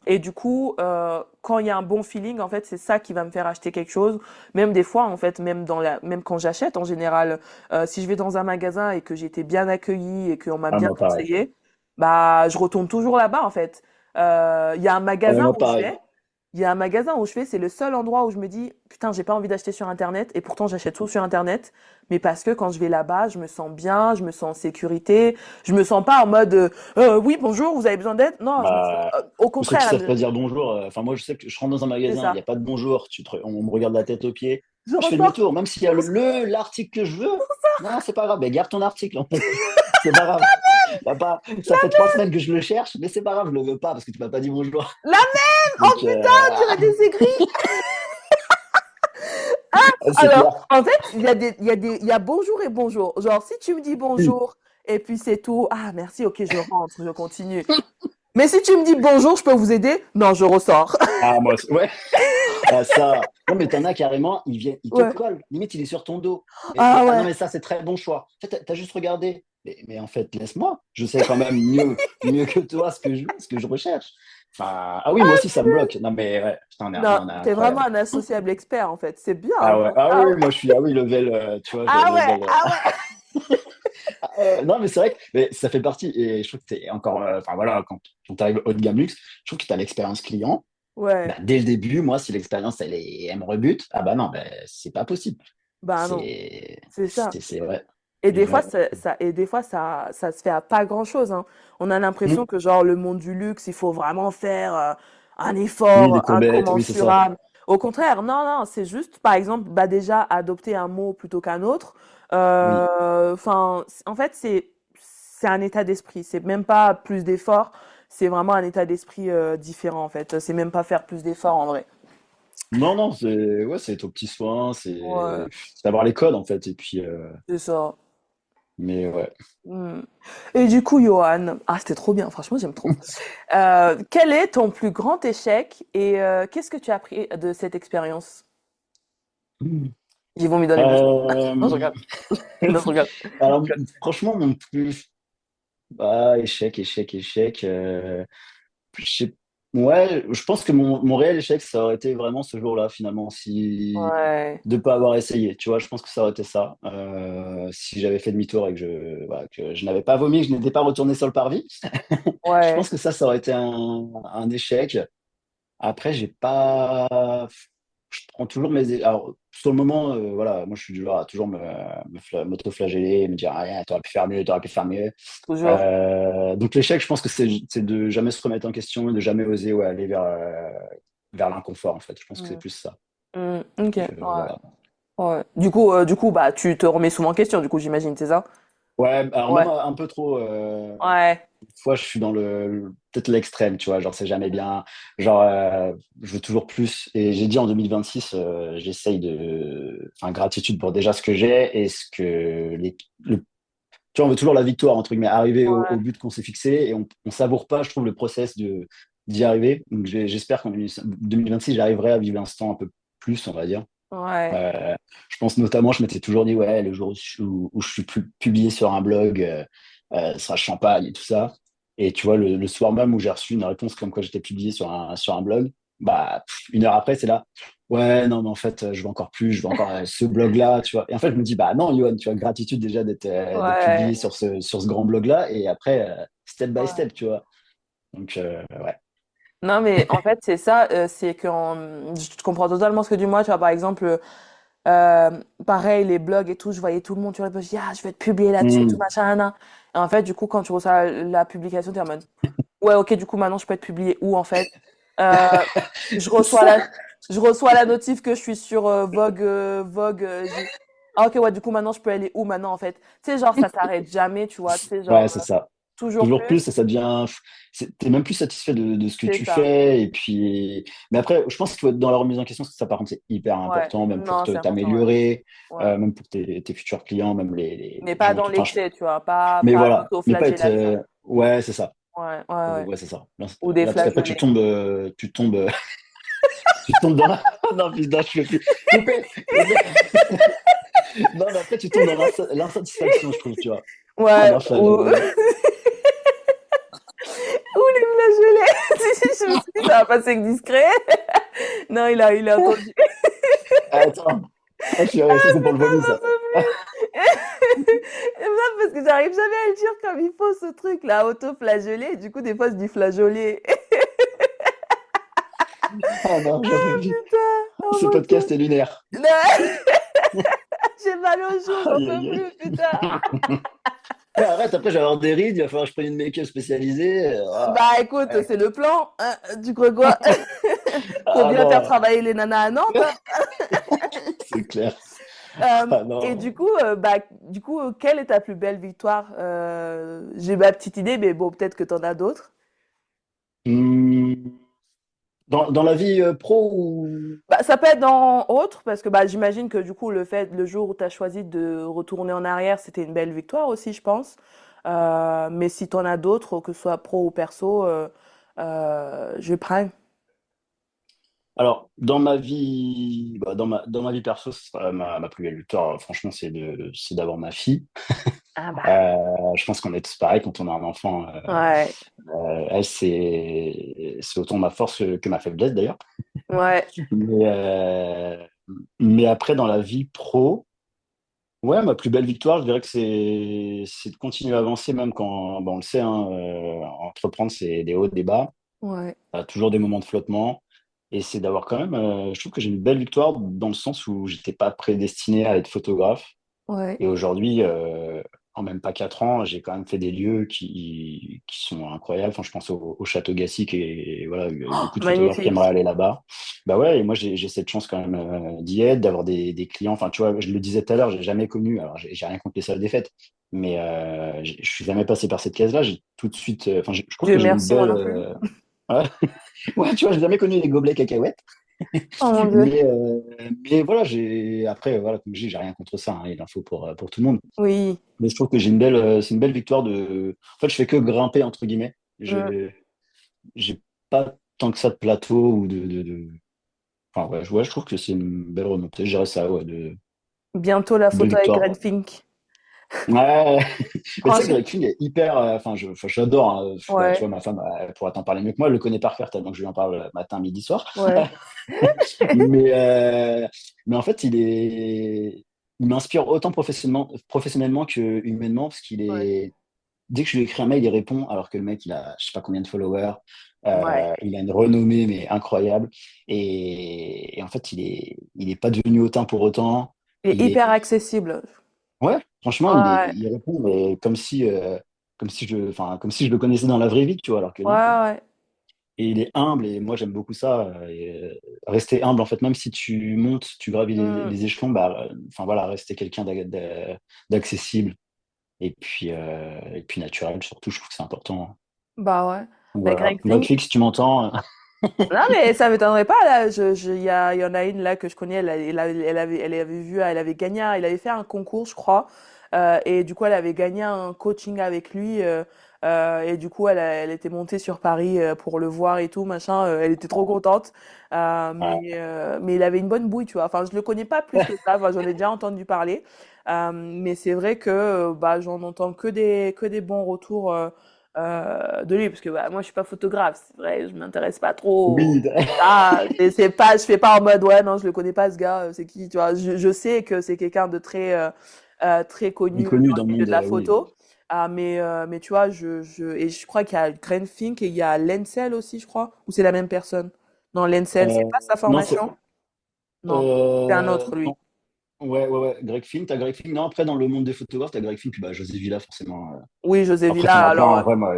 Et du coup, quand il y a un bon feeling, en fait, c'est ça qui va me faire acheter quelque chose. Même des fois, en fait, même quand j'achète, en général, si je vais dans un magasin et que j'ai été bien accueillie et qu'on m'a Ah, bien moi, pareil. conseillé, bah, je retourne toujours là-bas, en fait. Il y a un Ah, mais magasin moi, où je pareil. vais. Il y a un magasin où je fais, c'est le seul endroit où je me dis, putain, j'ai pas envie d'acheter sur Internet, et pourtant j'achète tout sur Internet, mais parce que quand je vais là-bas, je me sens bien, je me sens en sécurité, je me sens pas en mode, oui, bonjour, vous avez besoin d'aide? Non, je me sens, Bah, au ou ceux qui contraire, savent pas dire bonjour. Enfin, moi, je sais que je rentre dans un c'est magasin, il n'y a ça. pas de bonjour. On me regarde la tête aux pieds. Je Je fais ressors, demi-tour, même s'il y a l'article que je veux. Non, c'est pas grave. Ben, garde ton article, en fait. C'est pas grave. Ça fait 3 semaines que je le cherche, mais c'est pas grave, je le veux pas parce que tu m'as pas dit bonjour. la même! Oh Donc, putain, tu m'as des aigris! c'est Alors, clair. en fait, il y a bonjour et bonjour. Genre, si tu me dis bonjour, et puis c'est tout, ah, merci, ok, je rentre, je continue. Mais si tu me dis bonjour, je peux vous aider? Non, je ressors. Ah, moi, ouais. Ah, ça. Non, mais t'en as carrément, il te Ouais. colle. Limite, il est sur ton dos. Ah Ah non, ouais. mais ça, c'est très bon choix. En fait, t'as juste regardé. Mais en fait, laisse-moi. Je sais quand même mieux que toi ce que je recherche. Enfin, ah oui, moi aussi, ça me bloque. Non, mais ouais, putain, Non, on est t'es vraiment incroyable. un associable expert en fait. C'est bien. Ah ouais, ah Ah oui, ouais. moi, je suis, ah oui, level, tu vois, Ah ouais. level. Ah ouais. Non, mais c'est vrai que mais ça fait partie. Et je trouve que c'est encore, enfin voilà, quand tu arrives haut de gamme luxe, je trouve que tu as l'expérience client. Bah, Ouais. dès le début, moi, si l'expérience elle me rebute, ah bah non, bah, c'est pas possible. Bah non, C'est c'est ça. c'est vrai. Et C'est des fois, vrai. ça se fait à pas grand-chose, hein. On a l'impression Hum, que genre le monde du luxe, il faut vraiment faire un oui, des effort courbettes, oui, c'est ça. incommensurable. Au contraire, non, non, c'est juste, par exemple, bah déjà adopter un mot plutôt qu'un autre. Oui. Enfin, en fait, c'est un état d'esprit. C'est même pas plus d'efforts, c'est vraiment un état d'esprit différent en fait. C'est même pas faire plus d'efforts en vrai. Non, non, c'est être aux petits soins, Ouais, c'est avoir les codes en fait. Et puis, c'est ça. mais ouais. Hmm. Et du coup, Johan, ah, c'était trop bien, franchement, j'aime trop. Quel est ton plus grand échec et qu'est-ce que tu as appris de cette expérience? Ils vont me dans les bouchons. Non, je Euh, regarde. Non, je regarde. alors, franchement, mon plus. Échec, échec, échec. Je sais- Ouais, je pense que mon réel échec, ça aurait été vraiment ce jour-là, finalement, si Ouais, de pas avoir essayé. Tu vois, je pense que ça aurait été ça. Si j'avais fait demi-tour et que je n'avais pas vomi, que je n'étais pas retourné sur le parvis, je ouais, pense que ça aurait été un échec. Après, j'ai pas. Je prends toujours Alors, sur le moment, voilà, moi, je suis du genre à toujours m'auto-flageller, me dire, ah, t'aurais pu faire mieux, t'aurais pu faire mieux. toujours. Donc, l'échec, je pense que c'est de jamais se remettre en question et de jamais oser ouais, aller vers l'inconfort, en fait. Je pense que c'est Hmm. plus ça. Hmm, ok, Donc, ouais, voilà. ouais. Du coup, bah, tu te remets souvent en question, du coup, j'imagine, c'est ça? Ouais, alors même Ouais, un peu trop. ouais. Fois, je suis dans peut-être l'extrême, tu vois, genre c'est jamais bien, genre je veux toujours plus. Et j'ai dit en 2026, j'essaye enfin, gratitude pour déjà ce que j'ai et ce que tu vois, on veut toujours la victoire, entre guillemets, arriver au Ouais, but qu'on s'est fixé et on savoure pas, je trouve, le process d'y arriver. Donc j'espère qu'en 2026, j'arriverai à vivre l'instant un peu plus, on va dire. ouais, Euh, je pense notamment, je m'étais toujours dit, ouais, le jour où je suis publié sur un blog, ça sera champagne et tout ça. Et tu vois, le soir même où j'ai reçu une réponse comme quoi j'étais publié sur un blog, bah, 1 heure après, c'est là. Ouais, non, mais en fait, je veux encore plus, je veux encore ce blog-là, tu vois. Et en fait, je me dis, bah non, Yoann, tu vois, gratitude déjà d'être publié ouais, sur ce grand blog-là. Et après, step by ouais. step, tu vois. Donc, ouais. Non, mais en fait, c'est ça, c'est que je comprends totalement ce que tu dis. Moi, tu vois, par exemple, pareil, les blogs et tout, je voyais tout le monde sur les posts, je dis, ah, je vais te publier là-dessus, tout Hmm. machin, nan. Et en fait, du coup, quand tu reçois la publication, t'es en mode, ouais, ok, du coup, maintenant, je peux être publié où, en fait? Euh, je C'est reçois ça. je reçois la notif que je suis sur Vogue, Vogue, ah, ok, ouais, du coup, maintenant, je peux aller où, maintenant, en fait? Tu sais, genre, ça s'arrête jamais, tu vois, tu sais, genre, Ouais, c'est ça. toujours Toujours plus, plus, et ça devient. T'es même plus satisfait de ce que c'est tu ça. fais. Et puis. Mais après, je pense qu'il faut être dans la remise en question, parce que ça, par contre, c'est hyper Ouais, important, même pour non, c'est important, ouais. t'améliorer, Ouais. même pour tes futurs clients, même Mais les pas gens dans qui. Enfin, l'excès, tu vois, mais pas voilà, ne pas être. l'autoflagellation. Ouais, c'est ça. Ouais, ouais, ouais. Ouais, c'est ça. Là, Ou des parce qu'après, flageolets. tu tombes dans la. Non, putain, je peux plus. Coupé, coupé. Non, mais après, tu tombes dans l'insatisfaction, je trouve, tu vois. Ah Ouais, non, ou, ou les flageolets. Je me suis dit, ça va passer que discret. Non, il a entendu. Attends. Ah, ça, c'est pour le vomi, ça. Et ça, parce que j'arrive jamais à le dire comme il faut, ce truc, là, auto-flageolet. Du coup, des fois, je dis flageolet. Ah non, j'en peux plus. Putain, oh Ce mon Dieu. podcast est lunaire. Non, j'ai mal aux joues, j'en Aïe, peux aïe, aïe. plus, putain. Ouais, arrête, après, je vais avoir des rides, il va falloir que je prenne une make-up spécialisée. Bah écoute, Ouais. c'est le plan, hein. Tu crois quoi? Faut Ah bien faire non, travailler les nanas à Nantes, hein. c'est clair. Ah Et non. du coup, quelle est ta plus belle victoire? J'ai ma petite idée, mais bon, peut-être que t'en as d'autres. Hmm. Dans la vie pro ou. Bah, ça peut être dans autre, parce que bah, j'imagine que du coup, le jour où tu as choisi de retourner en arrière, c'était une belle victoire aussi, je pense. Mais si tu en as d'autres, que ce soit pro ou perso, je prends. Alors, dans ma vie perso, ce sera ma plus belle victoire, franchement, c'est d'avoir ma fille. Ah bah, Je pense qu'on est tous pareils quand on a un enfant. ouais, Elle, c'est autant ma force que ma faiblesse d'ailleurs. ouais, Mais, mais après, dans la vie pro, ouais, ma plus belle victoire, je dirais que c'est de continuer à avancer, même quand, bon, on le sait, hein, entreprendre, c'est des hauts, des bas. ouais, Toujours des moments de flottement. Et c'est d'avoir quand même, je trouve que j'ai une belle victoire dans le sens où j'étais pas prédestiné à être photographe. ouais. Et aujourd'hui, en même pas 4 ans, j'ai quand même fait des lieux qui sont incroyables. Enfin, je pense au Château Gassic et voilà, il y a Oh, beaucoup de photographes qui aimeraient magnifique. aller là-bas. Bah ouais, et moi j'ai cette chance quand même d'y être, d'avoir des clients. Enfin, tu vois, je le disais tout à l'heure, j'ai jamais connu, alors j'ai rien contre les salles des fêtes, Mais je suis jamais passé par cette case-là. J'ai tout de suite. Enfin, je trouve Dieu que j'ai une merci, moi belle. non plus. Ouais, ouais, tu vois, j'ai jamais connu les gobelets cacahuètes. Oh mon Dieu. Mais voilà, après, voilà, comme je dis, j'ai rien contre ça. Hein, il en faut pour tout le monde. Oui. Mais je trouve que c'est une belle victoire de. En fait, je fais que grimper entre guillemets. Mm. J'ai pas tant que ça de plateau ou Enfin, ouais, je trouve que c'est une belle remontée. Je dirais ça, ouais, Bientôt la belle photo avec victoire. Greg Fink. Ouais, mais tu sais que Franchement, Greg King est hyper. Enfin, j'adore. Hein. Bah, tu ouais, vois, ma femme elle pourra t'en parler mieux que moi. Elle le connaît par cœur, tellement que je lui en parle matin, midi, soir. ouais. Mais, euh, mais en fait, il m'inspire autant professionnellement que humainement, parce qu'il Ouais. est. Dès que je lui écris un mail, il répond, alors que le mec, il a je sais pas combien de followers. Ouais. Il a une renommée, mais incroyable. Et en fait, il est pas devenu hautain pour autant. Il est Il est hyper accessible. Ouais, franchement, Ouais, il répond mais comme si je le connaissais dans la vraie vie, tu vois, alors que ouais, non, quoi. ouais. Et il est humble, et moi, j'aime beaucoup ça. Rester humble, en fait, même si tu montes, tu gravis Mm. les échelons, bah, enfin, voilà, rester quelqu'un d'accessible et puis naturel, surtout, je trouve que c'est important. Bah ouais. Donc, Mais voilà. Greg Donc, Fink, Fix, tu m'entends. non mais ça m'étonnerait pas là. Il y en a une là que je connais. Elle avait vu, elle avait gagné, elle avait fait un concours, je crois. Et du coup, elle avait gagné un coaching avec lui. Et du coup, elle était montée sur Paris pour le voir et tout machin. Elle était trop contente. Ouais. Mais il avait une bonne bouille, tu vois. Enfin, je le connais pas plus que ça. Enfin, j'en ai déjà entendu parler. Mais c'est vrai que bah j'en entends que des bons retours. De lui parce que bah, moi je suis pas photographe, c'est vrai, je m'intéresse pas trop. Oui, Ah, c'est pas, je fais pas en mode ouais non je le connais pas ce gars, c'est qui, tu vois. Je sais que c'est quelqu'un de très il est connu connu dans le dans le milieu monde, de la oui. photo. Ah, mais tu vois et je crois qu'il y a Graham Fink et il y a Lensel aussi je crois, ou c'est la même personne. Non, Lensel c'est Euh, pas sa non, formation. Non, c'est un autre lui. non. Ouais. Greg Fink, t'as Greg Fink. Non, après, dans le monde des photographes, t'as Greg Fink, puis bah, José Villa, forcément. Oui, José Après, t'en Villa as plein, alors. en vrai, moi.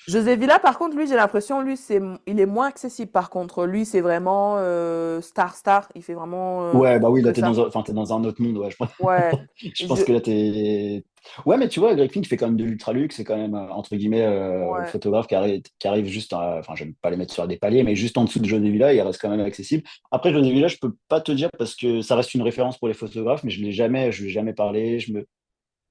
José Villa, par contre, lui, j'ai l'impression, lui, il est moins accessible. Par contre, lui, c'est vraiment star. Il fait vraiment Ouais, bah oui, là, que ça. enfin, t'es dans un autre monde, ouais. Ouais. Je pense Je, que là, t'es. Ouais, mais tu vois, Greg Fink fait quand même de l'ultra luxe, c'est quand même, entre guillemets, le ouais. photographe qui arrive juste, enfin, j'aime pas les mettre sur des paliers, mais juste en dessous de José Villa, il reste quand même accessible. Après, José Villa, je peux pas te dire parce que ça reste une référence pour les photographes, mais je lui ai jamais parlé. Je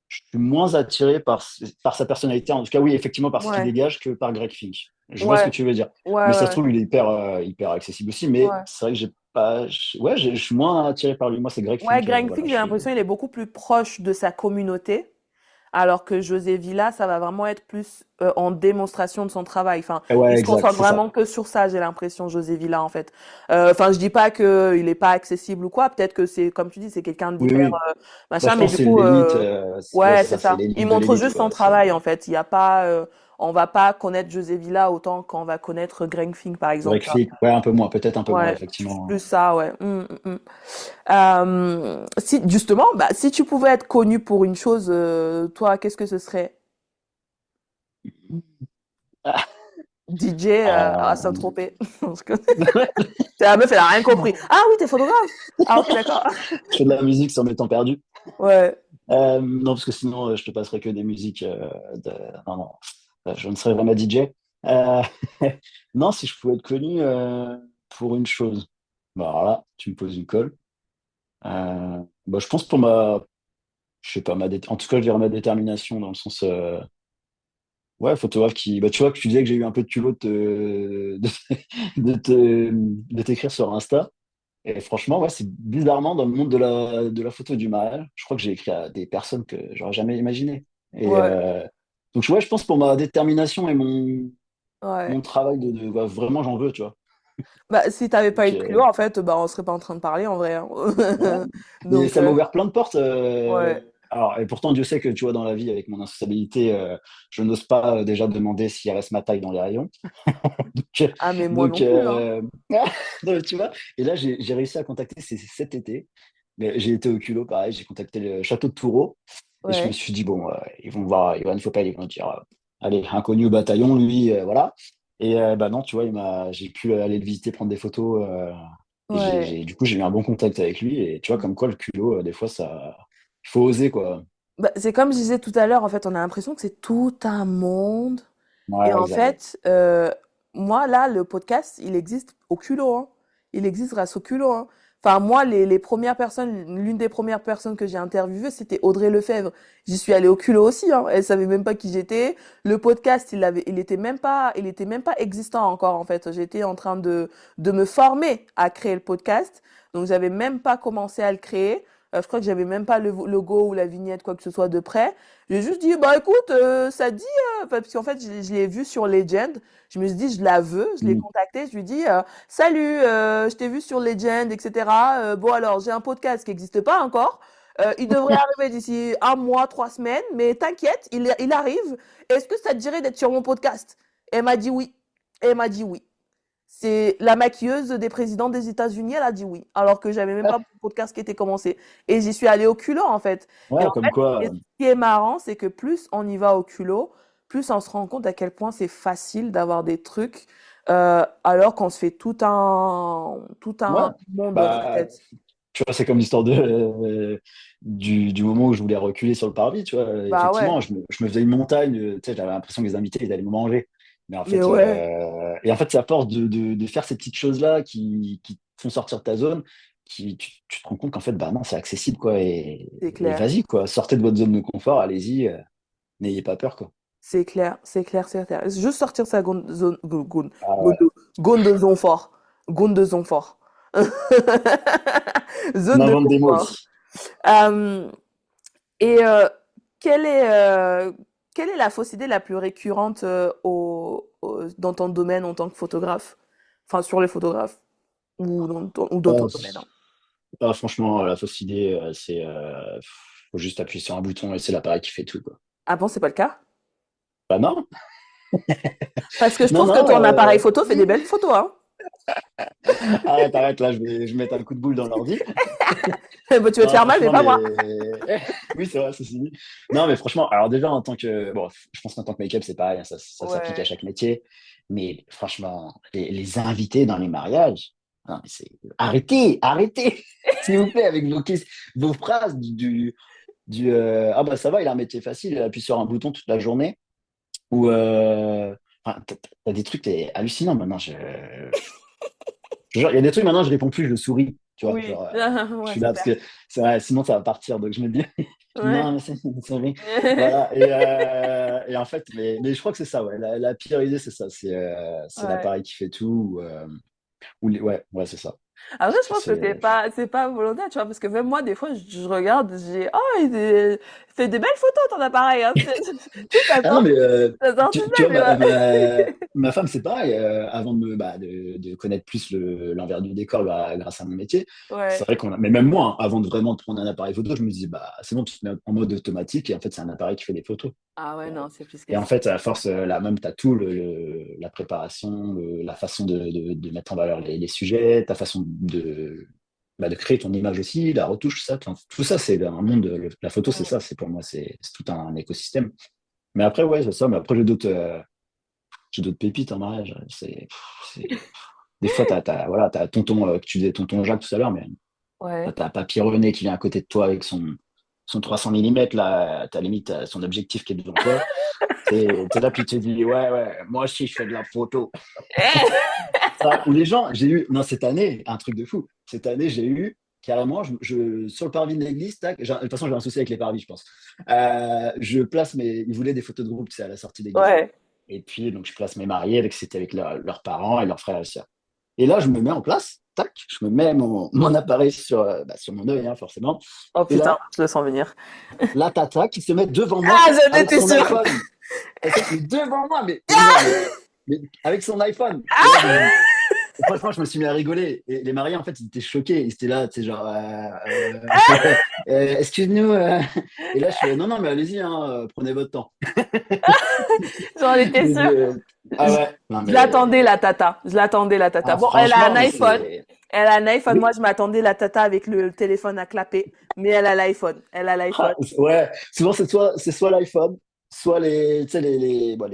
suis moins attiré par sa personnalité. En tout cas, oui, effectivement, par ce qu'il Ouais. dégage que par Greg Fink. Je vois ce que Ouais. tu veux dire. Ouais. Mais ça se Ouais. trouve, il est hyper accessible aussi. Mais Ouais. c'est vrai que j'ai pas. Ouais, je suis moins attiré par lui. Moi, c'est Greg Ouais, Fink. Greg Voilà, Fink, je j'ai suis. l'impression il est beaucoup plus proche de sa communauté. Alors que José Villa, ça va vraiment être plus en démonstration de son travail. Enfin, il Ouais, se exact, concentre c'est ça. vraiment que sur ça, j'ai l'impression, José Villa, en fait. Enfin, je dis pas que il est pas accessible ou quoi. Peut-être que c'est, comme tu dis, c'est quelqu'un Oui, d'hyper oui. Bah, machin. je Mais pense que du c'est coup, l'élite. Ouais, ouais, c'est c'est ça, c'est ça. Il l'élite de montre l'élite, juste son quoi. C'est. travail, en fait. Il y a pas, on va pas connaître José Villa autant qu'on va connaître Greg Fink, par exemple. Greg Tu vois. Fink, ouais, un peu moins, peut-être un peu moins, Ouais, c'est effectivement. plus ça, ouais. Si justement, bah, si tu pouvais être connu pour une chose, toi, qu'est-ce que ce serait? DJ à Euh, Saint-Tropez. Parce que la meuf, elle a rien compris. Ah oui, t'es photographe. Ah ok, d'accord. Je fais de la musique sans mes temps perdus. Ouais, Non, parce que sinon, je te passerai que des musiques de... Non, non, je ne serais vraiment DJ. Euh, Non, si je pouvais être connu pour une chose, bah, alors là, tu me poses une colle. Bah, je pense pour je sais pas, en tout cas, je dirais ma détermination dans le sens, ouais, photographe qui, bah, tu vois, que tu disais que j'ai eu un peu de culot de t'écrire sur Insta. Et franchement, ouais, c'est bizarrement dans le monde de la photo du mariage, je crois que j'ai écrit à des personnes que j'aurais jamais imaginées. Et ouais, donc, ouais, je pense pour ma détermination et ouais. mon travail ouais, vraiment, j'en veux, tu vois. Bah, si t'avais pas eu Donc, de culot, en fait, bah, on serait pas en train de parler, en vrai, hein. ouais. Mais Donc, ça m'a ouvert plein de portes. ouais. Alors, et pourtant, Dieu sait que, tu vois, dans la vie, avec mon instabilité, je n'ose pas déjà demander s'il reste ma taille dans les rayons. Donc, Ah, mais moi donc, non plus, hein. donc, tu vois, et là, j'ai réussi à contacter, c'est cet été. Mais j'ai été au culot, pareil, j'ai contacté le château de Toureau. Et je me Ouais, suis dit, bon, ils vont voir Johan Fopel, ils vont dire, allez, inconnu au bataillon, lui, voilà. Et bah non, tu vois, j'ai pu aller le visiter, prendre des photos. Et ouais. du coup, j'ai eu un bon contact avec lui. Et tu vois, comme quoi, le culot, des fois, ça. Il faut oser, quoi. Bah, c'est comme je disais tout à l'heure, en fait, on a l'impression que c'est tout un monde. Et Ouais, en exact. fait, moi, là, le podcast, il existe au culot, hein. Il existe grâce au culot, hein. Enfin, moi, les premières personnes, l'une des premières personnes que j'ai interviewées, c'était Audrey Lefebvre. J'y suis allée au culot aussi, hein. Elle savait même pas qui j'étais. Le podcast, il était même pas existant encore, en fait. J'étais en train de me former à créer le podcast. Donc, j'avais même pas commencé à le créer. Je crois que j'avais même pas le logo ou la vignette, quoi que ce soit de près. J'ai juste dit, bah écoute, ça dit parce qu'en fait, je l'ai vu sur Legend. Je me suis dit, je la veux. Je l'ai Mm. contacté. Je lui ai dit, salut, je t'ai vu sur Legend, etc. Bon, alors, j'ai un podcast qui n'existe pas encore. Il devrait arriver d'ici un mois, 3 semaines. Mais t'inquiète, il arrive. Est-ce que ça te dirait d'être sur mon podcast? Et elle m'a dit oui. Et elle m'a dit oui. C'est la maquilleuse des présidents des États-Unis, elle a dit oui, alors que j'avais même pas mon podcast qui était commencé. Et j'y suis allée au culot, en fait. Et Ouais, en comme fait, quoi. et ce qui est marrant, c'est que plus on y va au culot, plus on se rend compte à quel point c'est facile d'avoir des trucs, alors qu'on se fait tout Ouais. un monde dans sa Bah, tête. tu vois, c'est comme l'histoire du moment où je voulais reculer sur le parvis, tu vois. Bah ouais, Effectivement, je me faisais une montagne, tu sais, j'avais l'impression que les invités, ils allaient me manger. Mais en mais fait, ouais, c'est à force de faire ces petites choses-là qui te font sortir de ta zone, tu te rends compte qu'en fait, bah non, c'est accessible, quoi. c'est Et clair. vas-y, quoi. Sortez de votre zone de confort, allez-y, n'ayez pas peur, quoi. C'est clair, c'est clair, c'est clair. Juste sortir sa Ah ouais. zone de confort. Zone de confort. On Zone de invente des mots confort. ici. Euh, et quelle est, euh, quelle est la fausse idée la plus récurrente dans ton domaine en tant que photographe? Enfin, sur les photographes ou dans ton Ah, domaine, hein. franchement, la fausse idée, faut juste appuyer sur un bouton et c'est l'appareil qui fait tout, quoi. Ah bon, c'est pas le cas? Bah non, Parce que je non, trouve que non. ton appareil photo fait des belles photos, hein. Arrête, arrête, là, je vais mettre un coup de boule dans l'ordi. Bah, tu veux te Non, faire mal, mais franchement, pas moi. oui, c'est vrai, ceci dit. Non, mais franchement, alors déjà, en tant que. Bon, je pense qu'en tant que make-up, c'est pareil, hein, ça s'applique à Ouais. chaque métier. Mais franchement, les invités dans les mariages, non, mais arrêtez, arrêtez, s'il vous plaît, avec vos phrases ah bah ça va, il a un métier facile, il appuie sur un bouton toute la journée. Ou. Enfin, t'as des trucs hallucinants maintenant. Genre, il y a des trucs maintenant, je réponds plus, je souris. Tu vois, Oui. genre, je Ouais, suis là c'est parce clair. que c'est vrai, sinon ça va partir. Donc je me dis, non, Ouais. mais c'est vrai. Voilà. Et en fait, mais je crois que c'est ça, ouais. La pire idée, c'est ça. C'est Ouais. l'appareil qui fait tout. Ouais, ouais, c'est ça. Après, je pense que C'est. c'est pas volontaire, tu vois, parce que même moi, des fois, je regarde, oh, il fait des belles photos, ton appareil, hein. Tu sais, Ah non, mais ça sort tout tu seul, vois, tu vois. ma femme, c'est pareil. Avant de connaître plus l'envers du décor grâce à mon métier, c'est Ouais. vrai mais même moi, hein, avant de vraiment prendre un appareil photo, je me dis, bah, c'est bon, tu te mets en mode automatique et en fait, c'est un appareil qui fait des photos. Ah ouais, non, c'est plus que Et en ça. fait, à force, là, même, tu as tout, la préparation, la façon de mettre en valeur les sujets, ta façon de créer ton image aussi, la retouche, ça, tout ça, c'est un monde. La photo, c'est Mm. ça, pour moi, c'est tout un écosystème. Mais après, ouais, c'est ça. Mais après, j'ai d'autres pépites en mariage. Des fois, voilà, t'as tonton, que tu disais tonton Jacques tout à l'heure, mais Ouais. t'as Papy René qui vient à côté de toi avec son 300 millimètres là, t'as limite son objectif qui est devant toi. T'es là, puis tu te dis, ouais, ouais, moi aussi, je fais de la photo. Ça, ou les gens, j'ai eu, non, cette année, un truc de fou. Cette année, j'ai eu carrément, sur le parvis de l'église, tac, de toute façon, j'ai un souci avec les parvis, je pense. Je place ils voulaient des photos de groupe, c'est à la sortie d'église. Ouais. Et puis, donc, je place mes mariés, c'était avec leurs parents et leurs frères et sœurs. Et là, je me mets en place, tac, je me mets mon appareil sur mon œil, hein, forcément. Oh Et putain, là, je le sens venir. la tata qui se met devant moi Ah, j'en avec étais son sûre. iPhone. Elle se met devant moi, mais avec son iPhone. Et là, franchement, je me suis mis à rigoler. Et les mariés, en fait, ils étaient choqués. Ils étaient là, tu sais, genre, excuse-nous. Et là, je fais, non, non, mais allez-y, hein, prenez votre temps. J'en étais Donc, sûre. ah Je, ouais, non, je l'attendais, mais la tata. Je l'attendais, la tata. ah, Bon, elle a un franchement, mais iPhone. c'est. Elle a un iPhone. Moi, Oui, je m'attendais la tata avec le téléphone à clapper. Mais elle a l'iPhone. Elle a l'iPhone. ouais, souvent, c'est soit l'iPhone, soit tu sais, bon,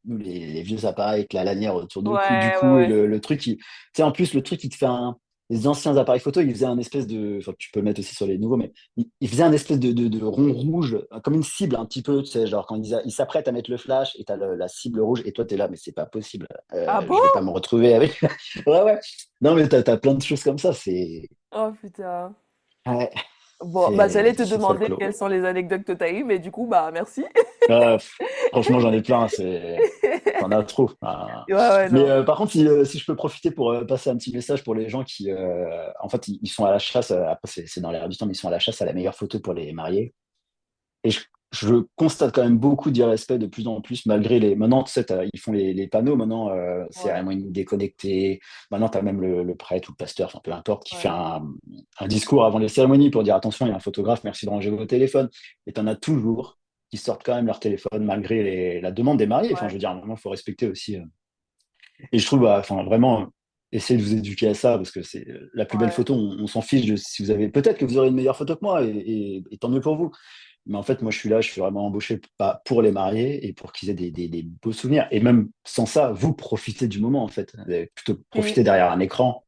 nous, les vieux appareils avec la lanière autour du Ouais, ouais, cou et ouais. le truc tu sais, en plus, le truc, il te fait les anciens appareils photo, ils faisaient un espèce de, enfin, tu peux le mettre aussi sur les nouveaux, mais ils faisaient un espèce de rond rouge, comme une cible un petit peu, tu sais, genre quand ils s'apprêtent à mettre le flash et t'as la cible rouge, et toi, t'es là, mais c'est pas possible, Ah je vais bon? pas me retrouver avec. Ouais, ouais. Non, mais t'as plein de choses comme ça, Oh putain. ouais, Bon, bah j'allais te c'est demander folklore. quelles sont les anecdotes que t'as eues, mais du coup, bah merci. Franchement, j'en ai plein, t'en as trop. Ouais, ouais, Mais non. par contre, si je peux profiter pour passer un petit message pour les gens qui, en fait, ils sont à la chasse, après c'est dans l'air du temps, mais ils sont à la chasse à la meilleure photo pour les mariés. Et je constate quand même beaucoup d'irrespect de plus en plus, malgré les. Maintenant, tu sais, ils font les panneaux, maintenant, Ouais, cérémonie déconnectée. Maintenant, tu as même le prêtre ou le pasteur, enfin peu importe, qui fait ouais, un discours avant les cérémonies pour dire attention, il y a un photographe, merci de ranger vos téléphones. Et tu en as toujours qui sortent quand même leur téléphone malgré la demande des mariés. Enfin, je ouais. veux dire, à un moment, il faut respecter aussi. Et je trouve, bah, enfin, vraiment, essayez de vous éduquer à ça, parce que c'est la plus belle Ouais. photo, on s'en fiche de si vous avez. Peut-être que vous aurez une meilleure photo que moi, et tant mieux pour vous. Mais en fait, moi, je suis là, je suis vraiment embauché pas pour les mariés et pour qu'ils aient des beaux souvenirs. Et même sans ça, vous profitez du moment, en fait. Plutôt que Puis, profiter derrière un écran.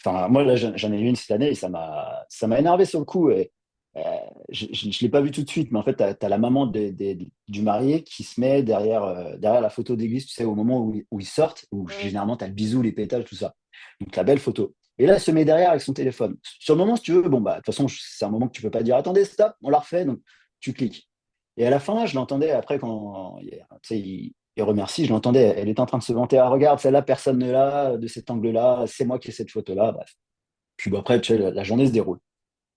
Enfin, moi, là, j'en ai eu une cette année et ça m'a énervé sur le coup. Et, euh, je ne l'ai pas vu tout de suite, mais en fait, tu as la maman du marié qui se met derrière la photo d'église, tu sais, au moment où ils sortent, où mm, généralement, tu as le bisou, les pétales, tout ça. Donc, la belle photo. Et là, elle se met derrière avec son téléphone. Sur le moment, si tu veux, bon, bah, de toute façon, c'est un moment que tu peux pas dire, attendez, stop, on la refait, donc tu cliques. Et à la fin, je l'entendais après quand tu sais, il remercie, je l'entendais, elle est en train de se vanter, ah, regarde, celle-là, personne ne l'a, de cet angle-là, c'est moi qui ai cette photo-là, bref. Puis bah, après, tu sais, la journée se déroule.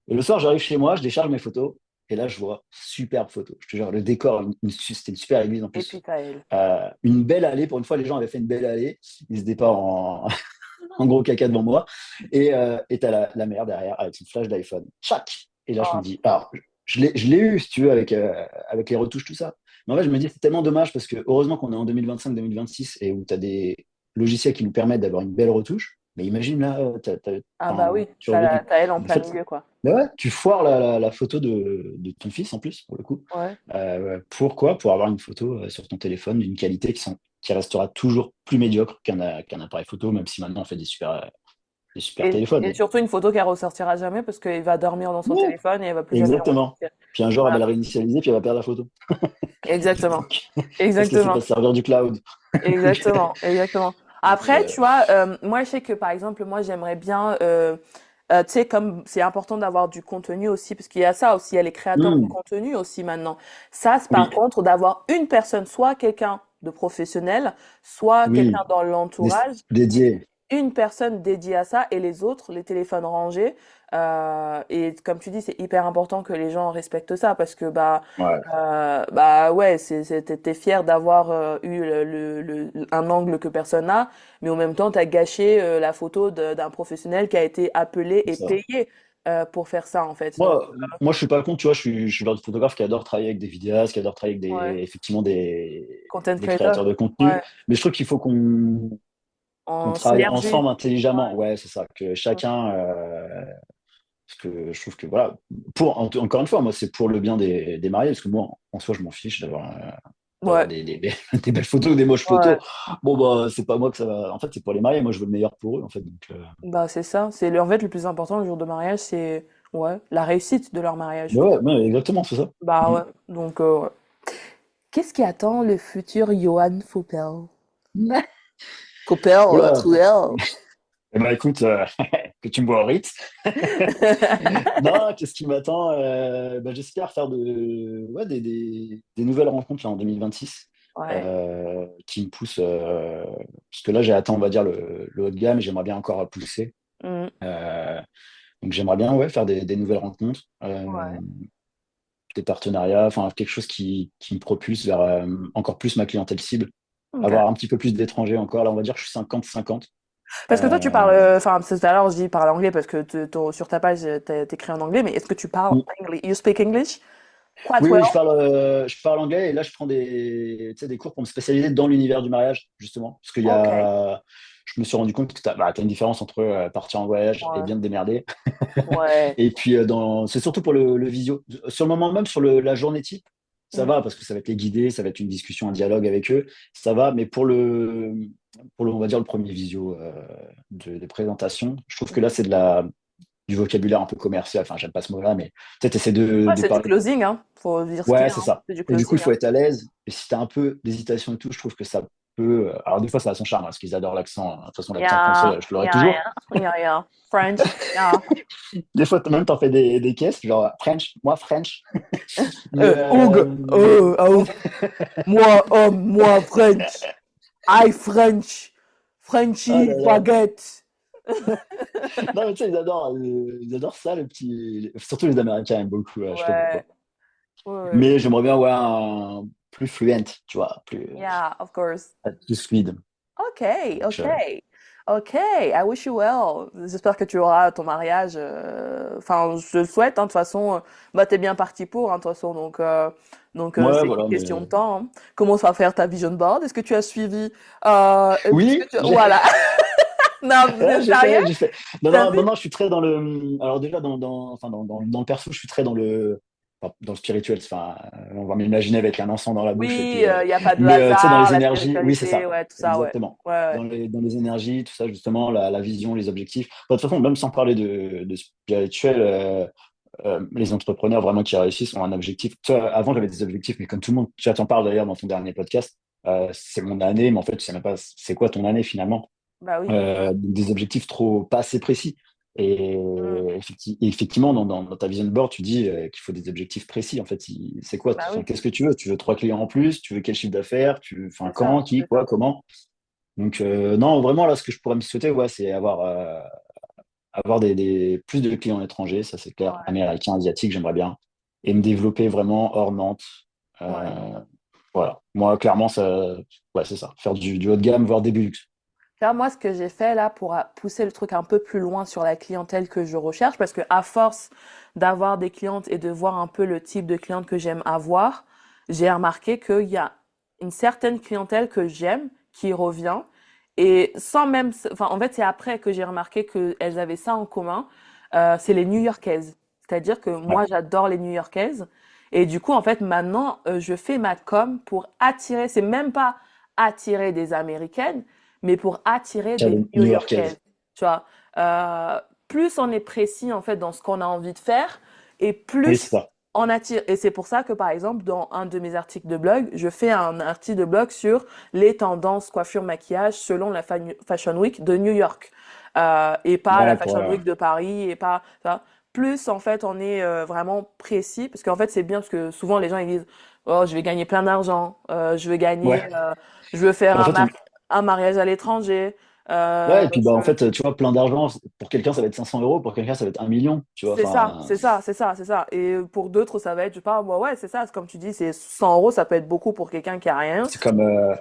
Et le soir, j'arrive chez moi, je décharge mes photos, et là, je vois, superbe photo. Je te jure, le décor, c'était une super église en et plus. puis t'as elle. Une belle allée, pour une fois, les gens avaient fait une belle allée, ils se départent en gros caca devant moi, et t'as la mère derrière avec son flash d'iPhone. Tchac. Et là, je me Oh dis, putain. alors, je l'ai eu, si tu veux, avec les retouches, tout ça. Mais en fait, je me dis, c'est tellement dommage parce que heureusement qu'on est en 2025-2026 et où tu as des logiciels qui nous permettent d'avoir une belle retouche. Mais imagine là, Ah bah enfin, oui, tu aurais vécu. t'as elle en En plein fait, milieu, quoi. mais ouais, tu foires la photo de ton fils en plus, pour le coup. Ouais. Pourquoi? Pour avoir une photo sur ton téléphone d'une qualité qui restera toujours plus médiocre qu'un appareil photo, même si maintenant on fait des super téléphones. Et Mais surtout une photo qu'elle ressortira jamais parce qu'il va dormir dans son ouais, téléphone et elle va plus jamais le exactement. ressortir. Puis un jour, elle va Voilà. le réinitialiser, puis elle va perdre la photo. Exactement. Donc, parce que c'est pas Exactement. le serveur du cloud. Donc, Exactement. Exactement. donc, Après, tu vois, moi, je sais que par exemple, moi, j'aimerais bien, tu sais, comme c'est important d'avoir du contenu aussi, parce qu'il y a ça aussi, il y a les créateurs de contenu aussi maintenant. Ça, c'est par oui, contre, d'avoir une personne, soit quelqu'un de professionnel, soit quelqu'un oui, dans Dé- l'entourage, mais dédié. une personne dédiée à ça et les autres, les téléphones rangés. Et comme tu dis, c'est hyper important que les gens respectent ça parce que Ouais, bah ouais, t'es fier d'avoir eu un angle que personne n'a, mais en même temps, t'as gâché la photo d'un professionnel qui a été appelé c'est et ça. payé pour faire ça en fait. Donc, Moi, je suis pas contre, tu vois, je suis le genre de photographe qui adore travailler avec des vidéastes, qui adore travailler avec ouais, effectivement content des créateurs creator, de contenu. ouais, Mais je trouve qu'il faut qu'on en travaille synergie. ensemble intelligemment. Ouais, Ouais, c'est ça, que ouais. chacun. Parce que je trouve que, voilà, encore une fois, moi, c'est pour le bien des mariés, parce que moi, en soi, je m'en fiche d'avoir Ouais, des belles photos ou des moches ouais. photos. Bon, bah, c'est pas moi que ça va. En fait, c'est pour les mariés. Moi, je veux le meilleur pour eux, en fait. Donc, Bah c'est ça. En fait, le plus important le jour de mariage, c'est ouais, la réussite de leur mariage. mais ouais, ouais, exactement, c'est ça. Bah Mm. ouais. Donc, ouais. Qu'est-ce qui attend le futur Johan Faupel? Faupel, Oula. Truel. Eh ben, écoute, que tu me vois au Ritz. Non, qu'est-ce qui m'attend? Bah, j'espère faire ouais, des nouvelles rencontres là, en 2026 Ouais. qui me poussent. Parce que là, j'ai atteint, on va dire, le haut de gamme et j'aimerais bien encore pousser. Mm. Euh, donc, j'aimerais bien ouais, faire des nouvelles rencontres, Ouais. des partenariats, enfin, quelque chose qui me propulse vers encore plus ma clientèle cible. Ok. Avoir un petit peu plus d'étrangers encore. Là, on va dire que je suis 50-50. Parce que toi, tu parles, enfin, tout à l'heure, je dis parle anglais parce que sur ta page, t'écris en anglais, mais est-ce que tu parles anglais? You speak English? Quite Oui, well? oui, je parle anglais et là, je prends tu sais, des cours pour me spécialiser dans l'univers du mariage, justement. Parce Ok. je me suis rendu compte que tu as une différence entre partir en voyage et Ouais. bien te démerder. Ouais. Et puis, c'est surtout pour le visio. Sur le moment même, sur la journée type, ça va parce que ça va être les guider, ça va être une discussion, un dialogue avec eux, ça va. Mais on va dire le premier visio des présentations, je trouve que là, c'est du vocabulaire un peu commercial. Enfin, j'aime pas ce mot-là, mais peut-être essayer Ouais, de c'est du parler. closing, hein. Faut dire ce qu'il y Ouais, a, c'est hein. ça. C'est du Et du coup, il closing, faut hein. être à l'aise. Et si tu as un peu d'hésitation et tout, je trouve que ça peut. Alors, des fois, ça a son charme, hein, parce qu'ils adorent l'accent. De toute façon, l'accent Yeah, français, je l'aurai yeah, toujours. yeah, yeah, yeah. French, yeah. Des fois, même, t'en fais des caisses, genre French, moi, French. Mais. Oug, moi, homme, moi, French. I French. Oh Frenchy, là là. baguette. Non, mais tu sais, ils adorent ça, surtout les Américains aiment beaucoup, je sais pas pourquoi. Ouais, ouais, ouais. Mais j'aimerais bien avoir un plus fluent, tu vois, Yeah, of course. plus fluide. Ok, Donc, ok, ok. I wish you well. J'espère que tu auras ton mariage. Enfin, je le souhaite. Hein, de toute façon, bah t'es bien parti pour. Hein, de toute façon, ouais, c'est une voilà, question mais. de temps. Hein. Commence à faire ta vision board. Est-ce que tu as suivi est-ce que Oui, voilà. Non, ouais, c'est sérieux? j'ai fait. Non, T'as non, non, fait? non, je suis très dans le. Alors, déjà, enfin, dans le perso, je suis très dans le spirituel. Enfin, on va m'imaginer avec un encens dans la bouche. Et Oui, puis, il n'y a pas de mais tu sais, dans hasard, les la énergies, oui, c'est spiritualité, ça. ouais, tout ça, ouais. Exactement. Ouais, ouais. Dans les énergies, tout ça, justement, la vision, les objectifs. Bon, de toute façon, même sans parler de spirituel, les entrepreneurs vraiment qui réussissent ont un objectif. Tu vois, avant, j'avais des objectifs, mais comme tout le monde, tu t'en parles d'ailleurs dans ton dernier podcast, c'est mon année, mais en fait, tu sais même pas c'est quoi ton année finalement. Bah oui. Des objectifs pas assez précis. Et Mm. effectivement, dans ta vision board, tu dis qu'il faut des objectifs précis. En fait, c'est quoi? Bah Enfin, oui, qu'est-ce que tu veux? Tu veux trois clients en plus? Tu veux quel chiffre d'affaires? Enfin, c'est ça, quand, qui, c'est quoi, ça. comment? Donc, non, vraiment, là, ce que je pourrais me souhaiter, ouais, c'est avoir plus de clients étrangers, ça c'est clair, Ouais, américains, asiatiques, j'aimerais bien, et me développer vraiment hors Nantes. ouais. Euh, voilà, moi clairement, ouais, c'est ça, faire du haut de gamme, voire début luxe. Là, moi, ce que j'ai fait là pour pousser le truc un peu plus loin sur la clientèle que je recherche, parce que à force d'avoir des clientes et de voir un peu le type de cliente que j'aime avoir, j'ai remarqué qu'il y a une certaine clientèle que j'aime qui revient et sans même, enfin, en fait, c'est après que j'ai remarqué qu'elles avaient ça en commun. C'est les New-Yorkaises. C'est-à-dire que Ouais, moi, j'adore les New-Yorkaises. Et du coup, en fait, maintenant, je fais ma com pour attirer, c'est même pas attirer des Américaines, mais pour attirer des les New-Yorkaises. New-Yorkaises. Tu vois, plus on est précis en fait dans ce qu'on a envie de faire, et Oui, c'est plus ça. on attire. Et c'est pour ça que par exemple, dans un de mes articles de blog, je fais un article de blog sur les tendances coiffure maquillage selon la Fashion Week de New York, et pas la Ouais, Fashion Week de Paris, et pas ça. Plus en fait on est vraiment précis, parce qu'en fait c'est bien parce que souvent les gens ils disent oh je vais gagner plein d'argent, ouais. je veux faire En fait, un mariage à l'étranger. ouais, et puis bah, en Je... fait, tu vois, plein d'argent, pour quelqu'un, ça va être 500 euros, pour quelqu'un, ça va être 1 million, tu vois, C'est ça, enfin, c'est ça, c'est ça, c'est ça. Et pour d'autres, ça va être, je sais pas, moi, ouais, c'est ça. C'est comme tu dis, c'est 100 euros, ça peut être beaucoup pour quelqu'un qui a rien. c'est comme, euh,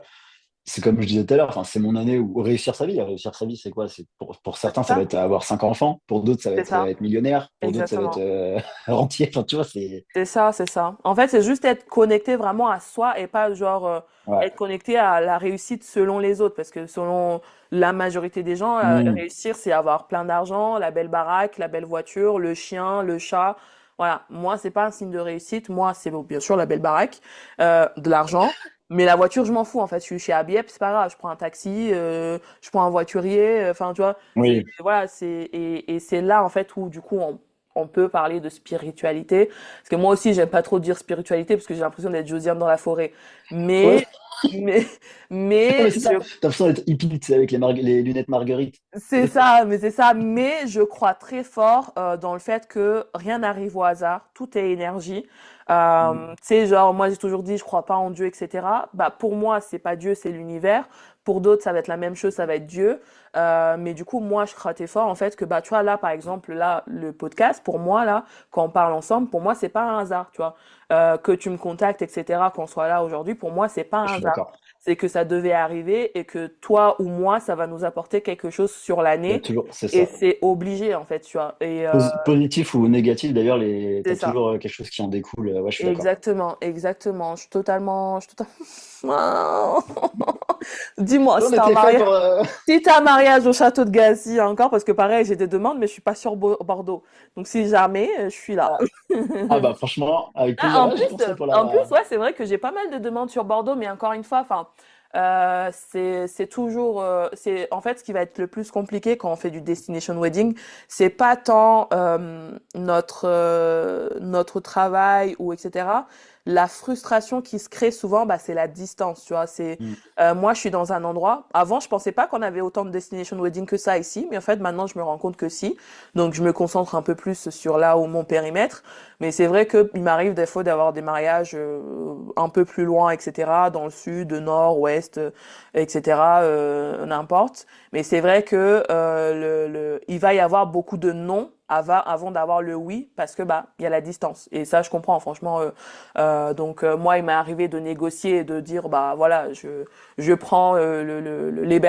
c'est comme je disais tout à l'heure, enfin, c'est mon année où réussir sa vie. Réussir sa vie, c'est quoi? Pour Bah, certains, c'est ça va ça, être avoir 5 enfants, pour d'autres, ça va c'est être ça, être millionnaire, pour d'autres, ça va être exactement. rentier. Enfin, tu vois, c'est. C'est ça, c'est ça. En fait, c'est juste être connecté vraiment à soi et pas genre Ouais. être connecté à la réussite selon les autres. Parce que selon la majorité des gens, Hmm. réussir, c'est avoir plein d'argent, la belle baraque, la belle voiture, le chien, le chat. Voilà. Moi, c'est pas un signe de réussite. Moi, c'est bon, bien sûr la belle baraque, de l'argent. Mais la voiture, je m'en fous. En fait, je suis chez Abiep, c'est pas grave. Je prends un taxi, je prends un voiturier. Enfin, tu vois, c'est Oui. voilà, et c'est là en fait où du coup on peut parler de spiritualité. Parce que moi aussi, j'aime pas trop dire spiritualité parce que j'ai l'impression d'être Josiane dans la forêt. Ouais, Mais, mais, mais mais c'est ça. je, T'as l'impression d'être hippie, tu sais, avec les lunettes Marguerite. c'est ça, mais c'est ça. Mais je crois très fort dans le fait que rien n'arrive au hasard, tout est énergie. Hmm. Tu sais, genre, moi j'ai toujours dit, je crois pas en Dieu, etc. Bah, pour moi, c'est pas Dieu, c'est l'univers. Pour d'autres, ça va être la même chose, ça va être Dieu. Mais du coup, moi, je crois très fort en fait que, bah, tu vois, là, par exemple, là, le podcast, pour moi, là, quand on parle ensemble, pour moi, c'est pas un hasard, tu vois. Que tu me contactes, etc., qu'on soit là aujourd'hui, pour moi, c'est pas Je un suis hasard. d'accord. C'est que ça devait arriver et que toi ou moi, ça va nous apporter quelque chose sur Il y a l'année. toujours, c'est Et ça. c'est obligé, en fait, tu vois. Et Positif ou négatif, d'ailleurs, c'est t'as ça. toujours quelque chose qui en découle. Ouais, je suis d'accord. Exactement, exactement. Je suis totalement... Dis-moi, On était fait pour. si t'as un mariage au château de Gazi encore, parce que pareil, j'ai des demandes, mais je suis pas sur Bordeaux. Donc si jamais, je suis là. Ah, ah bah franchement, avec Ah, plaisir. Ouais, j'y pensais pour en plus, la. ouais, c'est vrai que j'ai pas mal de demandes sur Bordeaux, mais encore une fois, enfin, c'est toujours, c'est en fait ce qui va être le plus compliqué quand on fait du destination wedding, c'est pas tant notre travail ou etc. La frustration qui se crée souvent, bah, c'est la distance, tu vois. C'est Hmm. moi, je suis dans un endroit. Avant, je pensais pas qu'on avait autant de destination wedding que ça ici, mais en fait, maintenant, je me rends compte que si. Donc, je me concentre un peu plus sur là où mon périmètre. Mais c'est vrai que il m'arrive des fois d'avoir des mariages un peu plus loin, etc., dans le sud, nord, ouest, etc., n'importe. Mais c'est vrai que il va y avoir beaucoup de non avant d'avoir le oui, parce que bah il y a la distance. Et ça, je comprends, franchement. Donc moi, il m'est arrivé de négocier et de dire bah voilà, je prends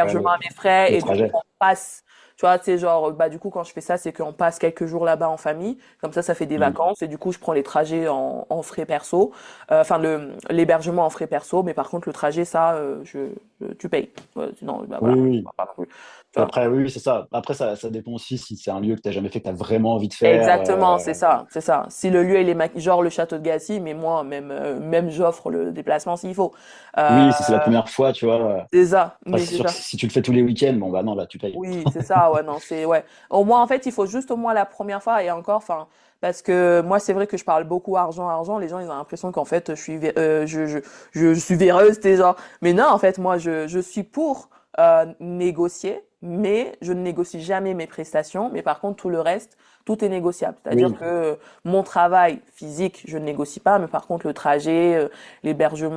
Ouais, l'hébergement à mes frais le et du coup trajet. on passe. Tu vois, c'est genre, bah, du coup, quand je fais ça, c'est qu'on passe quelques jours là-bas en famille. Comme ça fait des Hmm. vacances. Et du coup, je prends les trajets en frais perso. Enfin, l'hébergement en frais perso. Mais par contre, le trajet, ça, tu payes. Sinon, bah, Oui, voilà. oui, oui. Pas non plus. Tu vois. Après, oui, oui, c'est ça. Après, ça dépend aussi si c'est un lieu que tu n'as jamais fait, que tu as vraiment envie de faire. Exactement, c'est ça, c'est ça. Si le lieu, il est genre le château de Gassy, mais moi, même j'offre le déplacement s'il faut. Euh, Oui, si c'est la première fois, tu vois. c'est ça, Après, mais c'est c'est sûr que ça. si tu le fais tous les week-ends, bon, bah non, là, tu payes. Oui, c'est ça, ouais, non, c'est, ouais. Au moins, en fait, il faut juste au moins la première fois et encore, enfin, parce que moi, c'est vrai que je parle beaucoup argent, argent. Les gens, ils ont l'impression qu'en fait, je suis véreuse, t'es genre. Mais non, en fait, moi, je suis pour négocier, mais je ne négocie jamais mes prestations. Mais par contre, tout le reste, tout est négociable. C'est-à-dire Oui, que mon travail physique, je ne négocie pas, mais par contre, le trajet,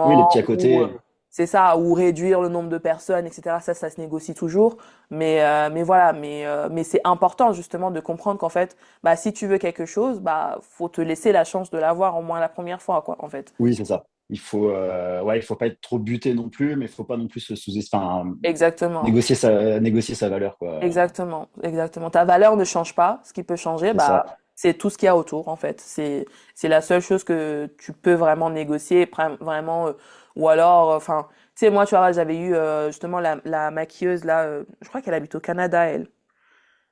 oui, les l'hébergement petits à ou côté. c'est ça, ou réduire le nombre de personnes, etc. Ça se négocie toujours. Mais voilà, mais c'est important justement de comprendre qu'en fait, bah, si tu veux quelque chose, bah, faut te laisser la chance de l'avoir au moins la première fois, quoi, en fait. Oui, c'est ça. Ouais, il faut pas être trop buté non plus, mais il faut pas non plus se enfin, Exactement. négocier sa valeur, quoi. Exactement. Exactement. Ta valeur ne change pas. Ce qui peut changer, C'est bah, ça. c'est tout ce qu'il y a autour, en fait. C'est la seule chose que tu peux vraiment négocier, vraiment, ou alors, enfin, tu sais, moi, tu vois, j'avais eu, justement la maquilleuse, là, je crois qu'elle habite au Canada, elle.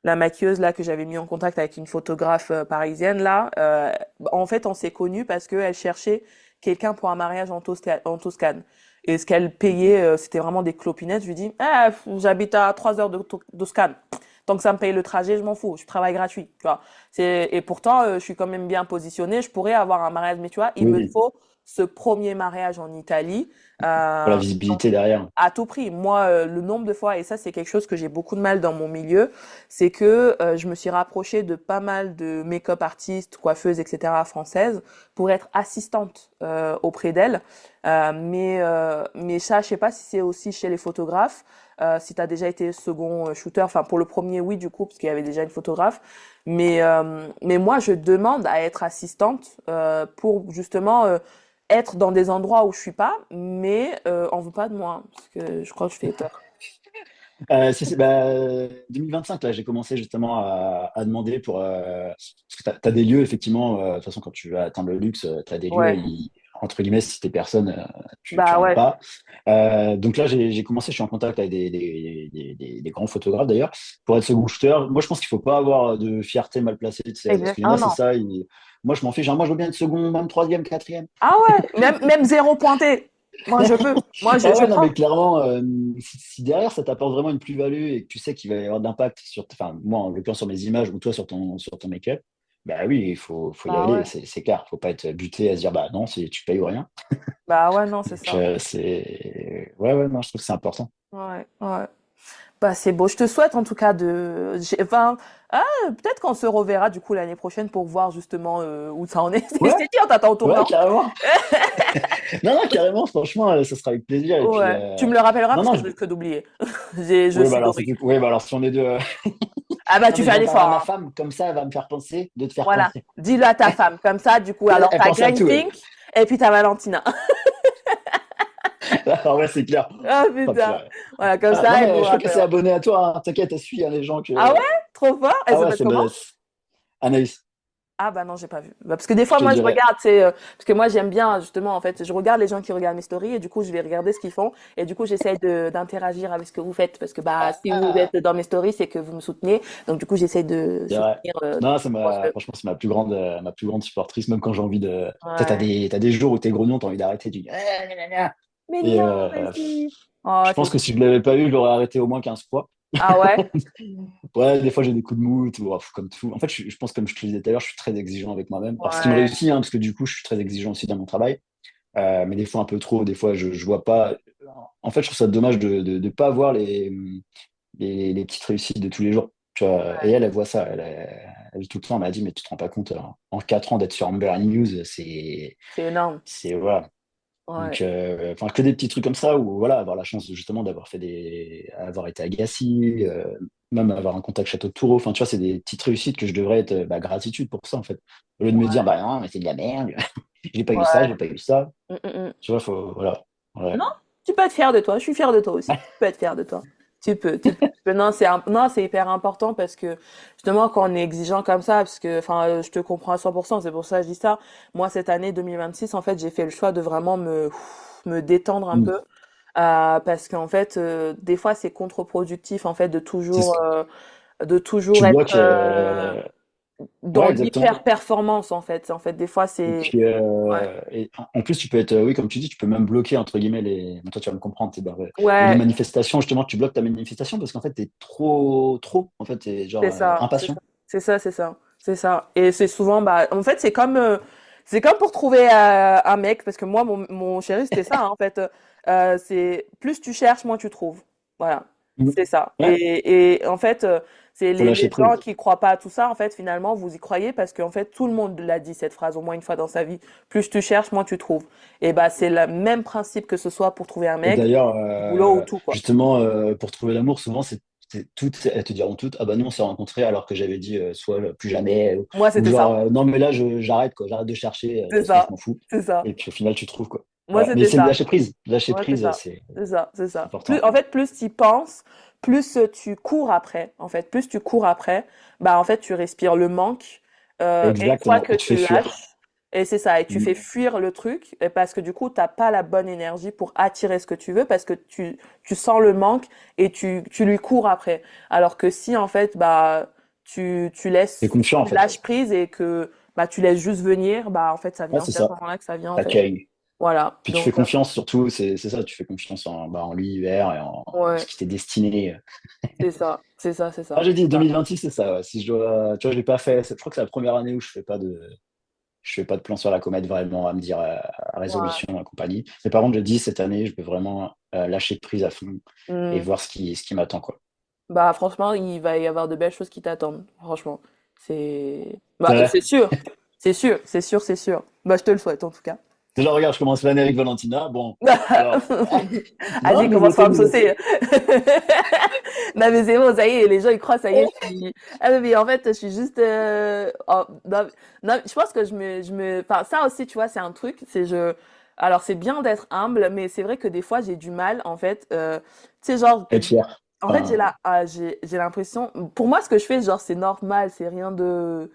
La maquilleuse là que j'avais mis en contact avec une photographe parisienne là, en fait on s'est connus parce qu'elle cherchait quelqu'un pour un mariage en Toscane. Et ce qu'elle payait, c'était vraiment des clopinettes. Je lui dis, ah, j'habite à 3 heures de Toscane. Tant que ça me paye le trajet, je m'en fous. Je travaille gratuit, tu vois. Et pourtant, je suis quand même bien positionnée. Je pourrais avoir un mariage, mais tu vois, il me Oui, faut ce premier mariage en Italie. pour la Euh, visibilité derrière. à tout prix. Moi, le nombre de fois, et ça c'est quelque chose que j'ai beaucoup de mal dans mon milieu, c'est que je me suis rapprochée de pas mal de make-up artistes, coiffeuses, etc. françaises pour être assistante auprès d'elles. Mais ça, je sais pas si c'est aussi chez les photographes. Si tu as déjà été second shooter, enfin pour le premier oui du coup parce qu'il y avait déjà une photographe, mais moi je demande à être assistante pour justement être dans des endroits où je suis pas, mais on veut pas de moi, parce que je crois que je fais peur. Bah, 2025, là, j'ai commencé justement à demander pour. Parce que tu as, des lieux, effectivement, de toute façon, quand tu vas atteindre le luxe, tu as des lieux, Ouais, entre guillemets, si t'es personne, tu bah rentres ouais, pas. Donc là, j'ai commencé, je suis en contact avec des grands photographes d'ailleurs, pour être second shooter. Moi, je pense qu'il faut pas avoir de fierté mal placée, tu sais, parce exact. qu'il y en Ah a, c'est non. ça. Moi, je m'en fiche. Hein. Moi, je veux bien être second, même troisième, quatrième. Ah ouais, même zéro pointé. Moi je peux. Moi Ah je ouais, non, prends. mais clairement, si derrière ça t'apporte vraiment une plus-value et que tu sais qu'il va y avoir d'impact sur, enfin, moi en l'occurrence sur mes images ou toi sur ton make-up, bah oui, faut y Bah aller, ouais. c'est clair. Faut pas être buté à se dire, bah non, tu payes ou rien. Bah ouais, non, c'est Donc, ça. ouais, ouais, non, je trouve que c'est important. Ouais, ouais. Bah c'est beau. Je te souhaite en tout cas enfin, ah, peut-être qu'on se reverra du coup l'année prochaine pour voir justement où ça en est. Je Ouais, t'ai dit, on t'attend au ouais, tournant. carrément. Non, non, carrément, franchement, ça sera avec plaisir. Et puis, Ouais. Tu me le rappelleras non, parce non, que je risque d'oublier. Je oui, bah suis alors, dorée. oui, bah alors, si on est deux, Ah bah non, tu mais fais un j'en parlerai à effort, ma hein. femme, comme ça, elle va me faire penser, de te faire Voilà. penser. Dis-le à ta femme. Comme ça, du coup, alors Elle t'as pense à tout, elle. Pink et puis t'as Valentina. Ah ouais, c'est clair. Ah Oh, putain. purée. Voilà, comme Ah, non, ça, elle nous mais je crois qu'elle s'est rappellera. abonnée à toi. Hein. T'inquiète, elle suit hein, les gens Ah que. ouais? Trop fort? Elle Ah ouais, s'appelle comment? Anaïs. Ah bah non, j'ai pas vu. Bah, parce que des Je fois, te moi, je dirais. regarde, parce que moi, j'aime bien, justement, en fait, je regarde les gens qui regardent mes stories et du coup, je vais regarder ce qu'ils font et du coup, j'essaie d'interagir avec ce que vous faites parce que bah, si vous Ah, êtes dans mes stories, c'est que vous me soutenez. Donc, du coup, j'essaie de c'est vrai. soutenir. Non, Euh, franchement, c'est ma plus grande supportrice, même quand j'ai envie de. Tu sais, ouais. t'as des jours où t'es grognon, t'as envie d'arrêter, tu dis. Mais Et non, mais si. Oh, je c'est pense que si je l'avais pas eu, je l'aurais arrêté au moins 15 fois. Ah ouais? Ouais, des fois j'ai des coups de mou, tout, comme tout. En fait, je pense, comme je te disais tout à l'heure, je suis très exigeant avec moi-même. Alors, ce qui me Ouais. réussit, hein, parce que du coup, je suis très exigeant aussi dans mon travail. Mais des fois un peu trop, des fois je vois pas. En fait, je trouve ça dommage de ne pas voir les petites réussites de tous les jours. Tu vois, et elle voit ça. Elle, tout le temps, elle m'a dit, mais tu te rends pas compte, en 4 ans d'être sur Amber News, C'est énorme. voilà. Ouais. Donc, enfin, que des petits trucs comme ça, où voilà, avoir la chance justement avoir été à Gassy, même avoir un contact Château de Tourreau. Enfin, tu vois, c'est des petites réussites que je devrais être, gratitude pour ça, en fait. Au lieu de me dire, bah non, mais c'est de la merde, j'ai pas eu ça, Ouais. j'ai pas eu ça. Mm. Tu vois, faut, voilà. Ouais. Non, tu peux être fier de toi. Je suis fière de toi aussi. Tu peux être fier de toi. Non, non, c'est hyper important parce que justement, quand on est exigeant comme ça, parce que, enfin, je te comprends à 100%, c'est pour ça que je dis ça. Moi, cette année 2026, en fait, j'ai fait le choix de vraiment me détendre un Mm. peu. Parce qu'en fait, des fois, c'est contre-productif, en fait, C'est ce que de toujours tu être, bloques. dans Ouais, exactement. l'hyper-performance, en fait. En fait, des fois, Et c'est, puis, ouais. en plus, tu peux être, oui, comme tu dis, tu peux même bloquer, entre guillemets, mais toi, tu vas me comprendre, mais les Ouais, manifestations, justement, tu bloques ta manifestation parce qu'en fait, t'es trop, en fait, t'es c'est genre ça, c'est ça, impatient. c'est ça, c'est ça, c'est ça. Et c'est souvent, bah, en fait, c'est comme pour trouver un mec, parce que moi, mon chéri, c'était ça, hein, en fait. C'est plus tu cherches, moins tu trouves. Voilà, Mm. c'est ça. Ouais, Et en fait, c'est faut les lâcher gens prise. qui croient pas à tout ça, en fait, finalement, vous y croyez parce qu'en fait, tout le monde l'a dit cette phrase au moins une fois dans sa vie. Plus tu cherches, moins tu trouves. Et bah, c'est le même principe que ce soit pour trouver un Et mec, d'ailleurs, boulot ou tout, quoi. justement, pour trouver l'amour, souvent, elles te diront toutes, ah bah nous, on s'est rencontrés alors que j'avais dit, soit plus jamais, Moi, ou c'était genre, ça. non, mais là, j'arrête, quoi, j'arrête de chercher, de C'est toute façon, je ça. m'en fous. C'est ça. Et puis au final, tu trouves, quoi. Moi, Voilà. Mais c'était c'est le ça. lâcher prise. Lâcher Ouais, c'est prise, ça. C'est ça, c'est c'est ça. Plus, important. en fait, plus tu y penses, plus tu cours après. En fait, plus tu cours après, bah en fait, tu respires le manque. Et une fois Exactement. que Et tu fais tu fuir. lâches, et c'est ça, et tu Mm. fais fuir le truc, et parce que du coup, t'as pas la bonne énergie pour attirer ce que tu veux, parce que tu sens le manque et tu lui cours après. Alors que si, en fait, bah, T'es confiant, en tu fait. lâches prise et que bah, tu laisses juste venir, bah en fait, ça Ouais, vient. c'est C'est à ce ça. moment-là que ça vient, en fait. T'accueilles. Voilà. Puis tu fais Donc, confiance, surtout, c'est ça, tu fais confiance en l'univers et en ce ouais. qui t'est destiné. C'est ça, c'est ça, c'est Ah, ça, j'ai dit c'est ça. 2026, c'est ça. Ouais. Si je dois, tu vois, je l'ai pas fait. Je crois que c'est la première année où je fais pas de plan sur la comète vraiment à me dire à Ouais. résolution, à compagnie. Mais par contre, je dis cette année, je veux vraiment lâcher prise à fond et Hmm. voir ce qui m'attend, quoi. Bah franchement, il va y avoir de belles choses qui t'attendent. Franchement, c'est C'est bah vrai. c'est sûr, c'est sûr, c'est sûr, c'est sûr. Bah je te le souhaite en tout cas. Déjà, regarde, je commence l'année avec Valentina. Bon, alors, non, Vas-y, commence nouveauté, pas à me saucer. nouveauté. Non mais c'est bon, ça y est, les gens ils croient, ça y est, je suis. Ah mais en fait, je suis juste. Non, non, je pense que enfin ça aussi, tu vois, c'est un truc, c'est je. Alors c'est bien d'être humble, mais c'est vrai que des fois j'ai du mal, en fait. Tu sais genre, Être fier. en fait Enfin, j'ai l'impression, pour moi ce que je fais, genre c'est normal, c'est rien de.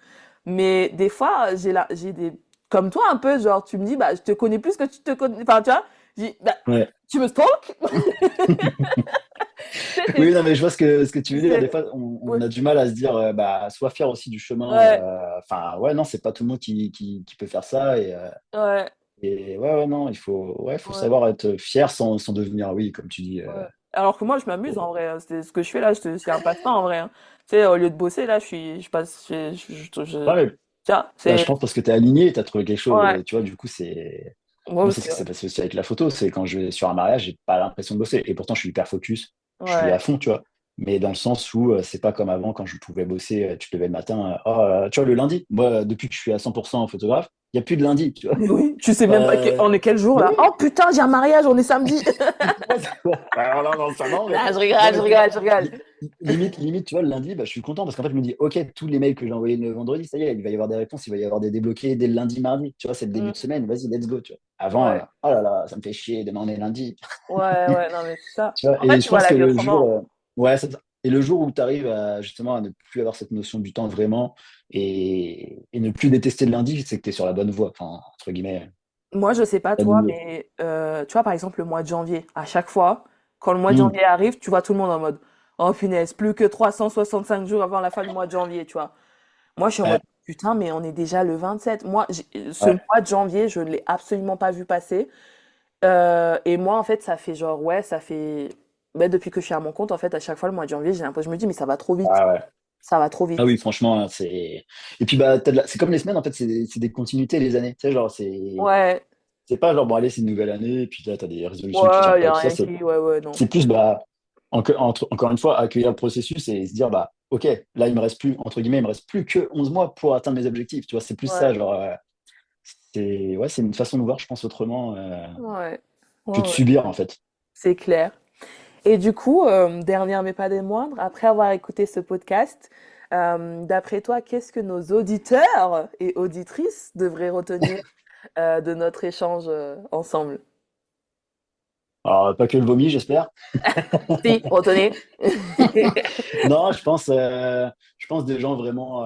Mais des fois j'ai des comme toi un peu, genre tu me dis bah je te connais plus que tu te connais, enfin tu vois. Je dis, bah, ouais. tu me stalk? Tu sais, Oui, non, mais je vois ce que tu veux dire. Des fois, ouais, on a du mal à se dire, bah, sois fier aussi du chemin. ouais, Enfin, ouais, non, c'est pas tout le monde qui peut faire ça. ouais, Et ouais, non, faut ouais, savoir être fier sans devenir, oui, comme tu dis. ouais. Alors que moi, je m'amuse en vrai, hein. C'est ce que je fais là, c'est un passe-temps en vrai, hein. Tu sais, au lieu de bosser, là, je passe, Ouais, tiens, bah, je c'est, pense parce que tu es aligné, tu as trouvé quelque chose. ouais, Et tu vois, du coup, c'est. moi Moi, c'est ce aussi, qui ouais. s'est passé aussi avec la photo. C'est quand je vais sur un mariage, j'ai pas l'impression de bosser. Et pourtant, je suis hyper focus. Je suis Ouais. à fond, tu vois. Mais dans le sens où c'est pas comme avant quand je pouvais bosser, tu te levais le matin. Tu vois, le lundi, moi, depuis que je suis à 100% photographe, il n'y a plus de lundi, tu vois. Mais oui, tu sais même pas Euh, on est quel jour bah là? oui, Oh putain, j'ai un mariage, on est samedi. ouais, alors là, non, ça non, mais, Ah, je non, rigole, je mais tu vois, rigole, je rigole. limite, tu vois, le lundi, bah, je suis content parce qu'en fait, je me dis, ok, tous les mails que j'ai envoyés le vendredi, ça y est, il va y avoir des réponses, il va y avoir des débloqués dès le lundi, mardi. Tu vois, c'est le début Mm, de semaine, vas-y, let's go, tu vois. Avant, ouais, oh là là, ça me fait chier, demain on est lundi. ouais, ouais, non mais c'est ça. Tu vois, En fait, et tu je vois pense la que vie le jour, autrement. ouais, c'est ça. Et le jour où tu arrives à, justement, à ne plus avoir cette notion du temps vraiment et ne plus détester le lundi, c'est que tu es sur la bonne voie, enfin, entre guillemets. Moi, je sais pas T'as toi, mis- mais tu vois, par exemple, le mois de janvier, à chaque fois, quand le mois de Hmm, janvier arrive, tu vois tout le monde en mode, oh punaise, plus que 365 jours avant la fin du mois de janvier, tu vois. Moi, je suis en ouais, mode, putain, mais on est déjà le 27. Moi, ce ouais. mois de janvier, je ne l'ai absolument pas vu passer. Et moi, en fait, ça fait genre, ouais, ça fait, bah, depuis que je suis à mon compte, en fait, à chaque fois, le mois de janvier, j'ai l'impression, je me dis, mais ça va trop vite. Ah ouais. Ça va trop Ah vite. oui, franchement, hein, c'est. Et puis, bah, c'est comme les semaines, en fait, c'est des continuités, les années. Tu sais, genre, Ouais, c'est pas genre, bon, allez, c'est une nouvelle année, et puis là, t'as des résolutions que tu tiens ouais, y pas, et a tout ça. rien qui, ouais, ouais, non. C'est plus, bah, encore une fois, accueillir le processus et se dire, bah, OK, là, il me reste plus, entre guillemets, il me reste plus que 11 mois pour atteindre mes objectifs. Tu vois, c'est plus ça, Ouais, genre, ouais, c'est une façon de voir, je pense, autrement ouais, que ouais, de ouais, subir, en fait. c'est clair. Et du coup, dernière mais pas des moindres, après avoir écouté ce podcast, d'après toi, qu'est-ce que nos auditeurs et auditrices devraient retenir de notre échange ensemble? Alors, pas que le vomi, j'espère. Si, retenez. Non, je pense des gens vraiment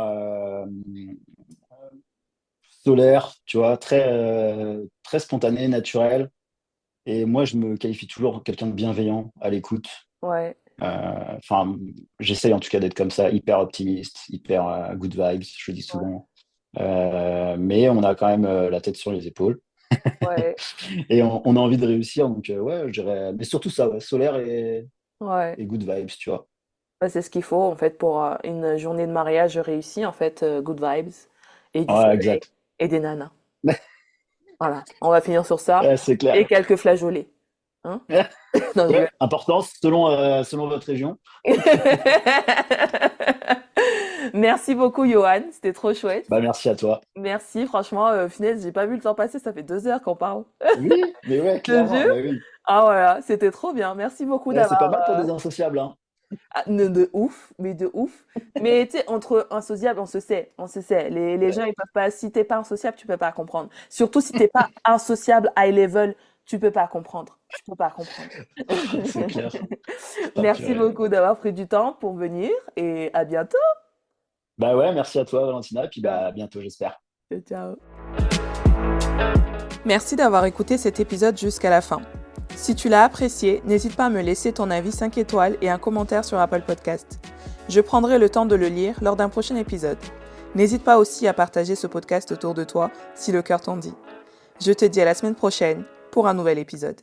solaires, tu vois, très spontanés, naturels. Et moi, je me qualifie toujours quelqu'un de bienveillant, à l'écoute. Ouais, Enfin, j'essaye en tout cas d'être comme ça, hyper optimiste, hyper good vibes, je le dis ouais, souvent. Mais on a quand même la tête sur les épaules ouais, et on a envie de réussir. Donc, ouais, je dirais, mais surtout ça, ouais, solaire ouais. et good vibes, tu vois. Bah, c'est ce qu'il faut en fait pour une journée de mariage réussie, en fait, good vibes et du Ouais, soleil exact. et des nanas. Voilà, on va finir sur ça Ouais, c'est et clair. quelques flageolets. Hein? Non, je Ouais, rigole. importance selon votre région. Merci beaucoup, Johan. C'était trop chouette. Bah, merci à toi. Merci, franchement, finesse, j'ai pas vu le temps passer. Ça fait 2 heures qu'on parle. Oui, mais ouais, Je te clairement, jure. bah oui. Ah voilà, c'était trop bien. Merci beaucoup Ouais, c'est pas d'avoir. mal pour des insociables, hein. Ah, de ouf, mais de ouf. Mais tu sais, entre insociable, on se sait, on se sait. Les gens, Ouais, ils peuvent pas. Si t'es pas insociable, tu peux pas comprendre. Surtout si t'es pas insociable high level, tu peux pas comprendre. Tu peux pas comprendre. c'est clair. Ah, Merci purée. beaucoup d'avoir pris du temps pour venir et à bientôt. Bah ouais, merci à toi, Valentina, et puis bah Ciao. à bientôt, j'espère. Ciao. Merci d'avoir écouté cet épisode jusqu'à la fin. Si tu l'as apprécié, n'hésite pas à me laisser ton avis 5 étoiles et un commentaire sur Apple Podcast. Je prendrai le temps de le lire lors d'un prochain épisode. N'hésite pas aussi à partager ce podcast autour de toi si le cœur t'en dit. Je te dis à la semaine prochaine pour un nouvel épisode.